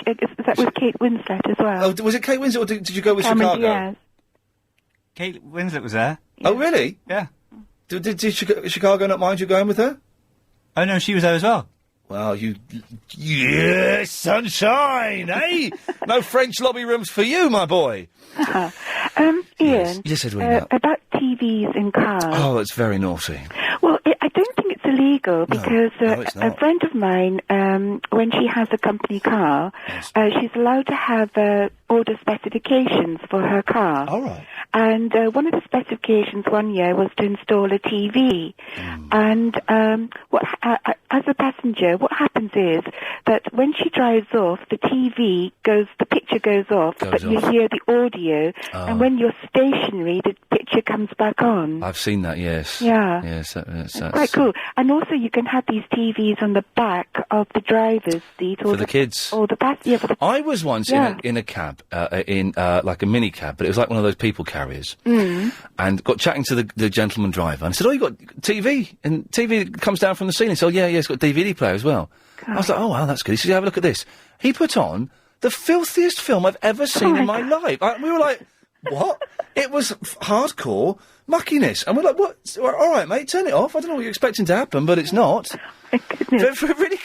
that with Kate Winslet as well? Oh, was it Kate Winslet, or did you go with Cameron Chicago? Diaz. Kate Winslet was there. Oh, really? Yeah. Did Chicago not mind you going with her? Oh, no, she was there as well. Well, yes, sunshine, eh? No French lobby rooms for you, my boy. Ian. Yes, Edwina. About TVs in cars. Oh, it's very naughty. Well, I don't think it's illegal because it's a not. friend of mine, when she has a company car, she's allowed to have order specifications for her car. All right. And one of the specifications one year was to install a TV. And as a passenger, what happens is that when she drives off, the picture goes off, but you hear the audio, and when you're stationary, the picture comes back on. I've seen that, yes. Yeah. Yes, that's Quite cool. And also you can have these TVs on the back of the driver's seat. Or for the kids. Or the I was once in a cab, like a mini cab, but it was like one of those people carriers. And got chatting to the gentleman driver, and I said, "Oh, you got TV?" And TV comes down from the ceiling. So yeah, it's got a DVD player as well. I was like, "Oh wow, that's good." He said, "Have a look at this." He put on the filthiest film I've ever seen in my life. We were like, "What?" It was hardcore muckiness, and we're like, "What? All right, mate, turn it off." I don't know what you're expecting to happen, but it's not. It really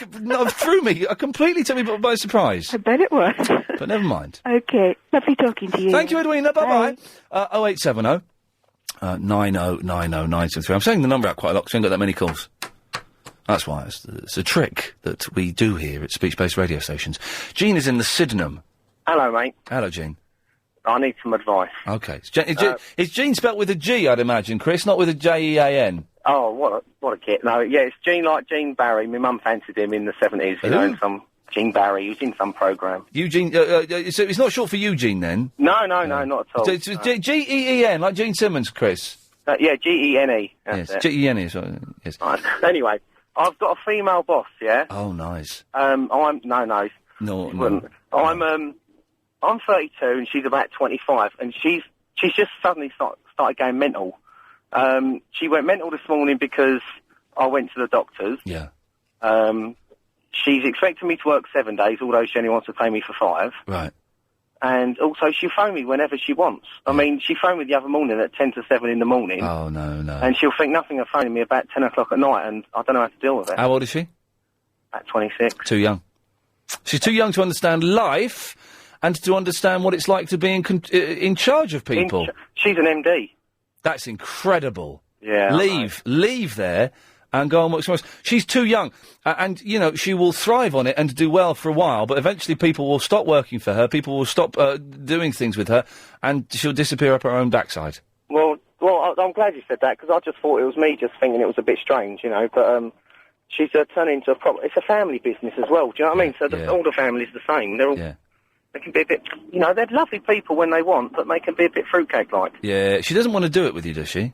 threw me. Completely took me by surprise. I bet it was. But never mind. Okay, lovely talking to you. Thank you, Edwina. Bye-bye. 0870 909093. I'm saying the number out quite a lot because we haven't got that many calls. That's why. It's a trick that we do here at speech-based radio stations. Jean is in the Sydenham. Hello, mate. Hello, Jean. I need some advice. Okay. Is Jean spelt with a G, I'd imagine, Chris, not with a Jean? Oh, what a kid. No, yeah, it's Gene like Gene Barry. My mum fancied him in the 70s, you know, in some Gene Barry. He was in some programme. Eugene. So it's not short for Eugene then. No, not at all. So it's G-E-E-N, like Gene Simmons, Chris. Yeah, G-E-N-E. Yes, G-E-N-E. Yes. Right. Anyway, I've got a female boss. Yeah. Oh, nice. I'm 32 and she's about 25, and she's just suddenly started going mental. She went mental this morning because I went to the doctors. Yeah. She's expecting me to work 7 days, although she only wants to pay me for 5. Right. And also, she'll phone me whenever she wants. I mean, she phoned me the other morning at 10 to 7 in the morning. Oh, no. And she'll think nothing of phoning me about 10 o'clock at night, and I don't know how to deal with it. How old is she? At 26. Too young. She's too young to understand life and to understand what it's like to be in charge of people. She's an MD. That's incredible. Yeah. Leave there and go and work somewhere else. She's too young. And, you know, she will thrive on it and do well for a while, but eventually people will stop working for her, people will stop doing things with her, and she'll disappear up her own backside. Well, I'm glad you said that, because I just thought it was me just thinking it was a bit strange, you know, but she's turning into it's a family business as well, do you know what I mean? So all the family's the same. They're all... Yeah. They can be a bit, you know, they're lovely people when they want, but they can be a bit fruitcake-like. Yeah, she doesn't want to do it with you, does she?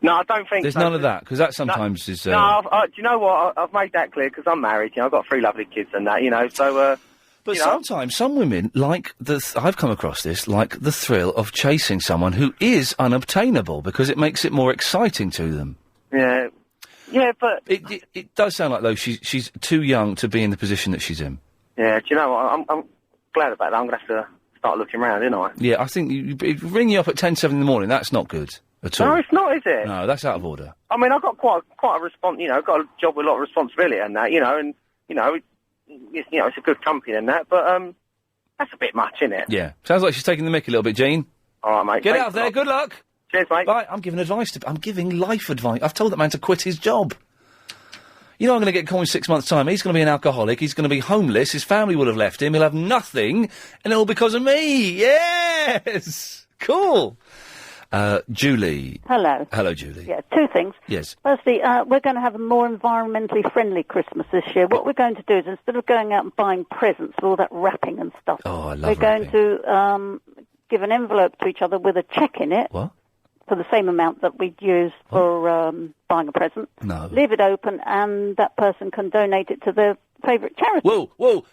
No, I don't think There's so. none of that, because that sometimes is... No, do you know what? I've made that clear, because I'm married, you know, I've got 3 lovely kids and that, you know, so... But sometimes some women like I've come across this, like the thrill of chasing someone who is unobtainable, because it makes it more exciting to them. Yeah. Yeah, but... It does sound like, though, she's too young to be in the position that she's in. Yeah, do you know what? I'm glad about that. I'm going to have to start looking around, isn't I? Yeah, I think ring you up at 10:07 in the morning, that's not good at all. No, it's not, is it? No, that's out of order. I mean, I've got quite a response, you know, got a job with a lot of responsibility and that, you know, and, you know, it's a good company and that, but, that's a bit much, isn't it? Yeah. Sounds like she's taking the mick a little bit, Gene. All right, mate. Get out of there, good luck. Cheers, mate. Bye. I'm giving life advice. I've told that man to quit his job. You know I'm going to get called in 6 months' time. He's going to be an alcoholic. He's going to be homeless. His family will have left him. He'll have nothing. And all because of me. Yes! Cool. Julie. Hello. Hello, Julie. Yeah, 2 things. Yes. Firstly, we're going to have a more environmentally friendly Christmas this year. What we're going to do is, instead of going out and buying presents with all that wrapping and stuff, I love we're going to give an envelope to each other with a cheque in it. What? For the same amount that we'd use for buying a present. No. Leave it open, and that person can donate it to their favourite charity. Whoa!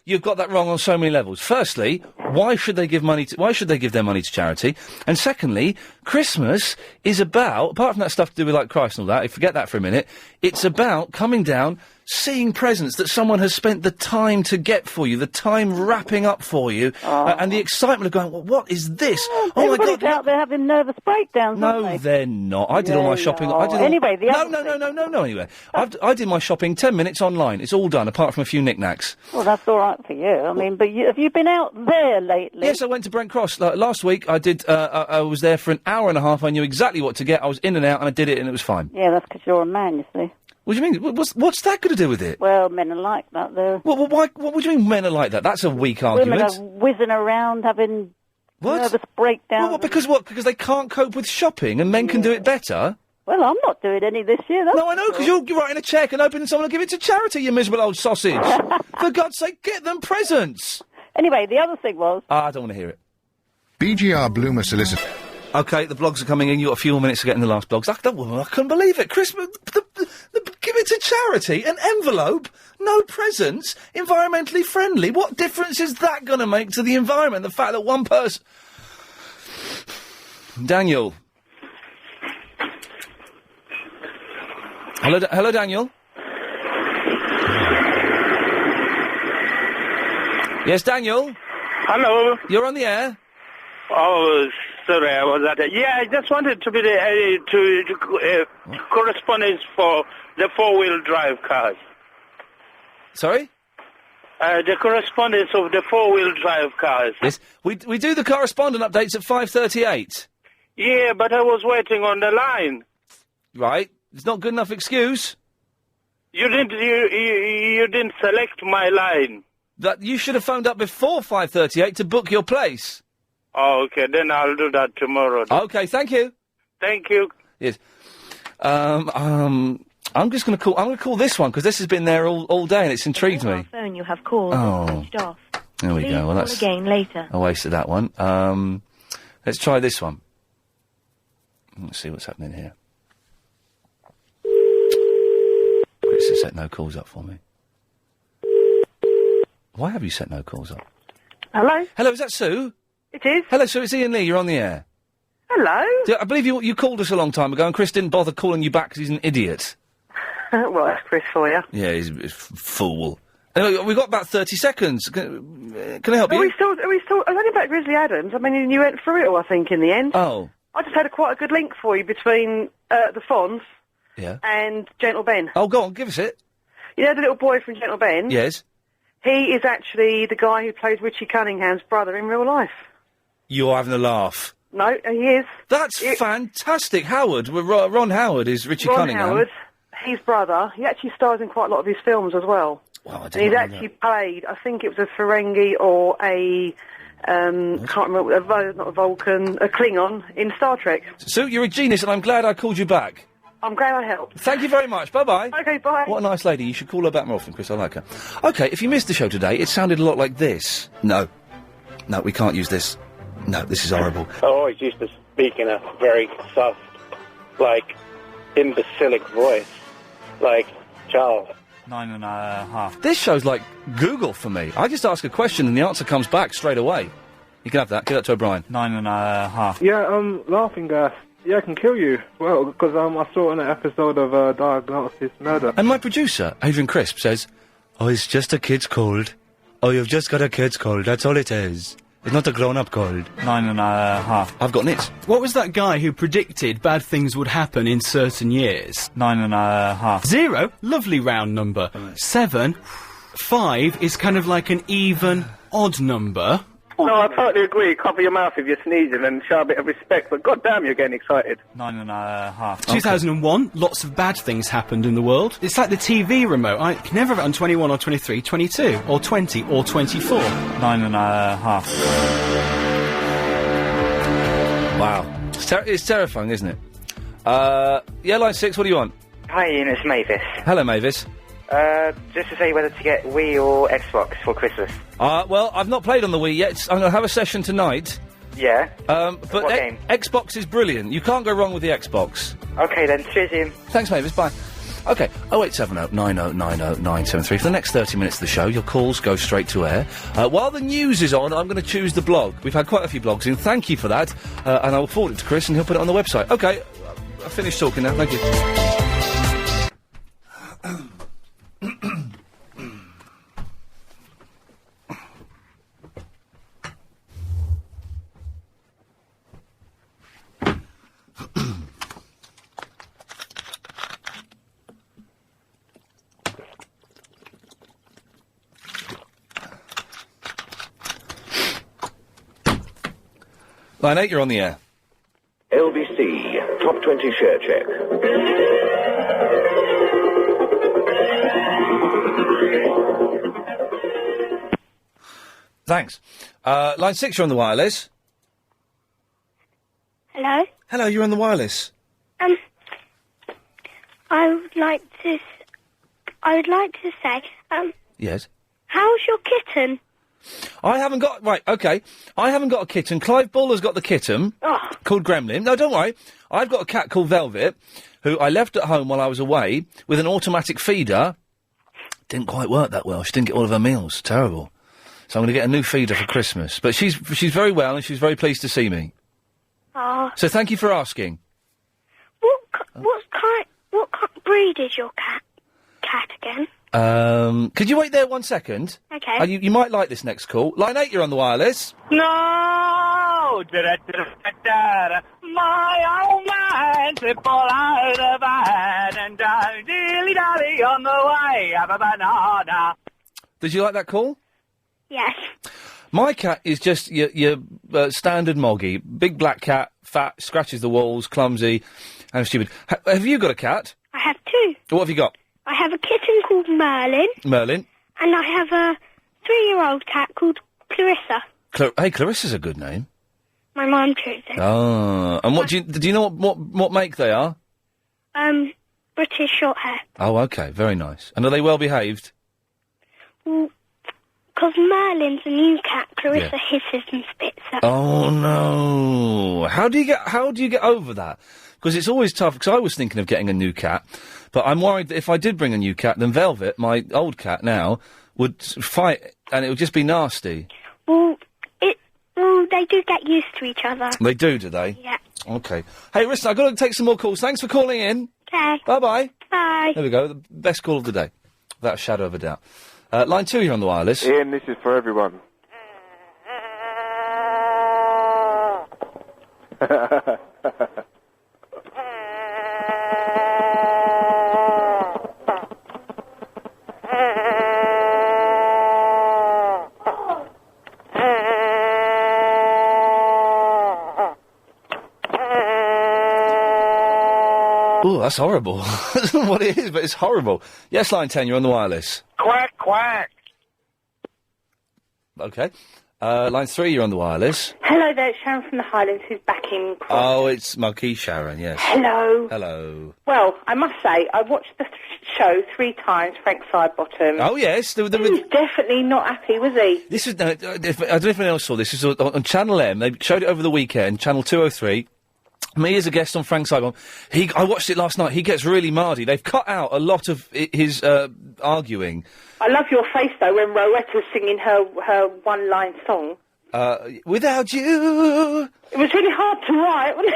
You've got that wrong on so many levels. Firstly, why should they give their money to charity? And secondly, Christmas is about, apart from that stuff to do with like Christ and all that, forget that for a minute. It's about coming down, seeing presents that someone has spent the time to get for you, the time wrapping up for you, and the excitement of going, well, what is this? Everybody's out there having nervous breakdowns, No, aren't they? they're not. I did all my shopping. Anyway, the other No. Anyway, I did my shopping 10 minutes online. It's all done, apart from a few knickknacks. Well, that's all right for you. I mean, but have you been out there lately? Yes, I went to Brent Cross last week. I did. I was there for an hour and a half. I knew exactly what to get. I was in and out, and I did it, and it was fine. Yeah, that's because you're a man, you see. What do you mean? What's that got to do with it? Well, men are like that, though. What do you mean men are like that? That's a weak argument. Women are whizzing around having nervous breakdowns. What? Because they can't cope with shopping, and men can do it better? Well, I'm not doing any this year, though. No, I know, because you're writing a cheque and hoping someone will give it to charity, you miserable old sausage. For God's sake, get them presents. Anyway, the other thing was... I don't want to hear it. BGR Bloomer Solicitor. OK, the blogs are coming in. You've got a few more minutes to get in the last blogs. I couldn't believe it. Christmas... give it to charity. An envelope. No presents. Environmentally friendly. What difference is that going to make to the environment? The fact that one person... Daniel. Hello, Daniel. Yes, Daniel. Hello. You're on the air. Oh, sorry, I was at it. Yeah, I just wanted to be the correspondence for the 4-wheel drive cars. Sorry? The correspondence of the 4-wheel drive cars. Yes, we do the correspondent updates at 5:38. Yeah, but I was waiting on the line. Right. It's not good enough excuse. You didn't select my line. That you should have phoned up before 5:38 to book your place. Oh, okay, then I'll do that tomorrow. Okay, thank you. Thank you. Yes. I'm going to call this one, because this has been there all day and it's intrigued me. Phone you have called switched off. There we Please go. Well, call that's again later. a waste of that one. Let's try this one. Let's see what's happening here. Chris has set no calls up for me. Why have you set no calls up? Hello? Hello, is that Sue? It is. Hello, Sue, it's Iain Lee, you're on the air. Hello? I believe you called us a long time ago and Chris didn't bother calling you back because he's an idiot. Well, that's Chris for you. Yeah, he's a fool. Anyway, we've got about 30 seconds. Can I help you? Are we still, I was only about Grizzly Adams. I mean, you went through it all, I think, in the end. Oh. I just had quite a good link for you between the Fonz and Gentle Ben. Oh, go on, give us it. You know the little boy from Gentle Ben? Yes. He is actually the guy who plays Richie Cunningham's brother in real life. You're having a laugh. No, he is. That's fantastic. Howard, Ron Howard is Richie Cunningham. Ron Howard, his brother. He actually stars in quite a lot of his films as well. Wow, I and he's actually played, I think it was a Ferengi or a, can't remember, not a Vulcan, a Klingon in Star Trek. Sue, you're a genius and I'm glad I called you back. I'm glad I helped. Thank you very much. Bye-bye. Okay, bye. What a nice lady. You should call her back more often, Chris. I like her. OK, if you missed the show today, it sounded a lot like this. No, we can't use this. No, this is horrible. I always used to speak in a very soft, like, imbecilic voice. Like, Charles. 9.5. This show's like Google for me. I just ask a question and the answer comes back straight away. You can have that. Give that to O'Brien. 9.5. Yeah, laughing gas. Yeah, I can kill you. Well, because I saw in an episode of Diagnosis Murder. And my producer, Adrian Crisp, says, "Oh, it's just a kid's cold. Oh, you've just got a kid's cold. That's all it is. It's not a grown-up cold." 9.5. I've got it. What was that guy who predicted bad things would happen in certain years? 9.5. 0, lovely round number. 7, 5 is kind of like an even, odd number. No, I totally agree. Cover your mouth if you're sneezing and show a bit of respect, but goddamn, you're getting excited. 9.5. 2001, lots of bad things happened in the world. It's like the TV remote. I can never have it on 21 or 23, 22, or 20, or 24. 9.5. Wow. It's terrifying, isn't it? Yeah, line 6, what do you want? Hi Ian, it's Mavis. Hello, Mavis. Just to say whether to get Wii or Xbox for Christmas. Well, I've not played on the Wii yet. I'm going to have a session tonight. Yeah? But what game? Xbox is brilliant. You can't go wrong with the Xbox. Okay then, cheers Ian. Thanks, Mavis, bye. OK, 0870 9090 973. For the next 30 minutes of the show, your calls go straight to air. While the news is on, I'm going to choose the blog. We've had quite a few blogs in. Thank you for that. And I will forward it to Chris and he'll put it on the website. OK, I've finished talking now. Thank you. Line 8, you're on the air. LBC, top 20 share check. Thanks. Line 6, you're on the wireless. Hello? Hello, you're on the wireless. I would like to say, Yes. how's your kitten? I haven't got... Right, OK. I haven't got a kitten. Clive Buller's got the kitten. Called Gremlin. No, don't worry. I've got a cat called Velvet, who I left at home while I was away with an automatic feeder. Didn't quite work that well. She didn't get all of her meals. Terrible. So I'm going to get a new feeder for Christmas. But she's very well and she's very pleased to see me. Oh. So thank you for asking. What kind breed is your cat again? Could you wait there 1 second? Okay. You might like this next call. Line 8, you're on the wireless. No! My old man said fall out of bed and don't dilly-dally on the way, have a banana. Did you like that call? Yes. My cat is just your standard Moggy. Big black cat, fat, scratches the walls, clumsy, and stupid. Have you got a cat? I have 2. What have you got? I have a kitten called Merlin. Merlin. And I have a 3-year-old cat called Clarissa. Hey, Clarissa's a good name. My mum chose it. Oh, and what do you know what make they are? British short hair. Oh, okay, very nice. And are they well behaved? Because Merlin's a new cat, Clarissa hisses and spits at. Oh no! How do you get over that? Because it's always tough. Because I was thinking of getting a new cat, but I'm worried that if I did bring a new cat, then Velvet, my old cat now, would fight, and it would just be nasty. Well, they do get used to each other. They do they? Yeah. Okay. Hey, listen, I've got to take some more calls. Thanks for calling in. Okay. Bye-bye. Bye. There we go. The best call of the day. Without a shadow of a doubt. Line 2, you're on the wireless. Ian, this is for everyone. Oh, that's horrible. I don't know what it is, but it's horrible. Yes, line 10, you're on the wireless. Quack, quack. Okay. Line 3, you're on the wireless. Hello there, it's Sharon from the Highlands who's back in. Oh, it's Marquis Sharon, yes. Hello. Hello. Well, I must say, I watched the show 3 times, Frank Sidebottom. Oh, yes. He was definitely not happy, was he? This is, I don't know if anyone else saw this. This is on Channel M. They showed it over the weekend, Channel 203. Me as a guest on Frank Sidebottom. I watched it last night. He gets really mardy. They've cut out a lot of his arguing. I love your face, though, when Rowetta's singing her one-line song. Without you. It was really hard to write, wasn't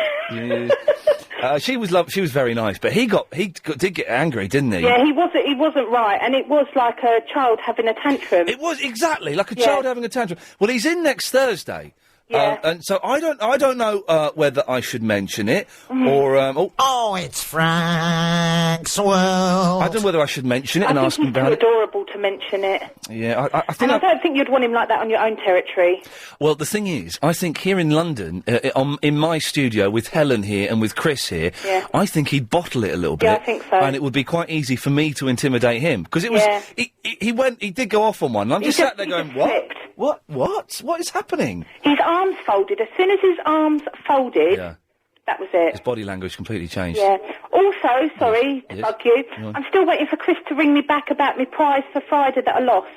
it? She was very nice, but he did get angry, didn't he? Yeah, he wasn't right, and it was like a child having a tantrum. It was exactly like a child having a tantrum. Well, he's in next Thursday. Yeah. And so I don't know whether I should mention it or Oh, it's Frank's World. I don't know whether I should mention it and ask him about It's it. too adorable to mention it. Yeah, I think. And I don't think you'd want him like that on your own territory. Well, the thing is, I think here in London, in my studio with Helen here and with Chris here, I think he'd bottle it a little bit. Yeah, I think so. And it would be quite easy for me to intimidate him because it was. Yeah. He did go off on one. And I'm just sat there going, slipped. What? What is happening? His arms folded. As soon as his arms folded, that was it. His body language completely changed. Yeah. Also, sorry to Yes. bug you, Go on. I'm still waiting for Chris to ring me back about my prize for Friday that I lost.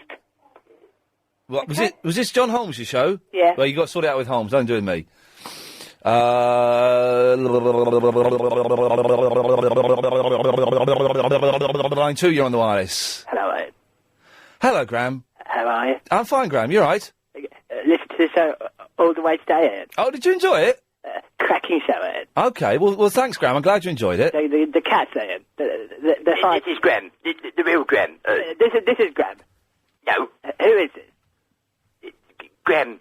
What was this John Holmes' show? Yeah. Well, you got to sort it out with Holmes. Don't do it with me. Line 2, you're on the wireless. Hello, Ed. Hello, Graham. How are you? I'm fine, Graham. You all right? Listen to the show all the way today, Ed. Oh, did you enjoy it? Cracking show, Ed. Okay. Well, thanks, Graham. I'm glad you enjoyed it. The cats, Ed. The fight. This is Graham. The real Graham. This is Graham. No. Who is this? Graham.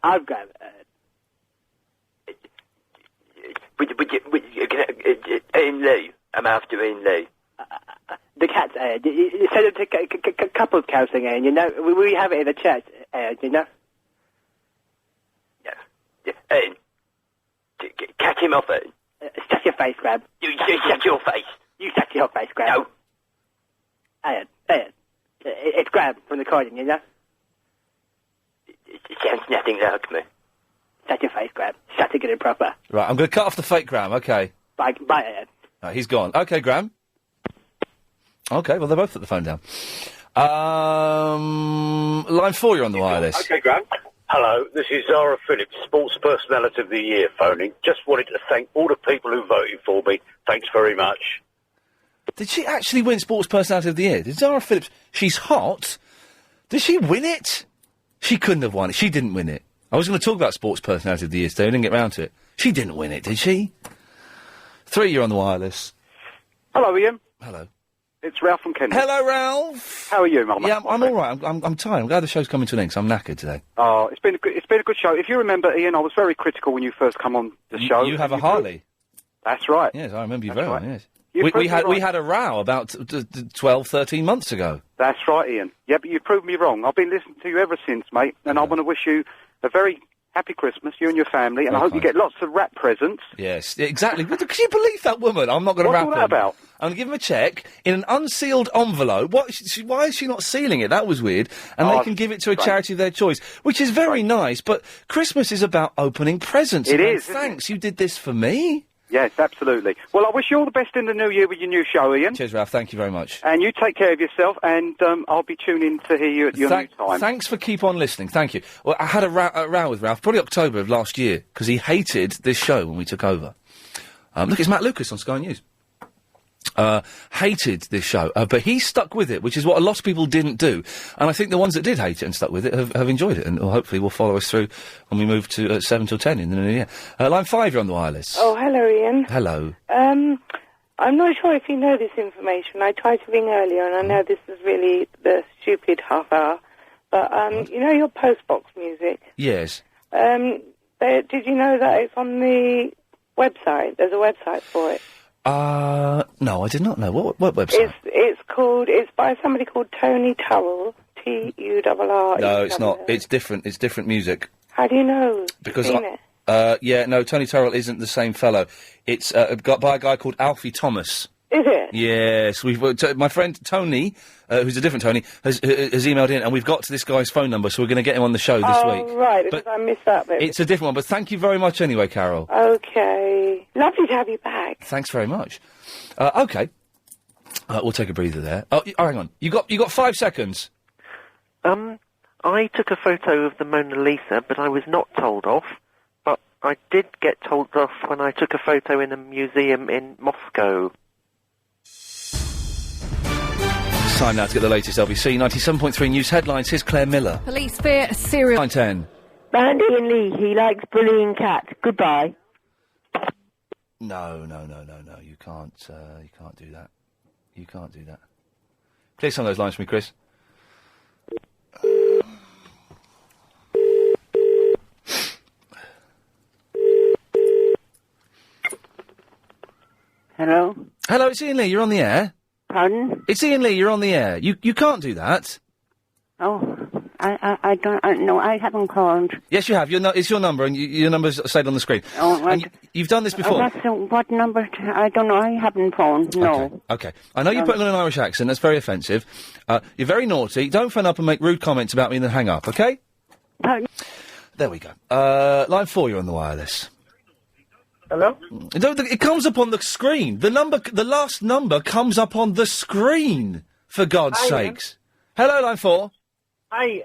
I'm Graham. Ian Lee. I'm after Ian Lee. The cats, Ed. You said it to couples counselling, Ed. You know, we have it in the church, Ed. You know. Ian. Catch him off, Ian. Shut your face, Graham. You shut your face. You shut your face, Graham. No. Ian. It's Graham from the Croydon, you know. It sounds nothing like me. Shut your face, Graham. Shut it, get it proper. Right, I'm going to cut off the fake Graham. Okay. Bye, Ed. Right, he's gone. Okay, Graham. Okay, well, they both put the phone down. Line 4, you're on the wireless. Okay, Graham. Hello, this is Zara Phillips, Sports Personality of the Year, phoning. Just wanted to thank all the people who voted for me. Thanks very much. Did she actually win Sports Personality of the Year? Did Zara Phillips... She's hot. Did she win it? She couldn't have won it. She didn't win it. I was going to talk about Sports Personality of the Year today. I didn't get round to it. She didn't win it, did she? 3, you're on the wireless. Hello, Ian. Hello. It's Ralph from Kent. Hello, Ralph. How are you, Mum? Yeah, I'm all right. I'm tired. I'm glad the show's coming to an end 'cause I'm knackered today. Oh, it's been a good show. If you remember, Ian, I was very critical when you first come on the show. You have a Harley. That's right. Yes, I remember you very well, yes. You We proved me had right. we had a row about 12, 13 months ago. That's right, Ian. Yeah, but you proved me wrong. I've been listening to you ever since, mate, and I want to wish you a very happy Christmas, you and your family, and I hope you get lots of rat presents. Yes, exactly. But can you believe that woman? I'm not going to What's wrap all them. that about? I'm going to give him a cheque in an unsealed envelope. Why is she not sealing it? That was weird. And they can give it to a charity of their choice, which is very nice. But Christmas is about opening presents. It And is, isn't thanks, you did this for me. Yes, absolutely. Well, I wish you all the best in the new year with your new show, Ian. Cheers, Ralph. Thank you very much. And you take care of yourself, and I'll be tuning in to hear you at your new time. Thanks for keep on listening. Thank you. Well, I had a row with Ralph, probably October of last year, because he hated this show when we took over. Look, it's Matt Lucas on Sky News. Hated this show, but he stuck with it, which is what a lot of people didn't do. And I think the ones that did hate it and stuck with it have enjoyed it, and hopefully will follow us through when we move to 7 till 10 in the new year. Line 5, you're on the wireless. Oh, hello, Ian. Hello. I'm not sure if you know this information. I tried to ring earlier, and I know this is really the stupid half hour, but you know your postbox music? Yes. Did you know that it's on the website? There's a website for it. No, I did not know. What website? It's by somebody called Tony Turrell, Turrell. No, it's not. It's different. It's different music. How do you know? Because You've seen it? Tony Turrell isn't the same fellow. It's got by a guy called Alfie Thomas. Is it? Yes, my friend Tony, who's a different Tony, has emailed in, and we've got to this guy's phone number, so we're going to get him on the show this week. Oh, right, because I missed that bit. It's a different one, but thank you very much anyway, Carol. Okay. Lovely to have you back. Thanks very much. Okay. We'll take a breather there. Oh, hang on. You got 5 seconds. I took a photo of the Mona Lisa, but I was not told off. But I did get told off when I took a photo in a museum in Moscow. It's time now to get the latest LBC 97.3 news headlines. Here's Claire Miller. Police fear a serial... Line 10. And Ian Lee, he likes bullying cats. Goodbye. No. You can't do that. You can't do that. Clear some of those lines for me, Chris. Hello? Hello, it's Ian Lee. You're on the air. Pardon? It's Ian Lee. You're on the air. You can't do that. Oh, I don't, no, I haven't called. Yes, you have. It's your number, and your number's stayed on the screen. Oh, right. And you've done this before. What number? I don't know. I haven't phoned. No. Okay. I know you're putting on an Irish accent. That's very offensive. You're very naughty. Don't phone up and make rude comments about me and then hang up, okay? Pardon? There we go. Line 4, you're on the wireless. Hello? It comes up on the screen. The last number comes up on the screen, for God's sakes. Hello, line 4. Hi,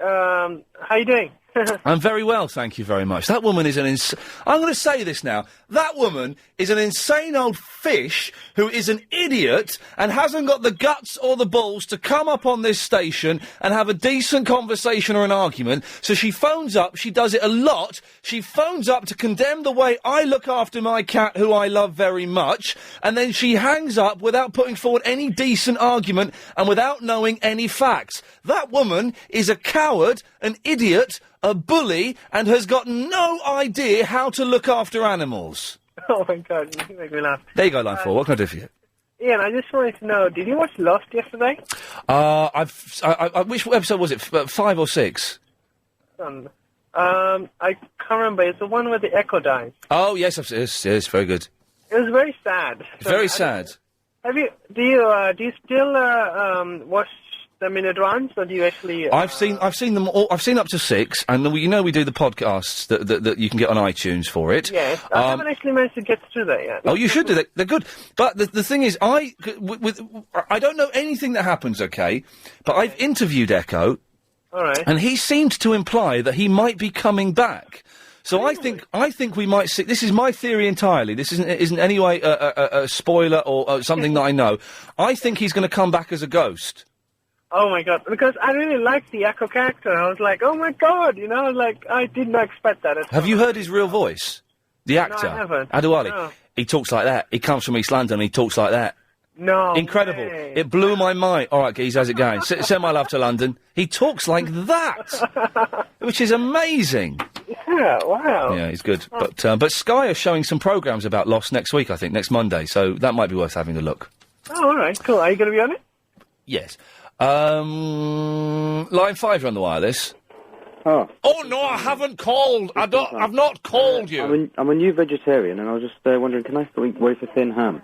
how you doing? I'm very well, thank you very much. That woman is I'm going to say this now. That woman is an insane old fish who is an idiot and hasn't got the guts or the balls to come up on this station and have a decent conversation or an argument. So she phones up, she does it a lot. She phones up to condemn the way I look after my cat, who I love very much, and then she hangs up without putting forward any decent argument and without knowing any facts. That woman is a coward, an idiot, a bully, and has got no idea how to look after animals. Oh my God, you make me laugh. There you go, line 4. What can I do for you? Ian, I just wanted to know, did you watch Lost yesterday? Which episode was it? 5 or 6? I can't remember. It's the one where the echo dies. Oh yes, yes, very good. It was very sad. Very sad. Do you still watch them in advance, or do you actually? I've seen them all. I've seen up to 6, and we do the podcasts that you can get on iTunes for it. Yes, I haven't actually managed to get through that yet. Oh, you should do that. They're good. But the thing is, I don't know anything that happens. Okay, but I've interviewed Echo. All right. And he seemed to imply that he might be coming back. So I think we might see. This is my theory entirely. This isn't any way a spoiler or something that I know. I think he's going to come back as a ghost. Oh my God! Because I really liked the Echo character. I was like, oh my God, I did not expect that. Have you heard his real voice? The actor, No, I haven't. Adewale. No. He talks like that. He comes from East London. And he talks like that. No. Incredible. Way. It blew my mind. All right, geez, how's it going? Send my love to London. He talks like that, which is amazing. Yeah, wow. Yeah, he's good. But Sky are showing some programmes about Lost next week, I think, next Monday, so that might be worth having a look. Oh, all right, cool. Are you going to be on it? Yes. Line 5, you're on the wireless. Oh. Oh, no, I haven't called. I've not called you. I'm a new vegetarian, and I was just wondering, can I still eat wafer thin ham?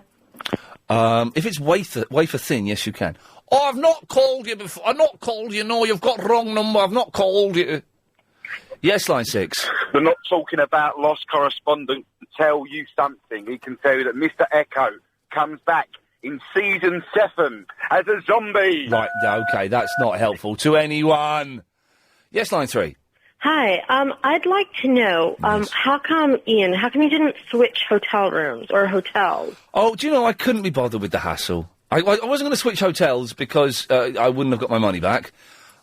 If it's wafer thin, yes, you can. Oh, I've not called you before. I've not called you. No, you've got wrong number. I've not called you. Yes, line 6. They're not talking about lost correspondent to tell you something. He can tell you that Mr. Echo comes back in season 7 as a zombie. Right, okay, that's not helpful to anyone. Yes, line 3. Hi, I'd like to know, how come you didn't switch hotel rooms or hotels? Oh, do you know, I couldn't be bothered with the hassle. I wasn't going to switch hotels because I wouldn't have got my money back.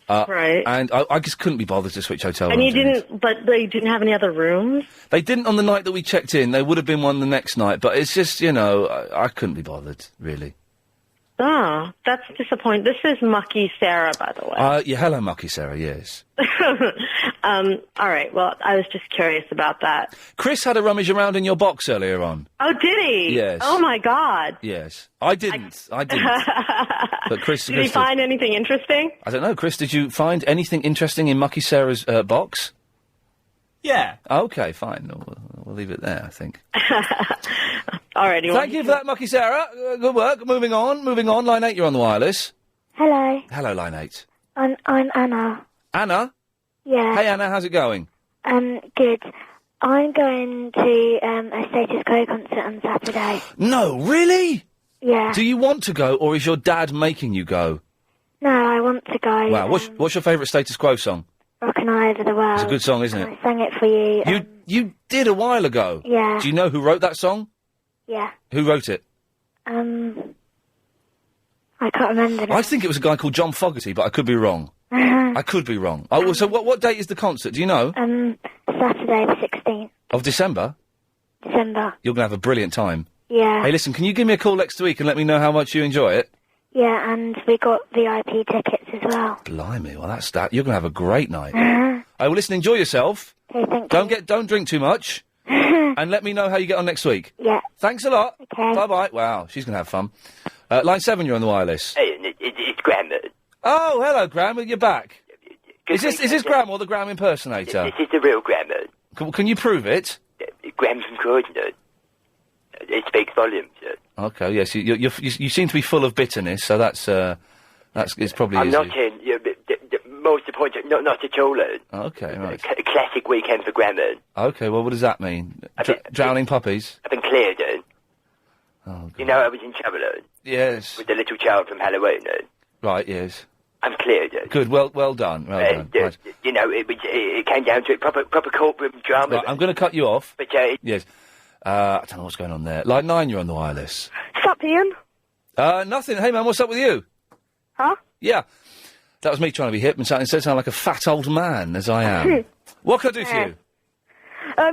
Right. And I just couldn't be bothered to switch hotel And rooms. but they didn't have any other rooms? They didn't on the night that we checked in. There would have been one the next night, but it's just, I couldn't be bothered, really. Oh, that's disappointing. This is Mucky Sarah, by the way. Yeah, hello, Mucky Sarah, yes. All right, well, I was just curious about that. Chris had a rummage around in your box earlier on. Oh, did he? Yes. Oh, my God. Yes. I didn't. But Chris... Did he find anything interesting? I don't know. Chris, did you find anything interesting in Mucky Sarah's box? Yeah. Okay, fine. We'll leave it there, I think. All right. Thank you for that, Mucky Sarah. Good work. Moving on. Line 8, you're on the wireless. Hello. Hello, line 8. I'm Anna. Anna? Yeah. Hey, Anna, how's it going? Good. I'm going to a Status Quo concert on Saturday. No, really? Yeah. Do you want to go, or is your dad making you go? No, I want to go. Wow, what's your favourite Status Quo song? Rockin' All Over the World. It's a good song, isn't it? I sang it for you. You did a while ago. Yeah. Do you know who wrote that song? Yeah. Who wrote it? I can't remember. I think it was a guy called John Fogerty, but I could be wrong. I could be wrong. Oh, so what date is the concert? Do you know? Saturday the 16th. Of December? December. You're going to have a brilliant time. Yeah. Hey, listen, can you give me a call next week and let me know how much you enjoy it? Yeah, and we got VIP tickets as well. Blimey, well, that's that. You're going to have a great night. Well, listen, enjoy yourself. Okay, thank you. Don't drink too much. And let me know how you get on next week. Yeah. Thanks a lot. Okay. Bye-bye. Wow, she's going to have fun. Line 7, you're on the wireless. Hey, it's Graham. Oh, hello, Graham. You're back. Is this Graham or the Graham impersonator? This is the real Graham. Can you prove it? Graham from Croydon. It speaks volumes. Okay, yes. You seem to be full of bitterness, so that's it's probably. I'm easy. not in. Most of the point, not at all. Okay, right. Classic weekend for Graham. Okay, well, what does that mean? Drowning puppies? I've been cleared. Oh, you know I was in trouble. Yes. With the little child from Halloween. Right. Yes. I'm cleared. Good. Well done. Well done. Right. You know, it came down to it. Proper courtroom drama. Right, I'm going to cut you off. But yes. I don't know what's going on there. Line 9, you're on the wireless. What's up, Ian? Nothing. Hey, man, what's up with you? Huh? Yeah. That was me trying to be hip and instead sound like a fat old man, as I am. What can I do for you?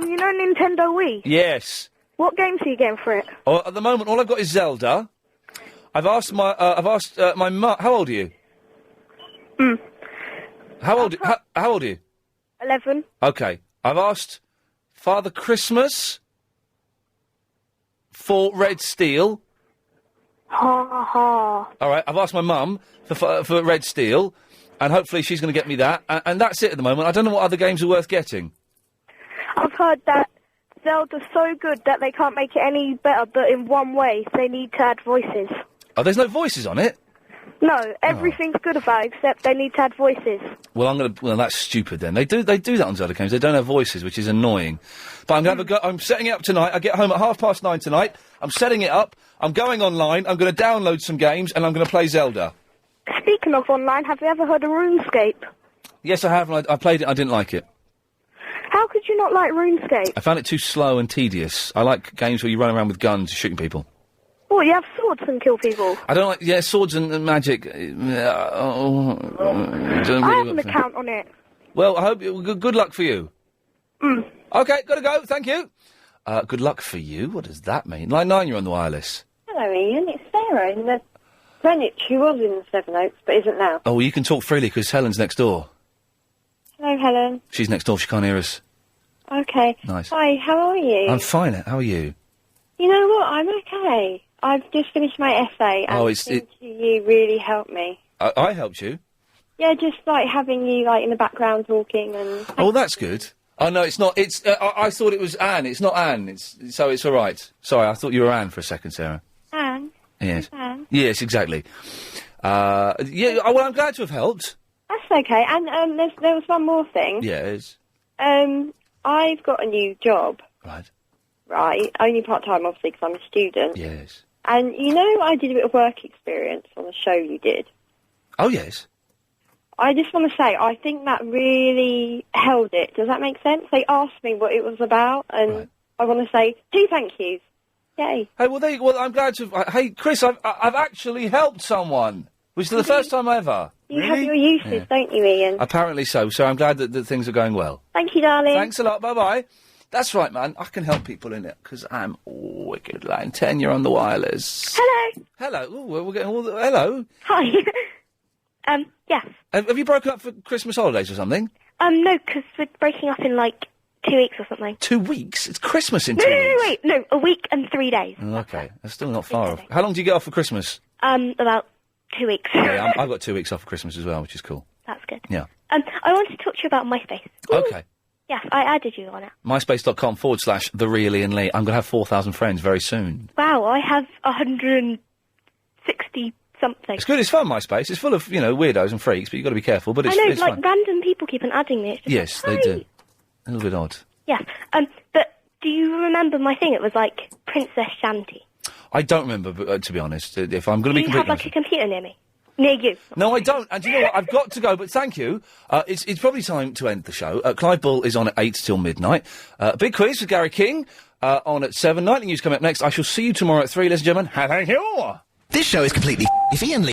You know Nintendo Wii? Yes. What games are you getting for it? Oh, at the moment, all I've got is Zelda. I've asked my mum. How old are you? How old are you? 11. Okay. I've asked Father Christmas for Red Steel. Ha ha. All right. I've asked my mum for Red Steel, and hopefully she's going to get me that. And that's it at the moment. I don't know what other games are worth getting. I've heard that Zelda's so good that they can't make it any better, but in one way, they need to add voices. Oh, there's no voices on it? No, everything's good about it, except they need to add voices. Well, that's stupid then. They do that on Zelda games. They don't have voices, which is annoying. But I'm going to have a go. I'm setting it up tonight. I get home at 9:30 tonight. I'm setting it up. I'm going online. I'm going to download some games, and I'm going to play Zelda. Speaking of online, have you ever heard of RuneScape? Yes, I have. And I played it. I didn't like it. How could you not like RuneScape? I found it too slow and tedious. I like games where you run around with guns shooting people. Oh, you have swords and kill people. I don't like, swords and magic. I have an account on it. Well, I hope, good luck for you. Okay, gotta go, thank you. Good luck for you, what does that mean? Line 9, you're on the wireless. Hello, Ian, it's Sarah in the Greenwich, who was in Seven Oaks, but isn't now. Oh, well, you can talk freely, because Helen's next door. Hello, Helen. She's next door, she can't hear us. Okay. Nice. Hi, how are you? I'm fine, how are you? You know what, I'm okay. I've just finished my essay, and you really helped me. I helped you? Yeah, just, having you, in the background talking and... Oh, that's good. Oh, no, it's not. It's. I thought it was Anne. It's not Anne. So it's all right. Sorry, I thought you were Anne for a second, Sarah. Anne? Yes. Anne? Yes, exactly. Well, I'm glad to have helped. That's okay, and there was one more thing. Yes. I've got a new job. Right. Right. Only part-time, obviously, because I'm a student. Yes. And, you know, I did a bit of work experience on a show you did. Oh, yes. I just want to say, I think that really held it. Does that make sense? They asked me what it was about, and I want to say 2 thank yous. Yay. Hey, well, I'm glad to... hey, Chris, I've actually helped someone, which is the first time ever. You have your uses, don't you, Ian? Apparently so, so I'm glad that things are going well. Thank you, darling. Thanks a lot, bye-bye. That's right, man, I can help people in it, because I'm wicked. Line 10, you're on the wireless. Hello. Hello. Ooh, we're getting all the... Hello. Hi. Yes. Have you broken up for Christmas holidays or something? No, because we're breaking up in, 2 weeks or something. 2 weeks? It's Christmas in 2 weeks. No, wait. No, a week and 3 days. Oh, okay, that's still not far off. How long do you get off for Christmas? About 2 weeks. Yeah, I've got 2 weeks off for Christmas as well, which is cool. That's good. Yeah. I wanted to talk to you about MySpace. Okay. Yes, I added you on it. MySpace.com/The Real Ian Lee. I'm going to have 4,000 friends very soon. Wow, I have 160 something. It's good, it's fun, MySpace. It's full of, weirdos and freaks, but you've got to be careful, but it's, I know, it's fun. random people keep on adding me. It's just Yes, they do. A little bit odd. Yes. But do you remember my thing? It was Princess Shanty. I don't remember, but, to be honest. If I'm going to be Do you have completely a computer near me? Near you? No, I don't. And do you know what? I've got to go, but thank you. It's probably time to end the show. Clive Bull is on at 8 till midnight. Big quiz with Gary King on at 7. Nightly news coming up next. I shall see you tomorrow at 3, ladies and gentlemen. Thank you. This show is completely if Ian Lee